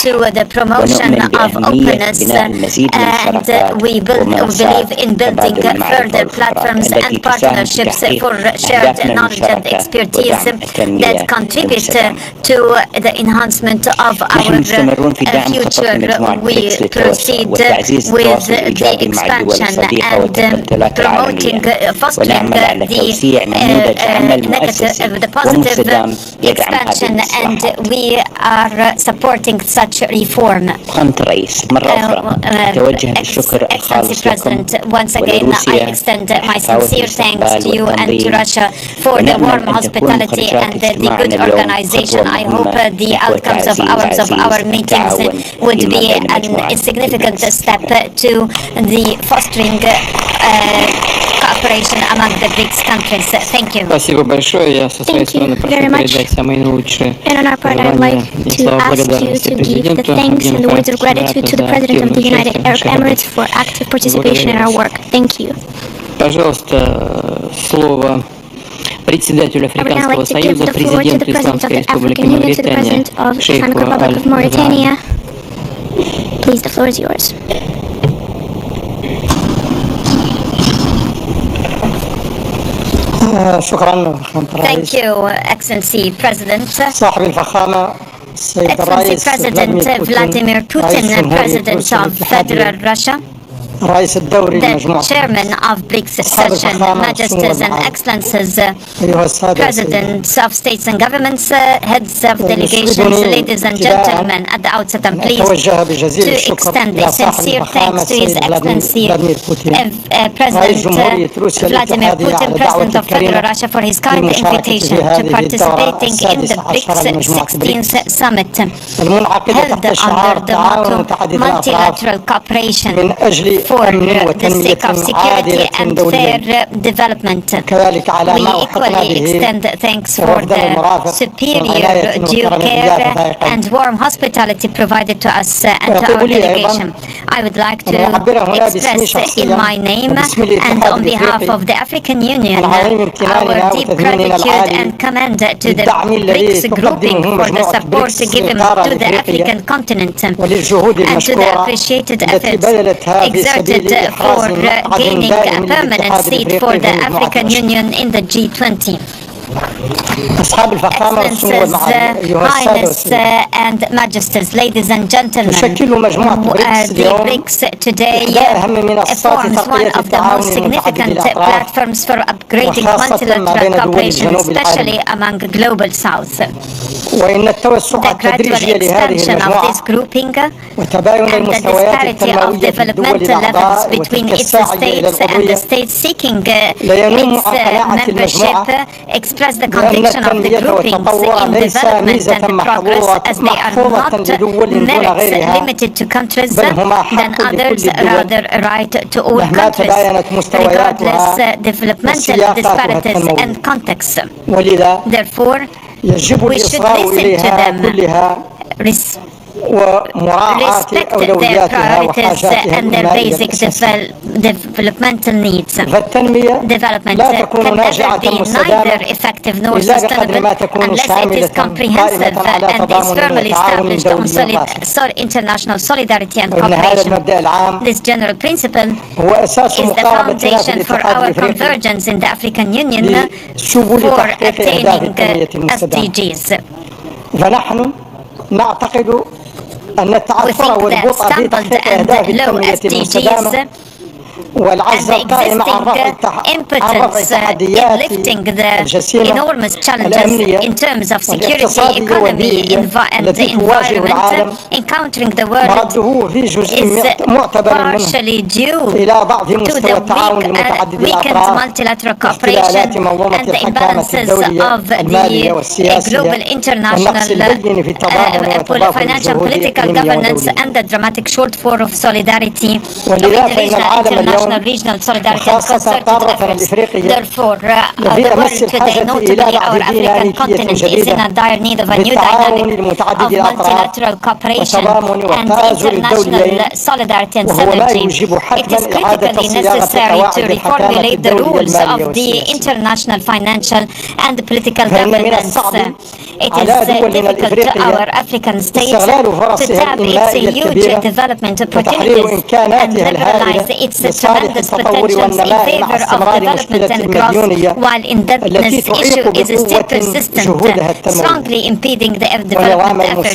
[SPEAKER 1] to the promotion of openness, and we believe in building further platforms and partnerships for shared knowledge and expertise that contribute to the enhancement of our future. We proceed with the expansion and promoting, fostering the positive expansion, and we are supporting such reform. Excellency President, once again I extend my sincere thanks to you and to Russia for the warm hospitality and the good organization. I hope the outcomes of our meetings would be a significant step to the fostering cooperation among the BRICS countries. Thank you.
[SPEAKER 2] Спасибо большое. Я со своей стороны прошу передать самые наилучшие пожелания и слова благодарности президенту.
[SPEAKER 14] To the President of the United Arab Emirates for active participation in our work. Thank you.
[SPEAKER 2] Пожалуйста, слово председателю Африканского Союза, президенту Исламской Республики Мавритания, шейху Аль-Гаани.
[SPEAKER 14] Please, the floor is yours.
[SPEAKER 1] Thank you, Excellency President. Excellency President Vladimir Putin, President of Federal Russia. the chairman of Brics session, Majesties and Excellencies, Presidents of states and governments, heads of delegations, ladies and gentlemen, at the outset I'm pleased to extend a sincere thanks to His Excellency President Vladimir Putin, President of Federal Russia, for his kind invitation to participating in the Brics 16th Summit, held under the motto multilateral cooperation for the sake of security and fair development. We equally extend thanks for the superior due care and warm hospitality provided to us and to our delegation. I would like to express in my name and on behalf of the African Union our deep gratitude and commend to the Brics grouping for the support given to the African continent and to the appreciated efforts exerted for gaining a permanent seat for the African Union in the G20. Excellences, Highness and Majesties, ladies and gentlemen, the Brics today forms one of the most significant platforms for upgrading multilateral cooperation, especially among Global South. The gradual expansion of this grouping and the disparity of developmental levels between its states and the states seeking its membership express the conviction of the groupings in development and progress, as they are not merits limited to countries than others, rather right to all countries, regardless developmental disparities and contexts. Therefore, we should listen to them, respect their priorities and their basic developmental needs. Development can never be neither effective nor sustainable unless it is comprehensive and is firmly established on international solidarity and cooperation. This general principle is the foundation for our convergence in the African Union for attaining SDGs. We think that stumbled and low SDGs and the existing impotence in lifting the enormous challenges in terms of security, economy, and the environment encountering the world is partially due to the weakened multilateral cooperation and the imbalances of the global international financial political governance and the dramatic shortfall of solidarity of regional solidarity and concerted efforts. Therefore, the world today, notably our African continent, is in a dire need of a new dynamic of multilateral cooperation and international solidarity and synergy. It is critically necessary to reformulate the rules of the international financial and political governance. It is difficult to our African states to tap its huge development opportunities and liberalize its tremendous potentials in favor of development and growth, while indebtedness issue is still persistent, strongly impeding the development efforts.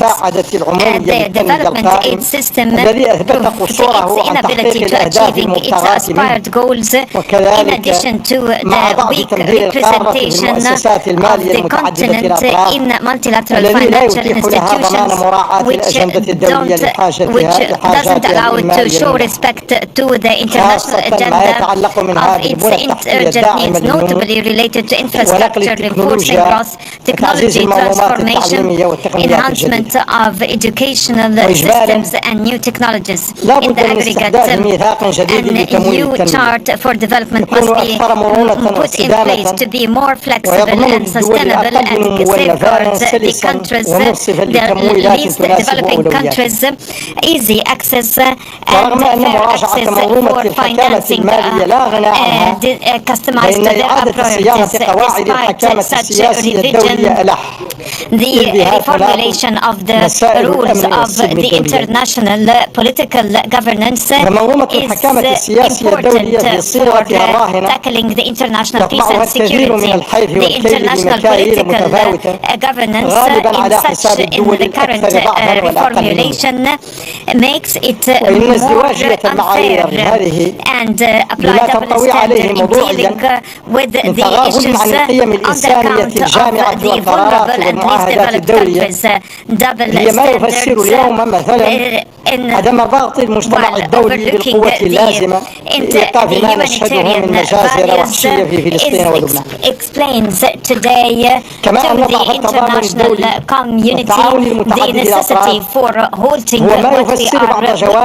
[SPEAKER 1] The development aid system proves its inability to achieving its aspired goals, in addition to the weak representation of the continent in multilateral financial institutions, which doesn't allow it to show respect to the international agenda of its urgent needs, notably related to infrastructure, reinforcing growth, technology transformation, enhancement of educational systems and new technologies. In the aggregate, a new chart for development must be put in place to be more flexible and sustainable and safeguard the countries, the least developing countries, easy access and fair access for financing customized to their priorities. Despite such revision, the reformulation of the rules of the international political governance is important for tackling the international peace and security. The international political governance in the current reformulation makes it more unfair and apply double standard in dealing with the issues on the account of the vulnerable and least developed countries. Double standards while overlooking the humanitarian values explains today to the international community the necessity for halting what we are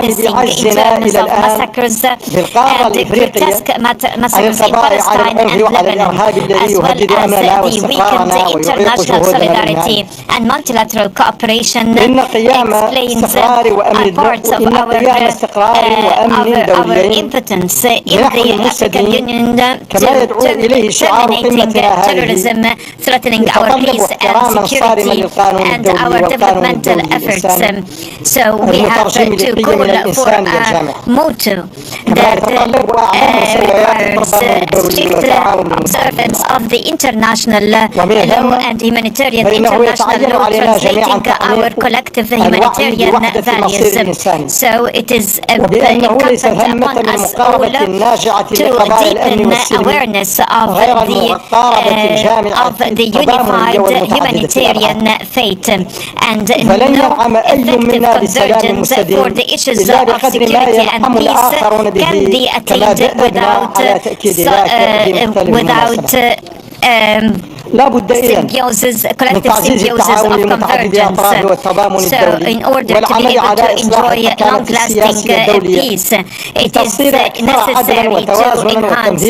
[SPEAKER 1] witnessing in terms of massacres and grotesque massacres in Palestine and Lebanon, as well as the weakened international solidarity and multilateral cooperation explains parts of our impotence in the African Union terminating terrorism, threatening our peace and security and our developmental efforts. So we have to call for a motto that requires strict observance of the international law and humanitarian international law, translating our collective humanitarian values. So it is incumbent upon us all to deepen awareness of the unified humanitarian faith and no effective convergence for the issues of security and peace can be attained without collective symbiosis of convergence. So in order to be able to enjoy long-lasting peace, it is necessary to enhance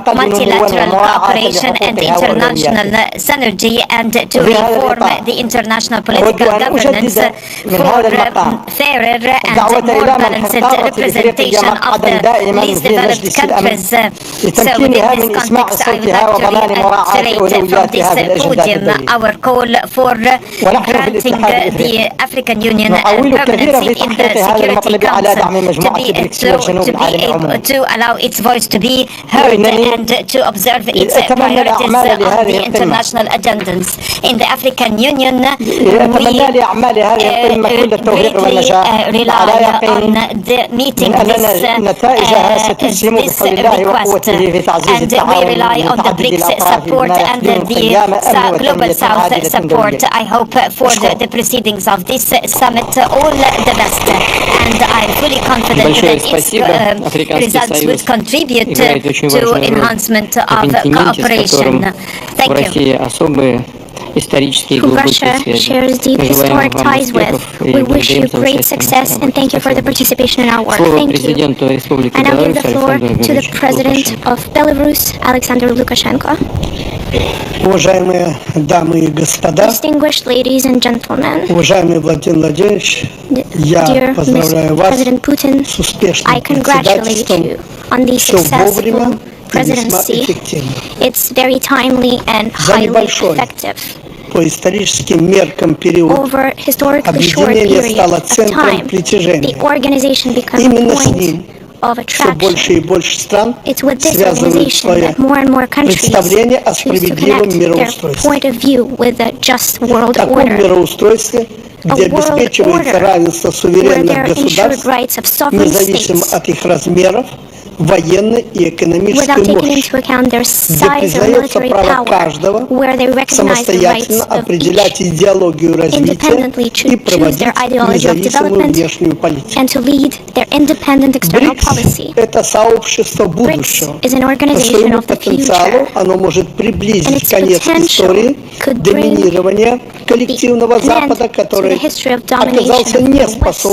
[SPEAKER 1] multilateral cooperation and international synergy and to reform the international political governance for fairer and more balanced representation of the least developed countries. So within this context, I would like to reiterate from this podium our call for granting the African Union permanency in the Security Council to be able to allow its voice to be heard and to observe its priorities on the international agendas. In the African Union, we rely on the meeting this request, and we rely on the Brics support and the Global South support. I hope for the proceedings of this summit all the best, and I'm fully confident that its results would contribute to enhancement of cooperation. Thank you.
[SPEAKER 7] Who Russia shares deep historic ties with. We wish you great success and thank you for the participation in our work. Thank you. And I'll give the floor to the President of Belarus, Alexander Lukashenko. Distinguished ladies and gentlemen, dear President Putin, I congratulate you on the successful presidency. It's very timely and highly effective. Over historically short period of time, the organization becomes a point of attraction. It's with this organization that more and more countries choose to connect their point of view with a just world order. A world order where there are ensured rights of sovereign states without taking into account their size or military power, where they recognize the rights of each, independently choose their ideology of development, and to lead their independent external policy. Brics is an organization of the future, and its potential could bring the end to the history of domination of the West,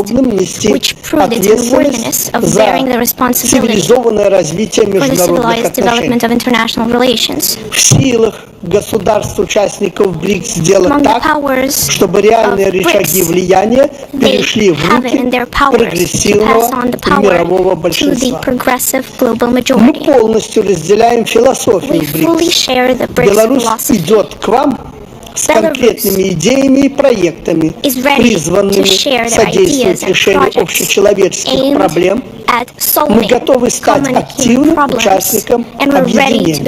[SPEAKER 7] which proved its unworthiness of bearing the responsibility for the civilized development of international relations. Among the powers of BRICS, they have it in their power to pass on the power to the progressive global majority. We fully share the BRICS philosophy.
[SPEAKER 4] с конкретными идеями и проектами, призванными содействовать решению общечеловеческих проблем, мы готовы стать активным участником объединения.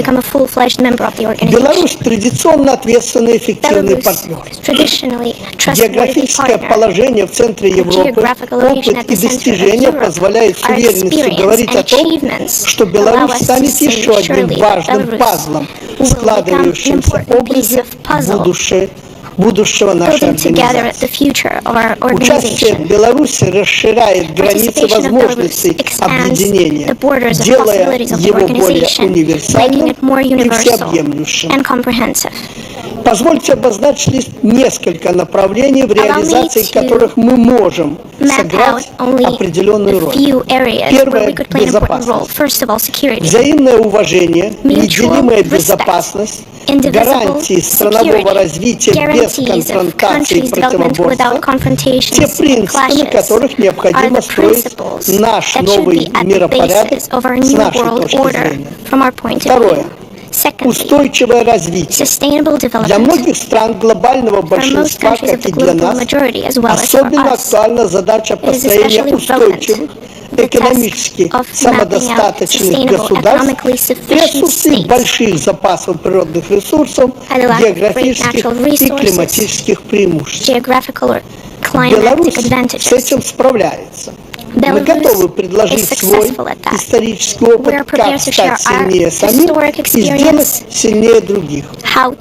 [SPEAKER 4] Беларусь традиционно ответственный и эффективный партнер. Географическое положение в центре Европы, опыт и достижения позволяют с уверенностью говорить о том, что Беларусь станет еще одним важным пазлом в складывающемся образе будущего нашей организации. Участие Беларуси расширяет границы возможностей объединения, делая его более универсальным и всеобъемлющим. Позвольте обозначить лишь несколько направлений, в реализации которых мы можем сыграть определенную роль. Первое – безопасность. Взаимное уважение, неделимая безопасность, гарантии странового развития без конфронтации и противоборства, те принципы, на которых необходимо строить наш новый миропорядок с нашей точки зрения. Второе. Устойчивое развитие. Для многих стран глобального большинства, как и для нас, особенно актуальна задача построения устойчивых, экономически самодостаточных государств при отсутствии больших запасов природных ресурсов, географических и климатических преимуществ. Беларусь с этим справляется. Мы готовы предложить свой исторический опыт, как стать сильнее самим и сделать сильнее других. Как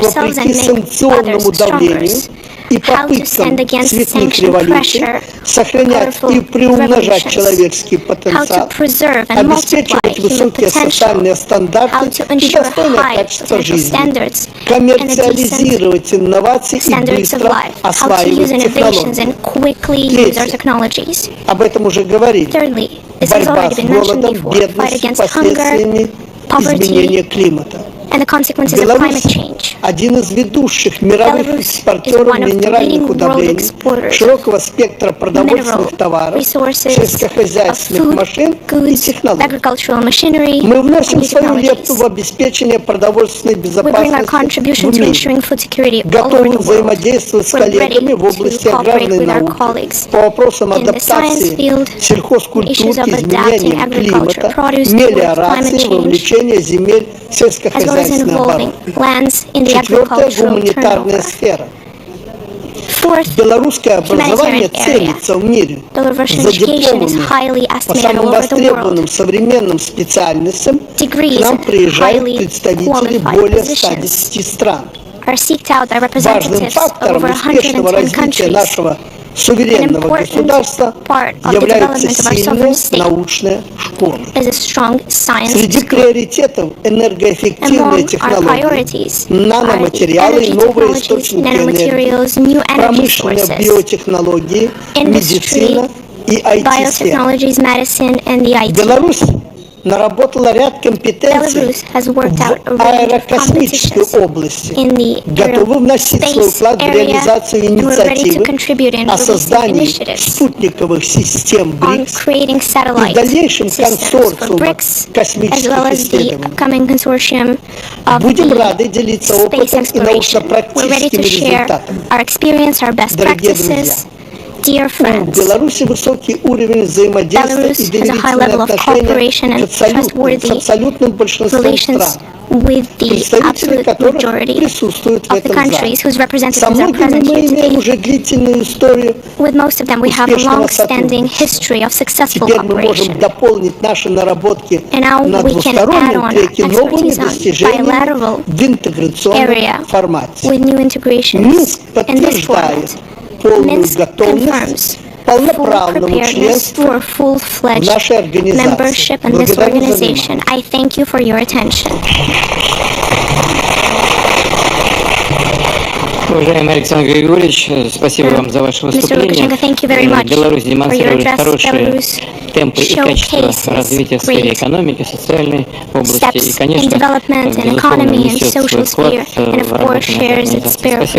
[SPEAKER 4] вопреки санкционному давлению и попыткам цветных революций сохранять и приумножать человеческий потенциал, обеспечивать высокие социальные стандарты и достойное качество жизни, коммерциализировать инновации и быстро осваивать технологии. Об этом уже говорили. Борьба с голодом, бедностью, последствиями изменения климата. Беларусь – один из ведущих мировых экспортеров минеральных удобрений, широкого спектра продовольственных товаров, сельскохозяйственных машин и технологий. Мы вносим свою лепту в обеспечение продовольственной безопасности в мире, готовы взаимодействовать с коллегами в области аграрной науки по вопросам адаптации сельхозкультур к изменениям климата, мелиорации, вовлечения земель сельскохозяйственной обороны. Четвертая – гуманитарная сфера. Белорусское образование ценится в мире за дипломами по самым востребованным современным специальностям. К нам приезжают представители более 110 стран. Важным фактором успешного развития нашего суверенного государства является сильная научная школа. Среди приоритетов энергоэффективные технологии, наноматериалы и новые источники энергии, промышленные биотехнологии, медицина и IT-сфера. Беларусь наработала ряд компетенций в аэрокосмической области, готовы вносить свой вклад в реализацию инициативы о создании спутниковых систем Brics и в дальнейшем консорциума космических исследований. Будем рады делиться опытом и научно-практическими результатами. Дорогие друзья, в Беларуси высокий уровень взаимодействия и доверительные отношения с абсолютным большинством стран, представители которых присутствуют в этом зале. Со многими мы имеем уже длительную историю успешного сотрудничества. Теперь мы можем дополнить наши наработки на двустороннем треке новыми достижениями в интеграционном формате. Минск подтверждает полную готовность к полноправному членству в нашей организации. Благодарю за внимание.
[SPEAKER 2] Уважаемый Александр Григорьевич, спасибо вам за ваше выступление. Беларусь демонстрирует хорошие темпы и качество развития в сфере экономики, социальной области и, конечно, безусловно, несет свой вклад в работу нашей организации.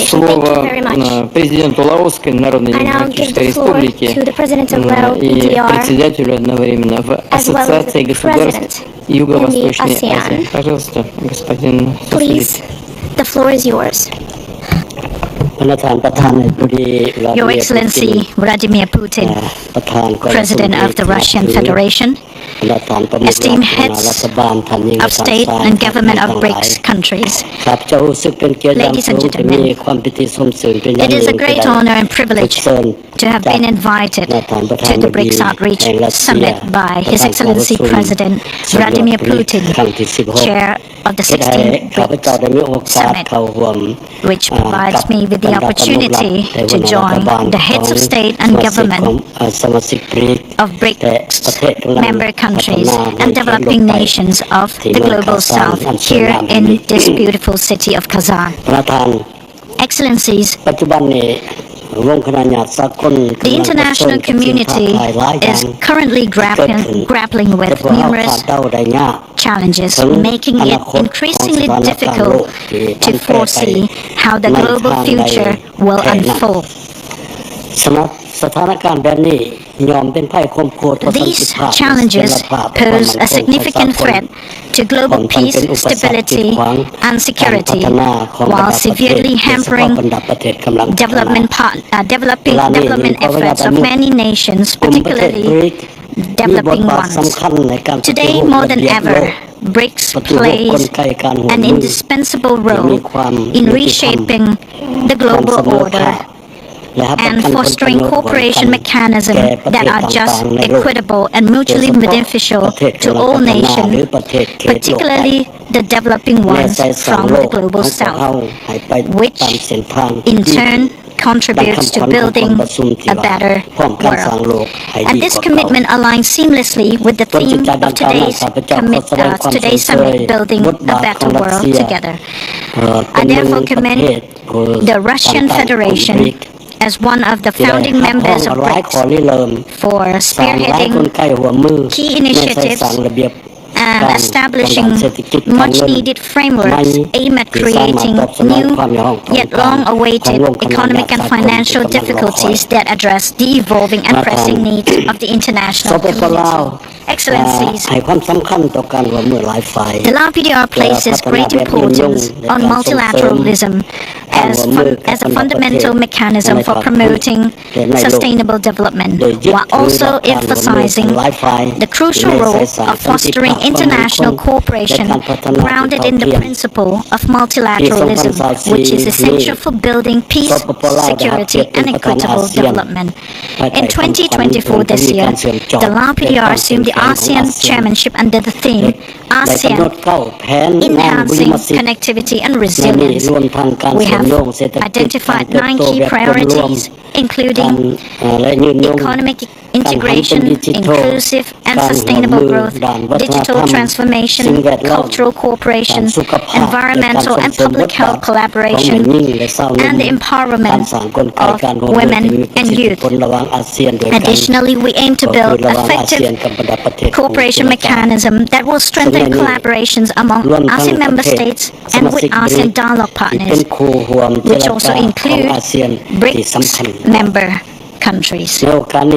[SPEAKER 2] Слово президенту Лаосской Народной Демократической Республики и председателю одновременно в Ассоциации государств Юго-Восточной Азии. Пожалуйста, господин
[SPEAKER 14] Please, the floor is yours.
[SPEAKER 1] Your Excellency Vladimir Putin, President of the Russian Federation, esteemed heads of state and government of Brics countries, ladies and gentlemen, it is a great honor and privilege to have been invited to the Brics Outreach Summit by His Excellency President Vladimir Putin, Chair of the 16th Brics Summit, which provides me with the opportunity to join the heads of state and government of Brics member countries and developing nations of the Global South here in this beautiful city of Kazan. Excellencies, the international community is currently grappling with numerous challenges, making it increasingly difficult to foresee how the global future will unfold. These challenges pose a significant threat to global peace, stability, and security, while severely hampering development efforts of many nations, particularly developing ones. Today, more than ever, Brics plays an indispensable role in reshaping the global order and fostering cooperation mechanisms that are just, equitable, and mutually beneficial to all nations, particularly the developing ones from the Global South, which in turn contributes to building a better world. And this commitment aligns seamlessly with the theme of today's summit, Building a Better World Together. I therefore commend the Russian Federation as one of the founding members of Brics for spearheading key initiatives and establishing much-needed frameworks aimed at creating new yet long-awaited economic and financial difficulties that address the evolving and pressing needs of the international community. Excellencies, the Lao PDR places great importance on multilateralism as a fundamental mechanism for promoting sustainable development, while also emphasizing the crucial role of fostering international cooperation grounded in the principle of multilateralism, which is essential for building peace, security, and equitable development. In 2024, this year, the Lao PDR assumed the ASEAN chairmanship under the theme ASEAN Enhancing Connectivity and Resilience. We have identified 9 key priorities, including economic integration, inclusive and sustainable growth, digital transformation, cultural cooperation, environmental and public health collaboration, and the empowerment of women and youth. Additionally, we aim to build effective cooperation mechanism that will strengthen collaborations among ASEAN member states and with ASEAN dialogue partners, which also include BRICS member countries. And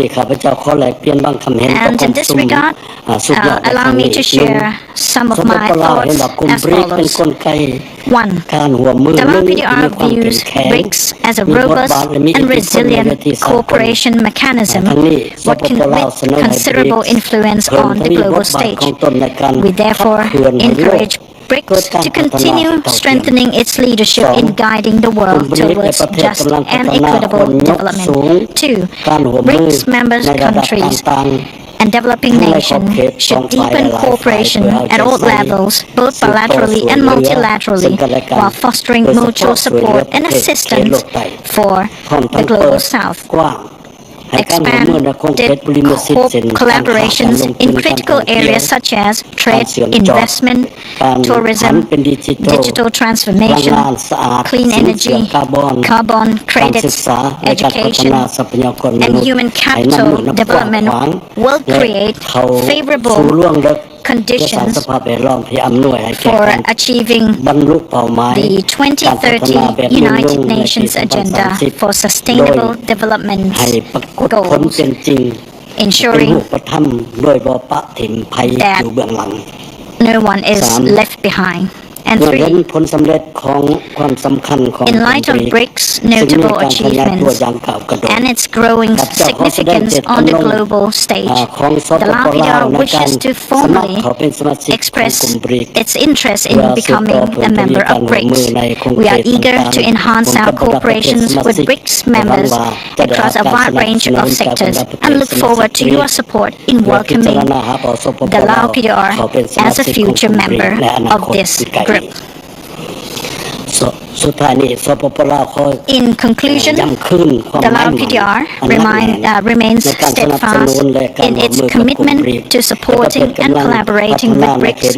[SPEAKER 1] in this regard, allow me to share some of my thoughts as follows. 1. The Lao PDR views BRICS as a robust and resilient cooperation mechanism with considerable influence on the global stage. We therefore encourage BRICS to continue strengthening its leadership in guiding the world towards just and equitable development. 2. BRICS member countries and developing nations should deepen cooperation at all levels, both bilaterally and multilaterally, while fostering mutual support and assistance for the Global South. Expand collaborations in critical areas such as trade, investment, tourism, digital transformation, clean energy, carbon credits, education, and human capital development will create favorable conditions for achieving the 2030 United Nations Agenda for Sustainable Development Goals, ensuring that no one is left behind. And 3. In light of BRICS' notable achievements and its growing significance on the global stage, the LAPDR wishes to formally express its interest in becoming a member of BRICS. We are eager to enhance our cooperations with BRICS members across a wide range of sectors and look forward to your support in welcoming the LAPDR as a future member of this group. In conclusion, the LAPDR remains steadfast in its commitment to supporting and collaborating with BRICS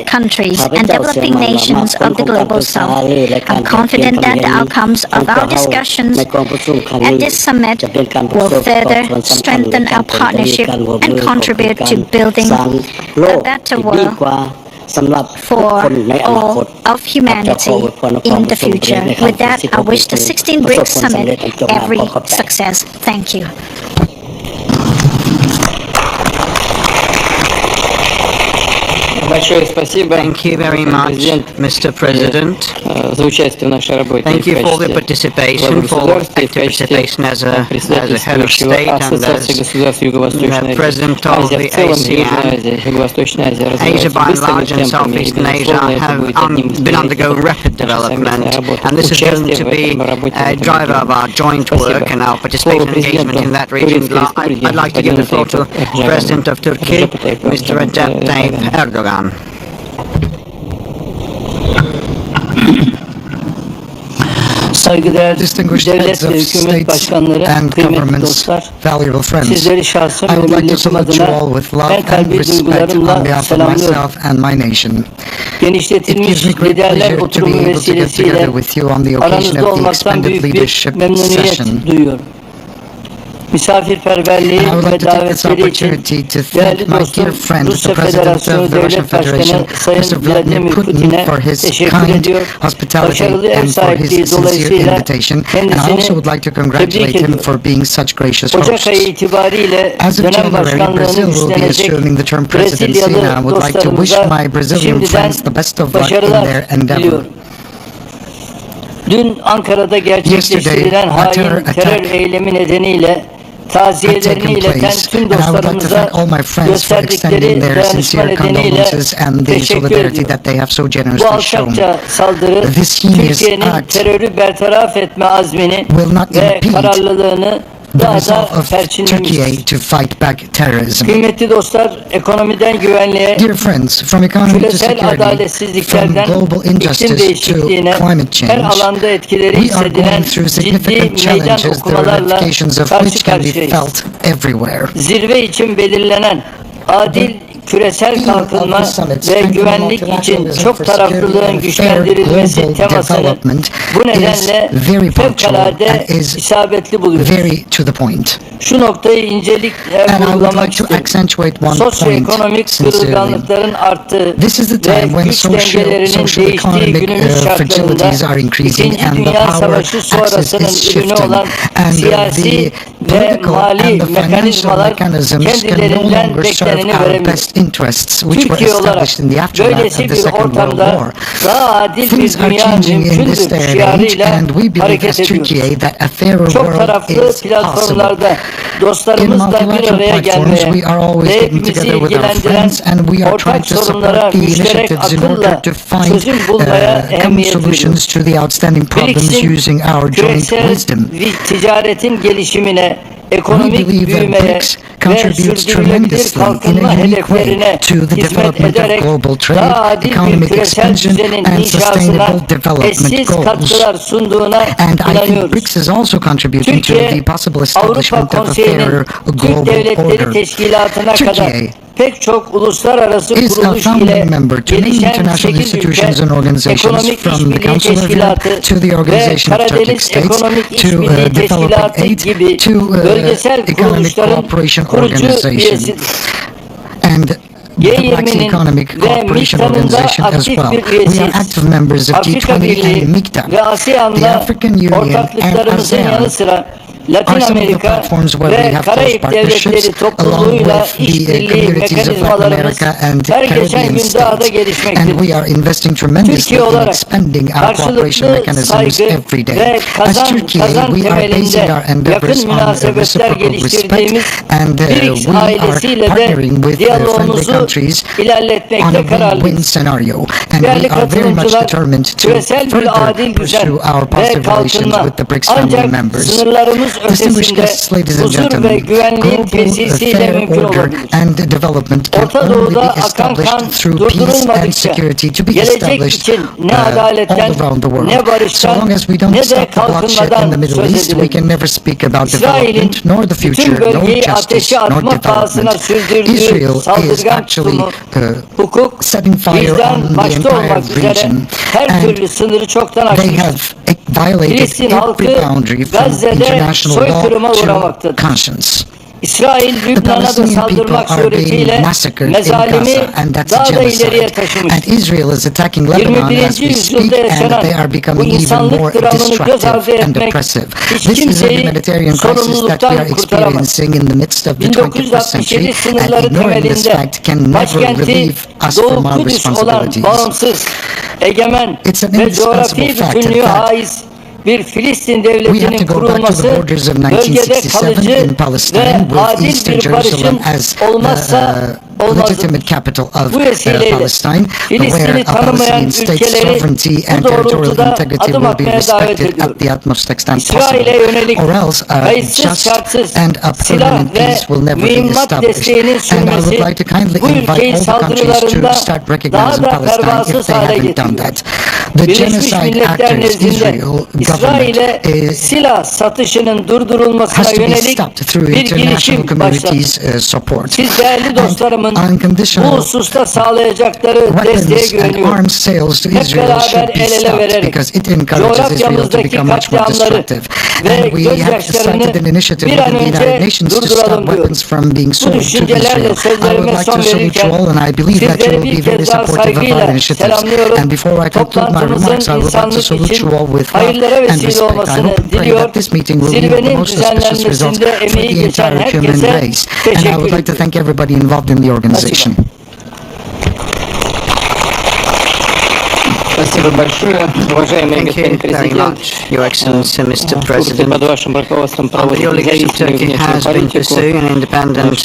[SPEAKER 1] countries and developing nations of the Global South. I'm confident that the outcomes of our discussions at this summit will further strengthen our partnership and contribute to building a better world for all of humanity in the future. With that, I wish the 16th BRICS Summit every success. Thank you.
[SPEAKER 3] Thank you very much, Mr. President. Thank you for the participation, for active participation as a head of state and as president of the ASEAN. Asia by and large and Southeastern Asia have been undergoing rapid development, and this is going to be a driver of our joint work and our participation and engagement in that region. I'd like to give the floor to the President of Turkey, Mr. Recep Tayyip Erdogan.
[SPEAKER 15] Distinguished heads of states and governments, valuable friends, I would like to salute you all with love and respect on behalf of myself and my nation. It gives me great pleasure to be able to get together with you on the occasion of the expanded leadership session. I would like to take this opportunity to thank my dear friend, the President of the Russian Federation, Mr. Vladimir Putin, for his kind hospitality and for his sincere invitation. And I also would like to congratulate him for being such gracious hosts. As of January, Brazil will be assuming the term presidency, and I would like to wish my Brazilian friends the best of luck in their endeavor.
[SPEAKER 16] Dün Ankara'da gerçekleştirilen hain terör eylemi nedeniyle taziyelerini ileten tüm dostlarımıza gösterdikleri dayanışma nedeniyle teşekkür ediyorum. Bu alçakça saldırı Türkiye'nin terörü bertaraf etme azmini ve kararlılığını daha da perçinlemiştir. Kıymetli dostlar, ekonomiden güvenliğe, küresel adaletsizliklerden iklim değişikliğine her alanda etkileri hissedilen ciddi meydan okumalarla karşı karşıyayız. Zirve için belirlenen adil küresel kalkınma ve güvenlik için çok taraflılığın güçlendirilmesi temasını bu nedenle fevkalade isabetli buluyoruz. Şu noktayı incelikle vurgulamak isterim. Sosyoekonomik kırılganlıkların arttığı ve güç dengelerinin değiştiği günümüz şartlarında İkinci Dünya Savaşı sonrasının ürünü olan siyasi ve mali mekanizmalar kendilerinden bekleneni veremiyor. Türkiye olarak böylesi bir ortamda daha adil bir dünya mümkündür şiarıyla hareket ediyoruz. Çok taraflı platformlarda dostlarımızla bir araya gelmeye ve hepimizi ilgilendiren ortak sorunlara müşterek akılla çözüm bulmaya ehemmiyet veriyoruz. BRICS'in küresel ticaretin gelişimine, ekonomik büyümeye ve sürdürülebilir kalkınma hedeflerine hizmet ederek daha adil bir küresel düzenin inşasına eşsiz katkılar sunduğuna inanıyoruz. Türkiye, Avrupa Konseyi'nin Türk Devletleri Teşkilatı'na kadar pek çok uluslararası kuruluş ile gelişen 8 ülke, Ekonomik İşbirliği Teşkilatı ve Karadeniz Ekonomik İşbirliği Teşkilatı gibi bölgesel kuruluşların kurucu üyesidir. G20'nin ve MİKTA'nın da aktif bir üyesiyiz. Afrika Birliği ve ASEAN'la ortaklıklarımızın yanı sıra
[SPEAKER 15] are some of the platforms where we have close partnerships along with the communities of Latin America and Caribbean states. And we are investing tremendously in expanding our cooperation mechanisms every day. As Turkey, we are basing our endeavors on reciprocal respect, and we are partnering with friendly countries on a win-win scenario. And we are very much determined to further pursue our positive relations with the Brics family members. Distinguished guests, ladies and gentlemen, global fair order and development can only be established through peace and security to be established all around the world. So long as we don't stop the bloodshed in the Middle East, we can never speak about development, nor the future, nor justice, nor development. Israel is actually setting fire on the entire region, and they have violated every boundary from international law to conscience. The Palestinian people are being massacred in Gaza, and that's a genocide. And Israel is attacking Lebanon as we speak, and they are becoming even more destructive and oppressive. This is a humanitarian crisis that we are experiencing in the midst of the 21st century, and ignoring this fact can never relieve us from our responsibilities. It's an indispensable fact that we have to go back to the borders of 1967 in Palestine, with Eastern Jerusalem as legitimate capital of Palestine, where a Palestinian state's sovereignty and territorial integrity will be respected at the utmost extent possible, or else just and a permanent peace will never be established. And I would like to kindly invite all the countries to start recognizing Palestine if they haven't done that. The genocide actors, Israel government, has to be stopped through international community's support. And unconditional weapons and arms sales to Israel should be stopped, because it encourages Israel to become much more destructive. And we have started an initiative within the United Nations to stop weapons from being sold to Israel. I would like to salute you all, and I believe that you will be very supportive of our initiatives. And before I conclude my remarks, I would like to salute you all with love and respect. I hope and pray that this meeting will yield the most auspicious results for the entire human race. And I would like to thank everybody involved in the organization.
[SPEAKER 2] Thank you very much, Your Excellency, Mr. President. Under your leadership, Turkey has been pursuing an independent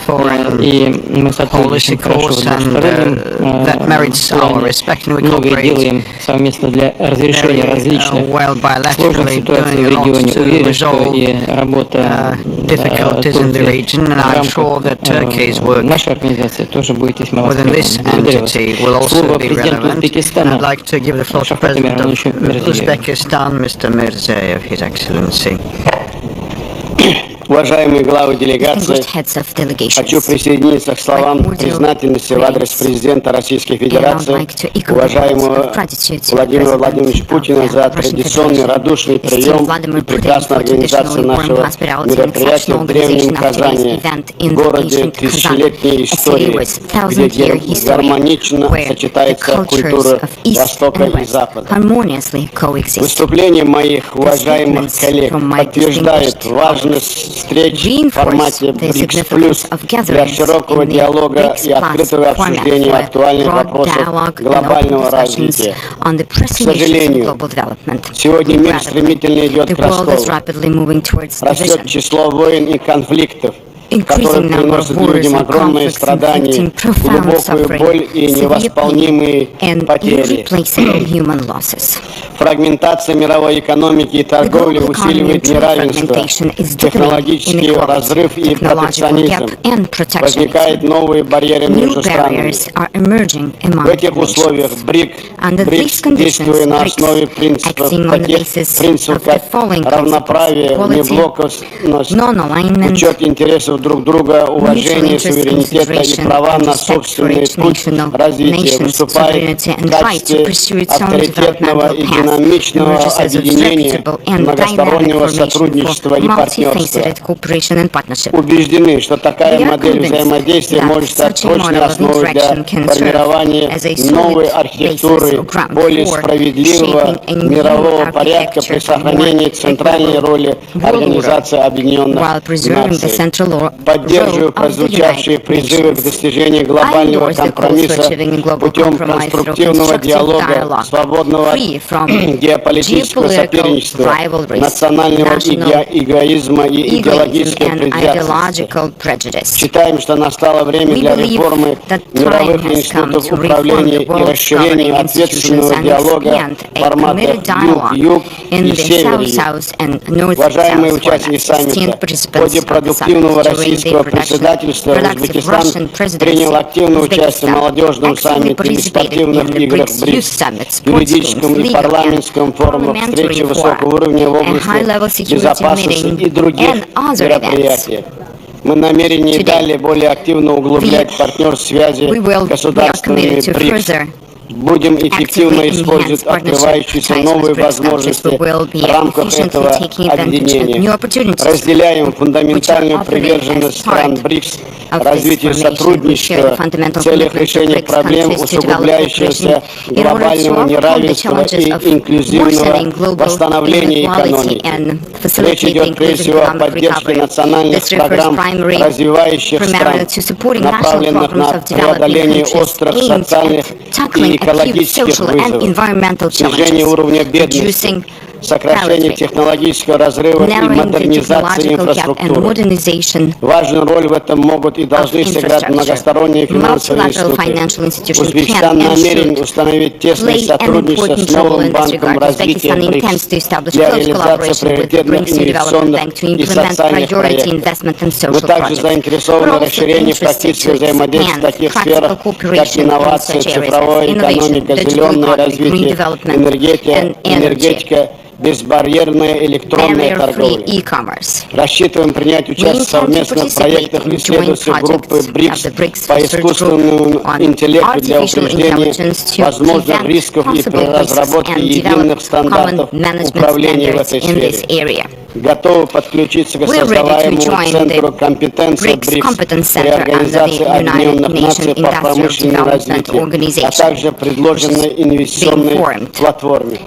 [SPEAKER 2] foreign policy course, and that merits our respect, and we cooperate very well bilaterally, doing a lot to resolve difficulties in the region, and I'm sure that Turkey's work within this entity will also be relevant. And I'd like to give the floor to President of Uzbekistan, Mr. Mirzayev, His Excellency.
[SPEAKER 17] Уважаемые главы делегации, хочу присоединиться к словам признательности в адрес президента Российской Федерации, уважаемого Владимира Владимировича Путина, за традиционный радушный прием и прекрасную организацию нашего мероприятия в древнем Казани, городе тысячелетней истории, где гармонично сочетается культура Востока и Запада. Выступления моих уважаемых коллег подтверждают важность встреч в формате Brics+, для широкого диалога и открытого обсуждения актуальных вопросов глобального развития. К сожалению, сегодня мир стремительно идет к расколу. Растет число войн и конфликтов, которые приносят людям огромные страдания, глубокую боль и невосполнимые потери. Фрагментация мировой экономики и торговли усиливает неравенство, технологический разрыв и протекционизм. Возникают новые барьеры между странами. В этих условиях Brics, действуя на основе принципов, как равноправие, внеблоковность, учет интересов друг друга, уважение суверенитета и права на собственный путь развития, выступает в качестве авторитетного и динамичного объединения, многостороннего сотрудничества и партнерства. Убеждены, что такая модель взаимодействия может стать прочной основой для формирования новой архитектуры, более справедливого мирового порядка при сохранении центральной роли Организации Объединенных Наций. Поддерживаю прозвучавшие призывы к достижению глобального компромисса путем конструктивного диалога, свободного геополитического соперничества, национального эгоизма и идеологической предвзятости. Считаем, что настало время для реформы мировых институтов управления и расширения ответственного диалога формата юг-юг и север-юг. Уважаемые участники саммита, в ходе продуктивного российского председательства Узбекистан принял активное участие в молодежном саммите и спортивных играх БРИКС, юридическом и парламентском форумах, встрече высокого уровня в области безопасности и других мероприятиях. Мы намерены и далее более активно углублять партнерские связи с государствами БРИКС. Будем эффективно использовать открывающиеся новые возможности в рамках этого объединения. Разделяем фундаментальную приверженность стран БРИКС развитию сотрудничества в целях решения проблем усугубляющегося глобального неравенства и инклюзивного восстановления экономики. Речь идет прежде всего о поддержке национальных программ развивающих стран, направленных на преодоление острых социальных и экологических вызовов, снижение уровня бедности, сокращение технологического разрыва и модернизации инфраструктуры. Важную роль в этом могут и должны сыграть многосторонние финансовые институты. Узбекистан намерен установить тесное сотрудничество с новым банком развития БРИКС для реализации приоритетных инвестиционных и социальных проектов. Мы также заинтересованы в расширении практического взаимодействия в таких сферах, как инновация, цифровая экономика, зеленое развитие, энергетика, безбарьерная электронная торговля. Рассчитываем принять участие совместно в проектах исследовательской группы БРИКС по искусственному интеллекту для упреждения возможных рисков и при разработке единых стандартов управления в этой сфере. Готовы подключиться к создаваемому Центру компетенции БРИКС при Организации Объединенных Наций по промышленному развитию, а также предложенной инвестиционной платформе.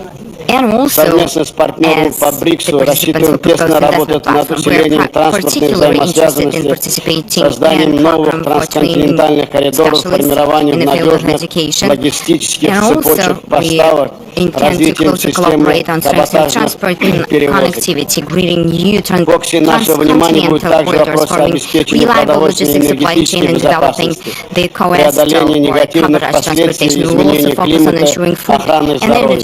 [SPEAKER 17] Совместно с партнерами по БРИКСу рассчитываем тесно работать над усилением транспортной взаимосвязанности, созданием новых трансконтинентальных коридоров, формированием надежных логистических цепочек поставок, развитием системы каботажных перевозок. В фокусе нашего внимания будет также вопрос обеспечения продовольственной и энергетической безопасности, преодоления негативных последствий изменения климата, охраны здоровья.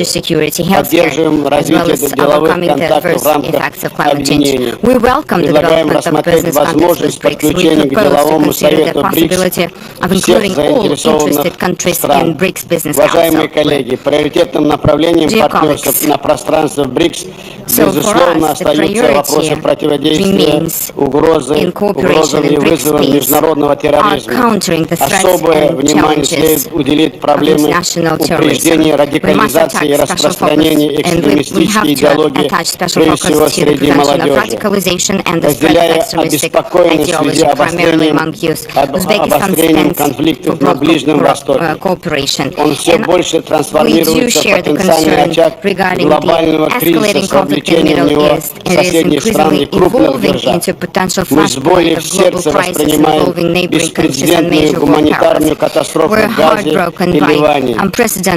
[SPEAKER 17] Поддерживаем развитие деловых контактов в рамках объединения. Предлагаем рассмотреть возможность подключения к деловому совету БРИКС всех заинтересованных стран. Уважаемые коллеги, приоритетным направлением партнерства на пространстве БРИКС безусловно остаются вопросы противодействия угрозам и вызовам международного терроризма. Особое внимание следует уделить проблеме упреждения радикализации и распространения экстремистической идеологии, прежде всего среди молодежи. Разделяя обеспокоенность в связи с обострением конфликтов на Ближнем Востоке, он все больше трансформируется в потенциальный очаг глобального кризиса с вовлечением в него соседних стран и крупных держав. Мы с болью в сердце воспринимаем беспрецедентную гуманитарную катастрофу в Газе и Ливане.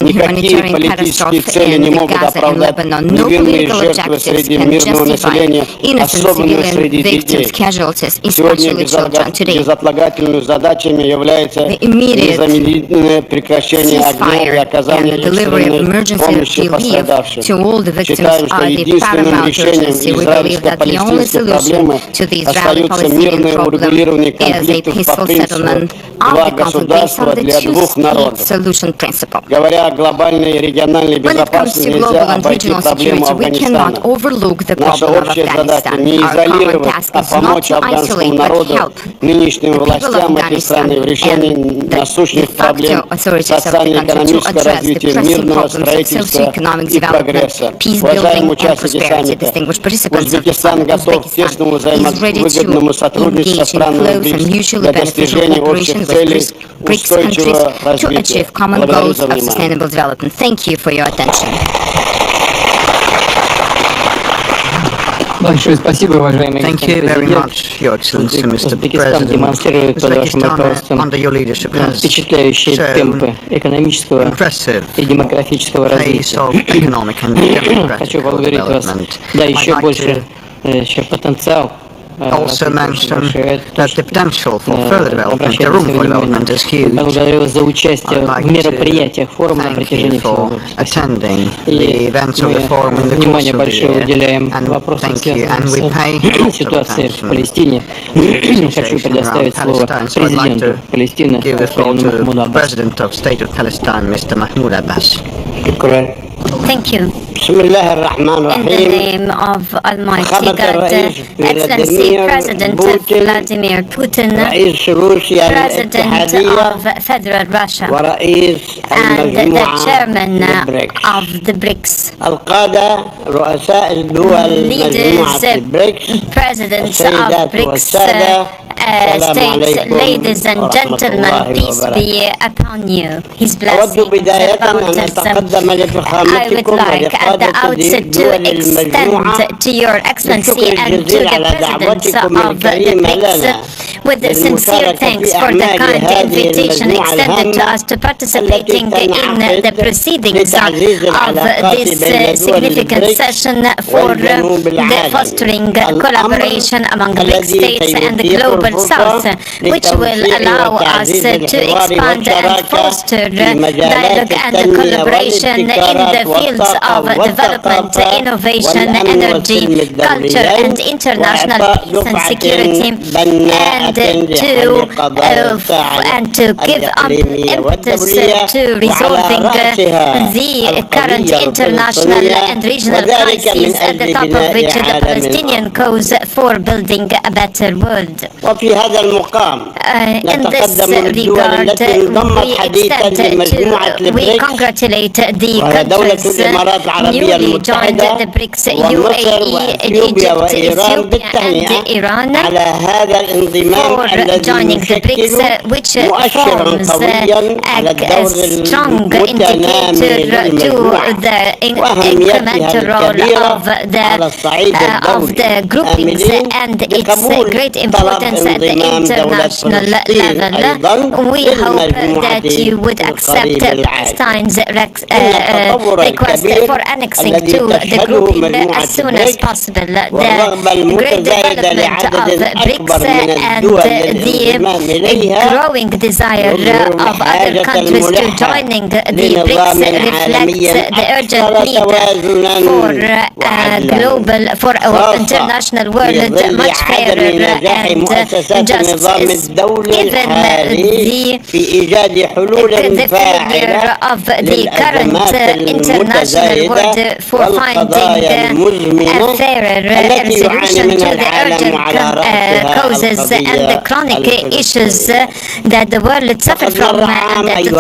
[SPEAKER 17] Никакие политические цели не могут оправдать невинные жертвы среди мирного населения, особенно среди детей. Сегодня безотлагательными задачами является незамедлительное прекращение огня и оказание экстренной помощи пострадавшим. Считаем, что единственным решением израильско-палестинской проблемы остается мирное урегулирование конфликтов по принципу «два государства для двух народов». Говоря о глобальной и региональной безопасности, нельзя обойти проблему Афганистана. Наша общая задача не изолировать, а помочь афганскому народу, нынешним властям этой страны в решении насущных проблем социально-экономического развития, мирного строительства
[SPEAKER 7] socioeconomic development, peace building, and prosperity. Distinguished participants of the summit, Uzbekistan is ready to engage in close and mutually beneficial cooperation with BRICS countries to achieve common goals of sustainable development. Thank you for your attention.
[SPEAKER 2] Thank you very much, Your Excellency, Mr. President. Uzbekistan, under your leadership, has shown impressive pace of economic and democratic development. I'd like to also mention that the potential for further development, the room for development is huge. I'd like to thank you for attending the events of the forum in the course of the year, and thank you, and we pay a lot of attention to the situation around Palestine, so I'd like to give the floor to the President of State of Palestine, Mr. Mahmoud Abbas.
[SPEAKER 1] Thank you.
[SPEAKER 17] In
[SPEAKER 1] the name of Almighty God, Excellency President Vladimir Putin, President of Federal Russia, and the Chairman of the BRICS, leaders, Presidents of BRICS, states, ladies and gentlemen, peace be upon you. His blessings about us. I would like at the outset to extend to Your Excellency and to the Presidents of the BRICS with sincere thanks for the kind invitation extended to us to participating in the proceedings of this significant session for the fostering collaboration among BRICS states and the global South, which will allow us to expand and foster dialogue and collaboration in the fields of development, innovation, energy, culture, and international peace and security, and to give impetus to resolving the current international and regional crises, at the top of which the Palestinian cause for building a better world. In this regard, we congratulate the countries newly joined the BRICS, UAE, Egypt, Ethiopia, and Iran, for joining the BRICS, which forms a strong indicator to the incremental role of the groupings and its great importance at the international level. We hope that you would accept Palestine's request for annexing to the grouping as soon as possible. The great development of BRICS and the growing desire of other countries to joining the BRICS reflects the urgent need for our international world much fairer and justice. Given the failure of the current international world for finding a fairer resolution to the urgent causes and the chronic issues that the world suffers from, and at the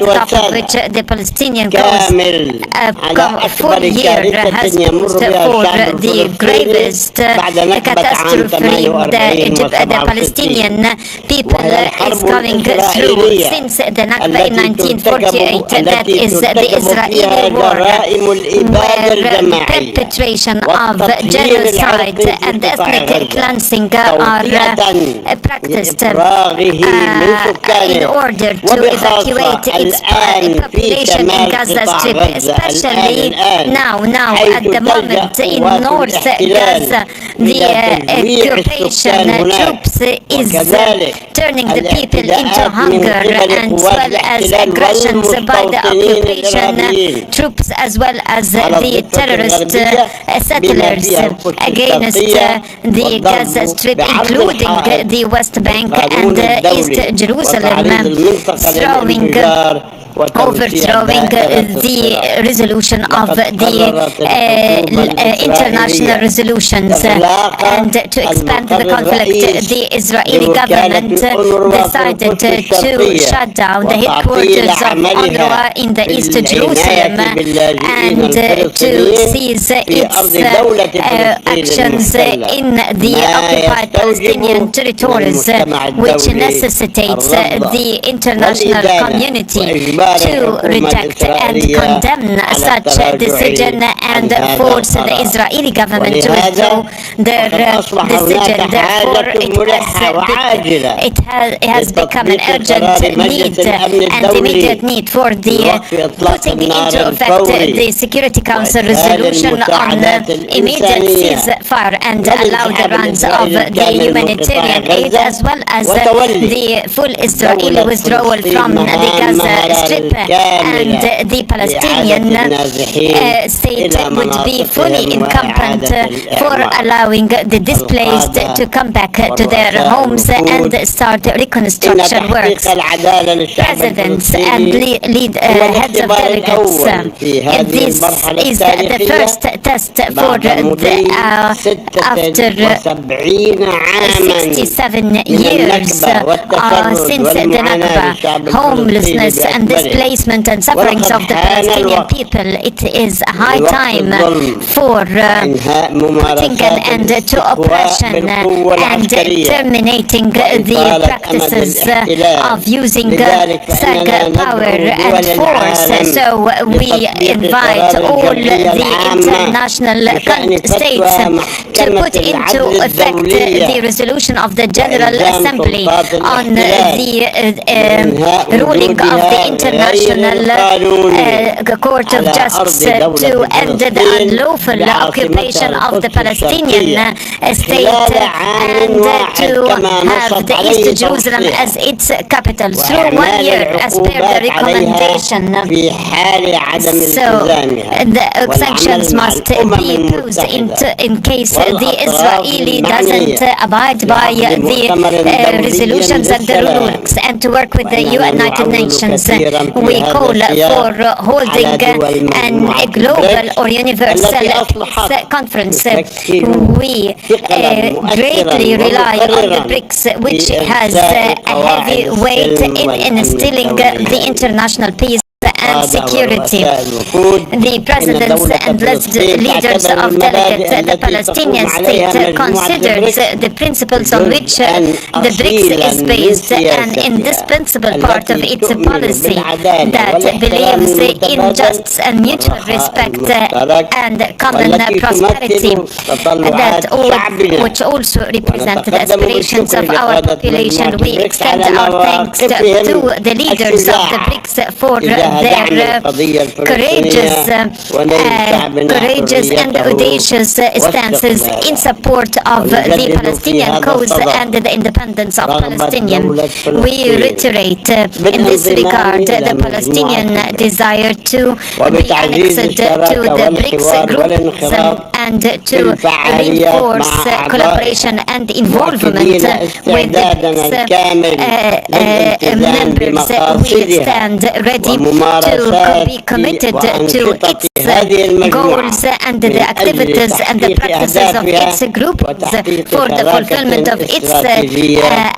[SPEAKER 1] top of which the Palestinian cause full year has posed for the gravest catastrophe the Palestinian people is going through since the Nakba in 1948. That is the Israeli war, where perpetration of genocide and ethnic cleansing are practiced in order to evacuate its population in Gaza Strip, especially now at the moment in North Gaza. The occupation troops is turning the people into hunger, and as well as aggressions by the occupation troops, as well as the terrorist settlers against the Gaza Strip, including the West Bank and East Jerusalem, throwing overthrowing the resolution of the international resolutions and to expand the conflict. The Israeli government decided to shut down the headquarters of UNRWA in the East Jerusalem and to seize its actions in the occupied Palestinian territories, which necessitates the international community to reject and condemn such decision and force the Israeli government to withdraw their decision. Therefore, it has become an urgent need and immediate need for the putting into effect the Security Council resolution on immediate ceasefire and allow the runs of the humanitarian aid as well as the full Israeli withdrawal from the Gaza Strip, and the Palestinian state would be fully incumbent for allowing the displaced to come back to their homes and start reconstruction works. Presidents and heads of delegates, this is the first test for after 67 years since the Nakba, homelessness and displacement and sufferings of the Palestinian people. It is high time for putting an end to oppression and terminating the practices of using power and force. So we invite all the international states to put into effect the resolution of the General Assembly on the ruling of the International Court of Justice to end the unlawful occupation of the Palestinian state and to have the East Jerusalem as its capital through 1 year as per the recommendation. So the sanctions must be imposed in case the Israeli doesn't abide by the resolutions and the rulings, and to work with the United Nations. We call for holding a global or universal peace conference. We greatly rely on the Brics, which has a heavy weight in instilling the international peace and security. The presidents and leaders of delegates, the Palestinian state considers the principles on which the Brics is based an indispensable part of its policy that believes in justice and mutual respect and common prosperity, which also represent the aspirations of our population. We extend our thanks to the leaders of the Brics for their courageous and audacious stances in support of the Palestinian cause and the independence of Palestinian. We reiterate in this regard the Palestinian desire to be annexed to the Brics group and to reinforce collaboration and involvement with the Brics members. We stand ready to be committed to its goals and the activities and the practices of its group for the fulfillment of its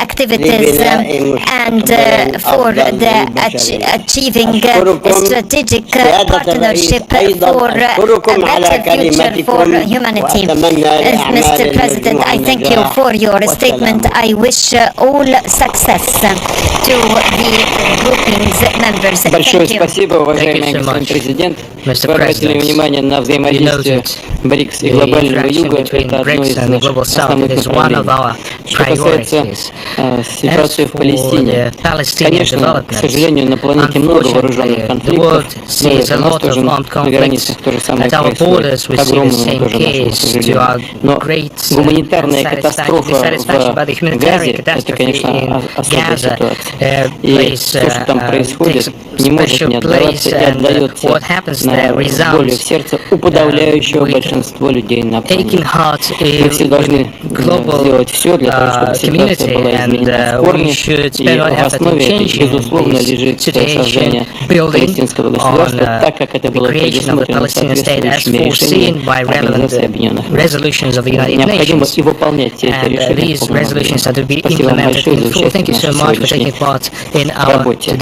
[SPEAKER 1] activities and for the achieving strategic partnership for a better future for humanity. Mr. President, I thank you for your statement. I wish all success to the grouping's members.
[SPEAKER 2] Большое спасибо, уважаемый господин президент. Вы обратили внимание на взаимодействие Брикс и глобального Юга. Это одно из наших основных направлений. Что касается ситуации в Палестине, конечно, к сожалению, на планете много вооруженных конфликтов, но у нас тоже на границах то же самое происходит. Огромное тоже нашему сожалению. Но гуманитарная катастрофа в Газе, это, конечно, особая ситуация. И все, что там происходит, не может не отдаваться и отдается на болью в сердце у подавляющего большинства людей на планете. Мы все должны сделать все для того, чтобы ситуация была изменена в корне, и в основе этой, безусловно, лежит создание палестинского государства, так как это было предусмотрено соответствующими решениями Организации Объединенных Наций. Необходимо и выполнять все эти решения в полном объеме. Спасибо вам большое за участие в нашей сегодняшней работе.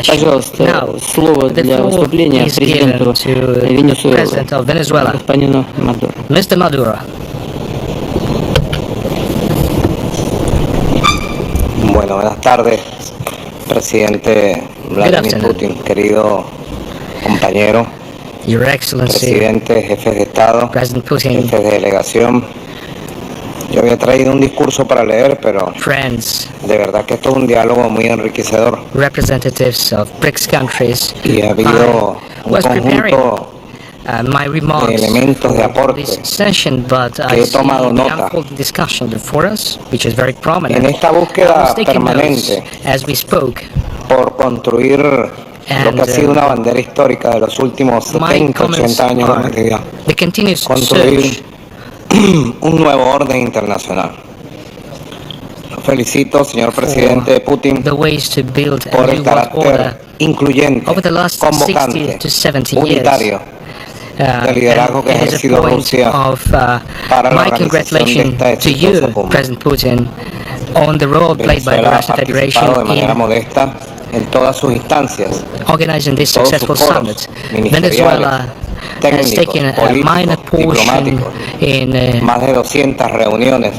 [SPEAKER 2] Пожалуйста, слово для выступления президенту Венесуэлы, господину Мадуро.
[SPEAKER 3] Mr. Maduro.
[SPEAKER 18] Bueno, buenas tardes, presidente Vladimir Putin, querido compañero,
[SPEAKER 3] Your Excellency,
[SPEAKER 18] presidente, jefes de Estado,
[SPEAKER 3] President Putin,
[SPEAKER 18] jefes de delegación. Yo había traído un discurso para leer, pero de verdad que esto es un diálogo muy enriquecedor.
[SPEAKER 3] Representatives of Brics countries,
[SPEAKER 18] y ha habido un conjunto
[SPEAKER 3] my remarks
[SPEAKER 18] de elementos de aporte
[SPEAKER 3] session, but
[SPEAKER 18] que he tomado nota.
[SPEAKER 3] Discussion before us, which is very prominent.
[SPEAKER 18] En esta búsqueda permanente
[SPEAKER 3] as we spoke,
[SPEAKER 18] por construir lo que ha sido una bandera histórica de los últimos 70, 80 años de humanidad, construir un nuevo orden internacional. Lo felicito, señor presidente Putin, por el carácter incluyente, convocante, unitario del liderazgo que ha ejercido Rusia para la organización de esta exitosa cumbre. Venezuela ha participado de manera modesta en todas sus instancias,
[SPEAKER 3] organizing this
[SPEAKER 18] todos
[SPEAKER 3] successful
[SPEAKER 18] sus foros
[SPEAKER 3] summit.
[SPEAKER 18] ministeriales,
[SPEAKER 3] Venezuela has taken a minor portion in
[SPEAKER 18] más de 200 reuniones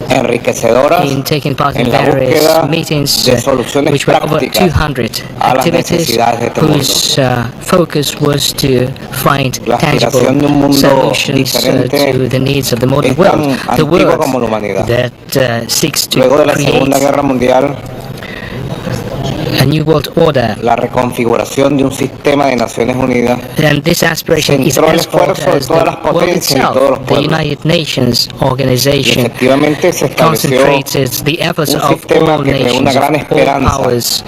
[SPEAKER 18] enriquecedoras
[SPEAKER 3] taking part in
[SPEAKER 18] en la
[SPEAKER 3] various
[SPEAKER 18] búsqueda
[SPEAKER 3] meetings
[SPEAKER 18] de soluciones
[SPEAKER 3] which were over
[SPEAKER 18] prácticas
[SPEAKER 3] 200
[SPEAKER 18] a las
[SPEAKER 3] activities
[SPEAKER 18] necesidades de este mundo.
[SPEAKER 3] whose focus was to find
[SPEAKER 18] La aspiración de un mundo
[SPEAKER 3] solutions
[SPEAKER 18] diferente
[SPEAKER 3] to the needs of the modern
[SPEAKER 18] es tan
[SPEAKER 3] world, the
[SPEAKER 18] antigua
[SPEAKER 3] world
[SPEAKER 18] como la humanidad.
[SPEAKER 3] that seeks to
[SPEAKER 18] Luego de la
[SPEAKER 3] create
[SPEAKER 18] Segunda Guerra Mundial,
[SPEAKER 3] a new world order.
[SPEAKER 18] La reconfiguración de un sistema de Naciones Unidas
[SPEAKER 3] And this aspiration is
[SPEAKER 18] centró el
[SPEAKER 3] as old
[SPEAKER 18] esfuerzo de
[SPEAKER 3] as
[SPEAKER 18] todas las
[SPEAKER 3] the world
[SPEAKER 18] potencias y todos los
[SPEAKER 3] itself. The
[SPEAKER 18] pueblos.
[SPEAKER 3] United Nations
[SPEAKER 18] Y
[SPEAKER 3] organization
[SPEAKER 18] efectivamente se estableció
[SPEAKER 3] concentrated the efforts
[SPEAKER 18] un
[SPEAKER 3] of
[SPEAKER 18] sistema
[SPEAKER 3] all
[SPEAKER 18] que creó
[SPEAKER 3] nations,
[SPEAKER 18] una gran
[SPEAKER 3] of all
[SPEAKER 18] esperanza.
[SPEAKER 3] powers,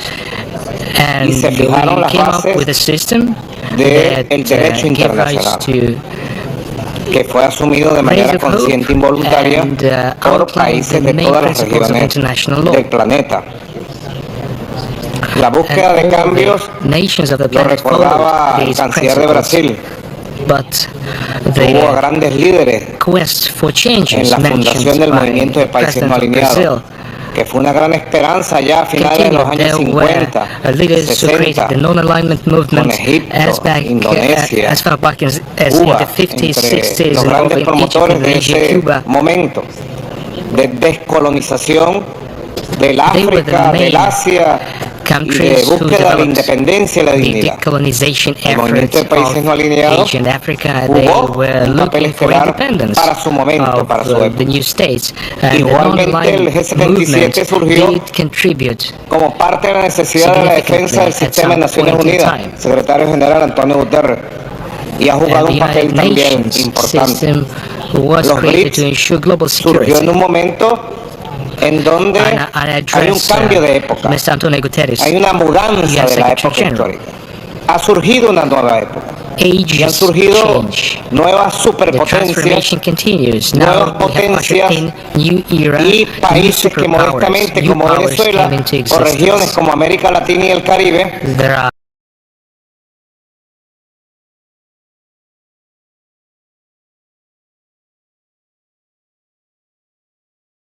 [SPEAKER 18] Y
[SPEAKER 3] and
[SPEAKER 18] se
[SPEAKER 3] we
[SPEAKER 18] fijaron las
[SPEAKER 3] came up
[SPEAKER 18] bases
[SPEAKER 3] with a system
[SPEAKER 18] del
[SPEAKER 3] that
[SPEAKER 18] derecho
[SPEAKER 3] gave rise
[SPEAKER 18] internacional,
[SPEAKER 3] to
[SPEAKER 18] que fue asumido de manera
[SPEAKER 3] raise of hope
[SPEAKER 18] consciente e involuntaria
[SPEAKER 3] and
[SPEAKER 18] por
[SPEAKER 3] outline
[SPEAKER 18] países
[SPEAKER 3] the
[SPEAKER 18] de
[SPEAKER 3] main
[SPEAKER 18] todas las
[SPEAKER 3] principles of
[SPEAKER 18] regiones
[SPEAKER 3] international law.
[SPEAKER 18] del planeta. La búsqueda de
[SPEAKER 3] And all
[SPEAKER 18] cambios
[SPEAKER 3] the nations of the
[SPEAKER 18] lo
[SPEAKER 3] planet
[SPEAKER 18] recordaba
[SPEAKER 3] followed
[SPEAKER 18] el
[SPEAKER 3] these
[SPEAKER 18] canciller de
[SPEAKER 3] principles.
[SPEAKER 18] Brasil.
[SPEAKER 3] But
[SPEAKER 18] Hubo a
[SPEAKER 3] the
[SPEAKER 18] grandes líderes
[SPEAKER 3] quest for
[SPEAKER 18] en
[SPEAKER 3] changes
[SPEAKER 18] la
[SPEAKER 3] mentioned
[SPEAKER 18] fundación del
[SPEAKER 3] by
[SPEAKER 18] movimiento de países
[SPEAKER 3] President
[SPEAKER 18] no
[SPEAKER 3] of
[SPEAKER 18] alineados,
[SPEAKER 3] Brazil
[SPEAKER 18] que fue una gran esperanza ya a finales de los años
[SPEAKER 3] there were
[SPEAKER 18] 50,
[SPEAKER 3] leaders who created
[SPEAKER 18] 60,
[SPEAKER 3] the non-alignment
[SPEAKER 18] con
[SPEAKER 3] movement
[SPEAKER 18] Egipto,
[SPEAKER 3] as far back as in
[SPEAKER 18] Cuba,
[SPEAKER 3] the 50s,
[SPEAKER 18] entre
[SPEAKER 3] 60s,
[SPEAKER 18] los
[SPEAKER 3] involving
[SPEAKER 18] grandes
[SPEAKER 3] Egypt,
[SPEAKER 18] promotores de
[SPEAKER 3] Indonesia,
[SPEAKER 18] ese
[SPEAKER 3] Cuba.
[SPEAKER 18] momento de descolonización del
[SPEAKER 3] They were the
[SPEAKER 18] África,
[SPEAKER 3] main
[SPEAKER 18] del Asia y de
[SPEAKER 3] countries who
[SPEAKER 18] búsqueda de la
[SPEAKER 3] developed
[SPEAKER 18] independencia y la
[SPEAKER 3] the
[SPEAKER 18] dignidad.
[SPEAKER 3] decolonization
[SPEAKER 18] El movimiento
[SPEAKER 3] efforts
[SPEAKER 18] de países no
[SPEAKER 3] of
[SPEAKER 18] alineados
[SPEAKER 3] Asia and Africa. They
[SPEAKER 18] jugó
[SPEAKER 3] were
[SPEAKER 18] un papel
[SPEAKER 3] looking for
[SPEAKER 18] estelar
[SPEAKER 3] independence
[SPEAKER 18] para su momento,
[SPEAKER 3] of
[SPEAKER 18] para su
[SPEAKER 3] the
[SPEAKER 18] época.
[SPEAKER 3] new states. And the
[SPEAKER 18] Igualmente el
[SPEAKER 3] non-aligned
[SPEAKER 18] G77
[SPEAKER 3] movement
[SPEAKER 18] surgió
[SPEAKER 3] did contribute
[SPEAKER 18] como parte de la necesidad de la defensa del sistema de Naciones Unidas, secretario general Antonio Guterres, y ha jugado un papel también importante.
[SPEAKER 3] Was
[SPEAKER 18] Los
[SPEAKER 3] created
[SPEAKER 18] Brics
[SPEAKER 3] to ensure global
[SPEAKER 18] surgió
[SPEAKER 3] security.
[SPEAKER 18] en un momento en donde hay un cambio de época,
[SPEAKER 3] Mr. Antonio Guterres,
[SPEAKER 18] hay una mudanza de la época histórica. Ha surgido una nueva época y han surgido nuevas superpotencias, nuevas potencias y países que modestamente como Venezuela o regiones como América Latina y el Caribe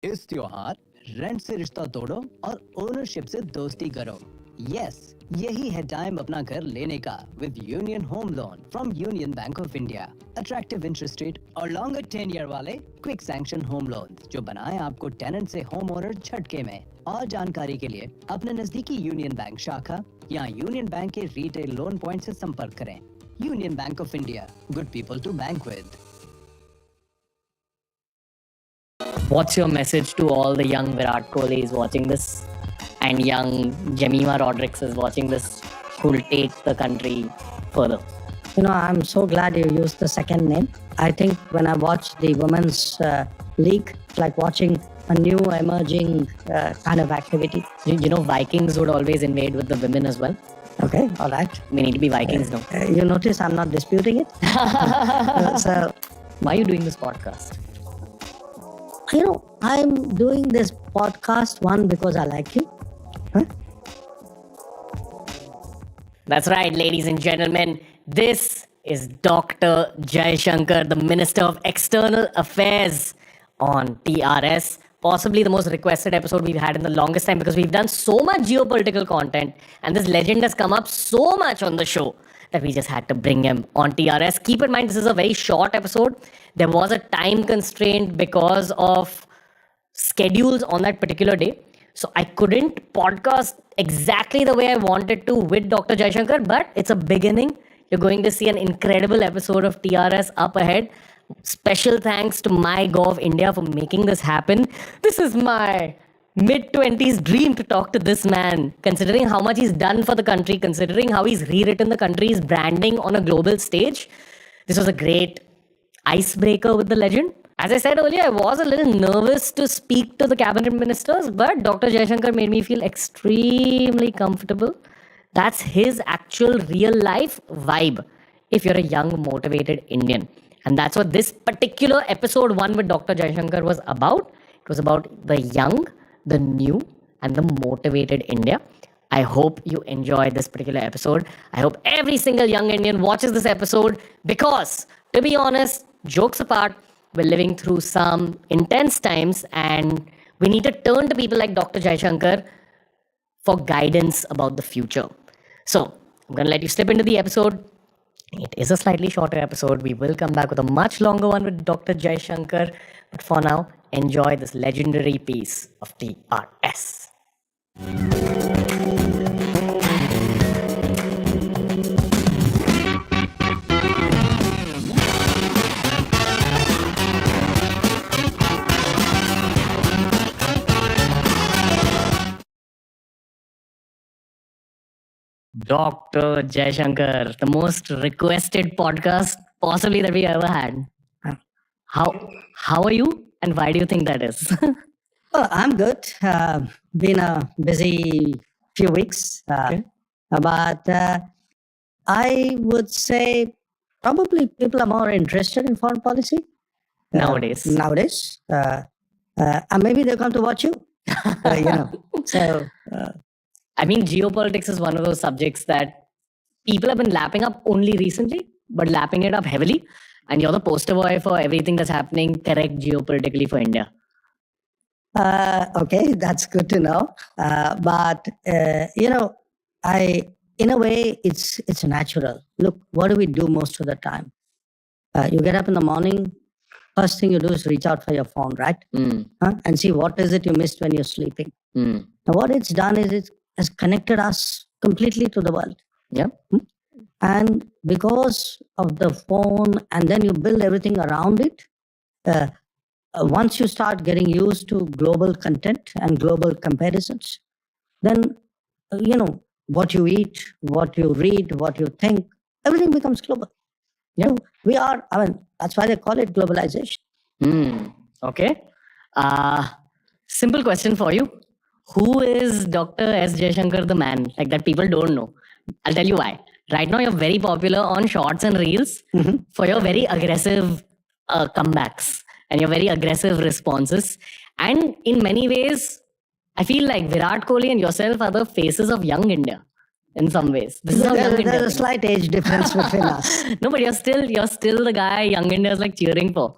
[SPEAKER 19] इस त्योहार rent से रिश्ता तोड़ो और ownership से दोस्ती करो। Yes, यही है टाइम अपना घर लेने का with union home loan from union Bank of India. Attractive interest rate और लॉन्गर 10 ईयर वाले क्विक सैंक्शन होम लोन जो बनाए आपको टेनेंट से होम ओनर झटके में। और जानकारी के लिए अपने नजदीकी यूनियन बैंक शाखा या यूनियन बैंक के रिटेल लोन पॉइंट से संपर्क करें। Union Bank of India, good people to bank with.
[SPEAKER 20] What's your message to all the young Virat Kohlis watching this and young Jemima Rodriguez is watching this who will take the country further?
[SPEAKER 21] You know, I'm so glad you used the second name. I think when I watched the women's league, it's like watching a new emerging kind of activity.
[SPEAKER 20] You know, Vikings would always invade with the women as well.
[SPEAKER 21] Okay, all right.
[SPEAKER 20] We need to be Vikings now.
[SPEAKER 21] You notice I'm not disputing it. So,
[SPEAKER 20] why are you doing this podcast?
[SPEAKER 21] I'm doing this podcast, one, because I like you. Huh?
[SPEAKER 20] That's right, ladies and gentlemen. This is Dr. Jaishankar, the Minister of External Affairs on TRS. Possibly the most requested episode we've had in the longest time, because we've done so much geopolitical content and this legend has come up so much on the show that we just had to bring him on TRS. Keep in mind, this is a very short episode. There was a time constraint because of schedules on that particular day. So I couldn't podcast exactly the way I wanted to with Dr. Jaishankar, but it's a beginning. You're going to see an incredible episode of TRS up ahead. Special thanks to MyGov India for making this happen. This is my mid-20s dream to talk to this man, considering how much he's done for the country, considering how he's rewritten the country's branding on a global stage. This was a great icebreaker with the legend. As I said earlier, I was a little nervous to speak to the cabinet ministers, but Dr. Jaishankar made me feel extremely comfortable. That's his actual real life vibe if you're a young, motivated Indian. And that's what this particular episode 1 with Dr. Jaishankar was about. It was about the young, the new, and the motivated India. I hope you enjoy this particular episode. I hope every single young Indian watches this episode because, to be honest, jokes apart, we're living through some intense times and we need to turn to people like Dr. Jaishankar for guidance about the future. So, I'm going to let you slip into the episode. It is a slightly shorter episode. We will come back with a much longer one with Dr. Jaishankar. But for now, enjoy this legendary piece of TRS. Dr. Jaishankar, the most requested podcast possibly that we ever had. How are you and why do you think that is?
[SPEAKER 21] Well, I'm good. Been a busy few weeks. But I would say probably people are more interested in foreign policy.
[SPEAKER 20] Nowadays.
[SPEAKER 21] And maybe they'll come to watch you. So...
[SPEAKER 20] I mean, geopolitics is one of those subjects that people have been lapping up only recently, but lapping it up heavily. And you're the poster boy for everything that's happening correct geopolitically for India.
[SPEAKER 21] Okay, that's good to know. But in a way, it's natural. Look, what do we do most of the time? You get up in the morning, first thing you do is reach out for your phone, right? And see what is it you missed when you're sleeping. Now, what it's done is it has connected us completely to the world.
[SPEAKER 20] Yeah.
[SPEAKER 21] And because of the phone, and then you build everything around it, once you start getting used to global content and global comparisons, then, what you eat, what you read, what you think, everything becomes global. Yeah. That's why they call it globalization.
[SPEAKER 20] Okay. Simple question for you. Who is Dr. S. Jaishankar the man? Like that people don't know. I'll tell you why. Right now, you're very popular on shorts and reels for your very aggressive comebacks and your very aggressive responses. And in many ways, I feel like Virat Kohli and yourself are the faces of young India. In some ways, this is how young India.
[SPEAKER 21] There's a slight age difference between us.
[SPEAKER 20] No, but you're still the guy young India is like cheering for.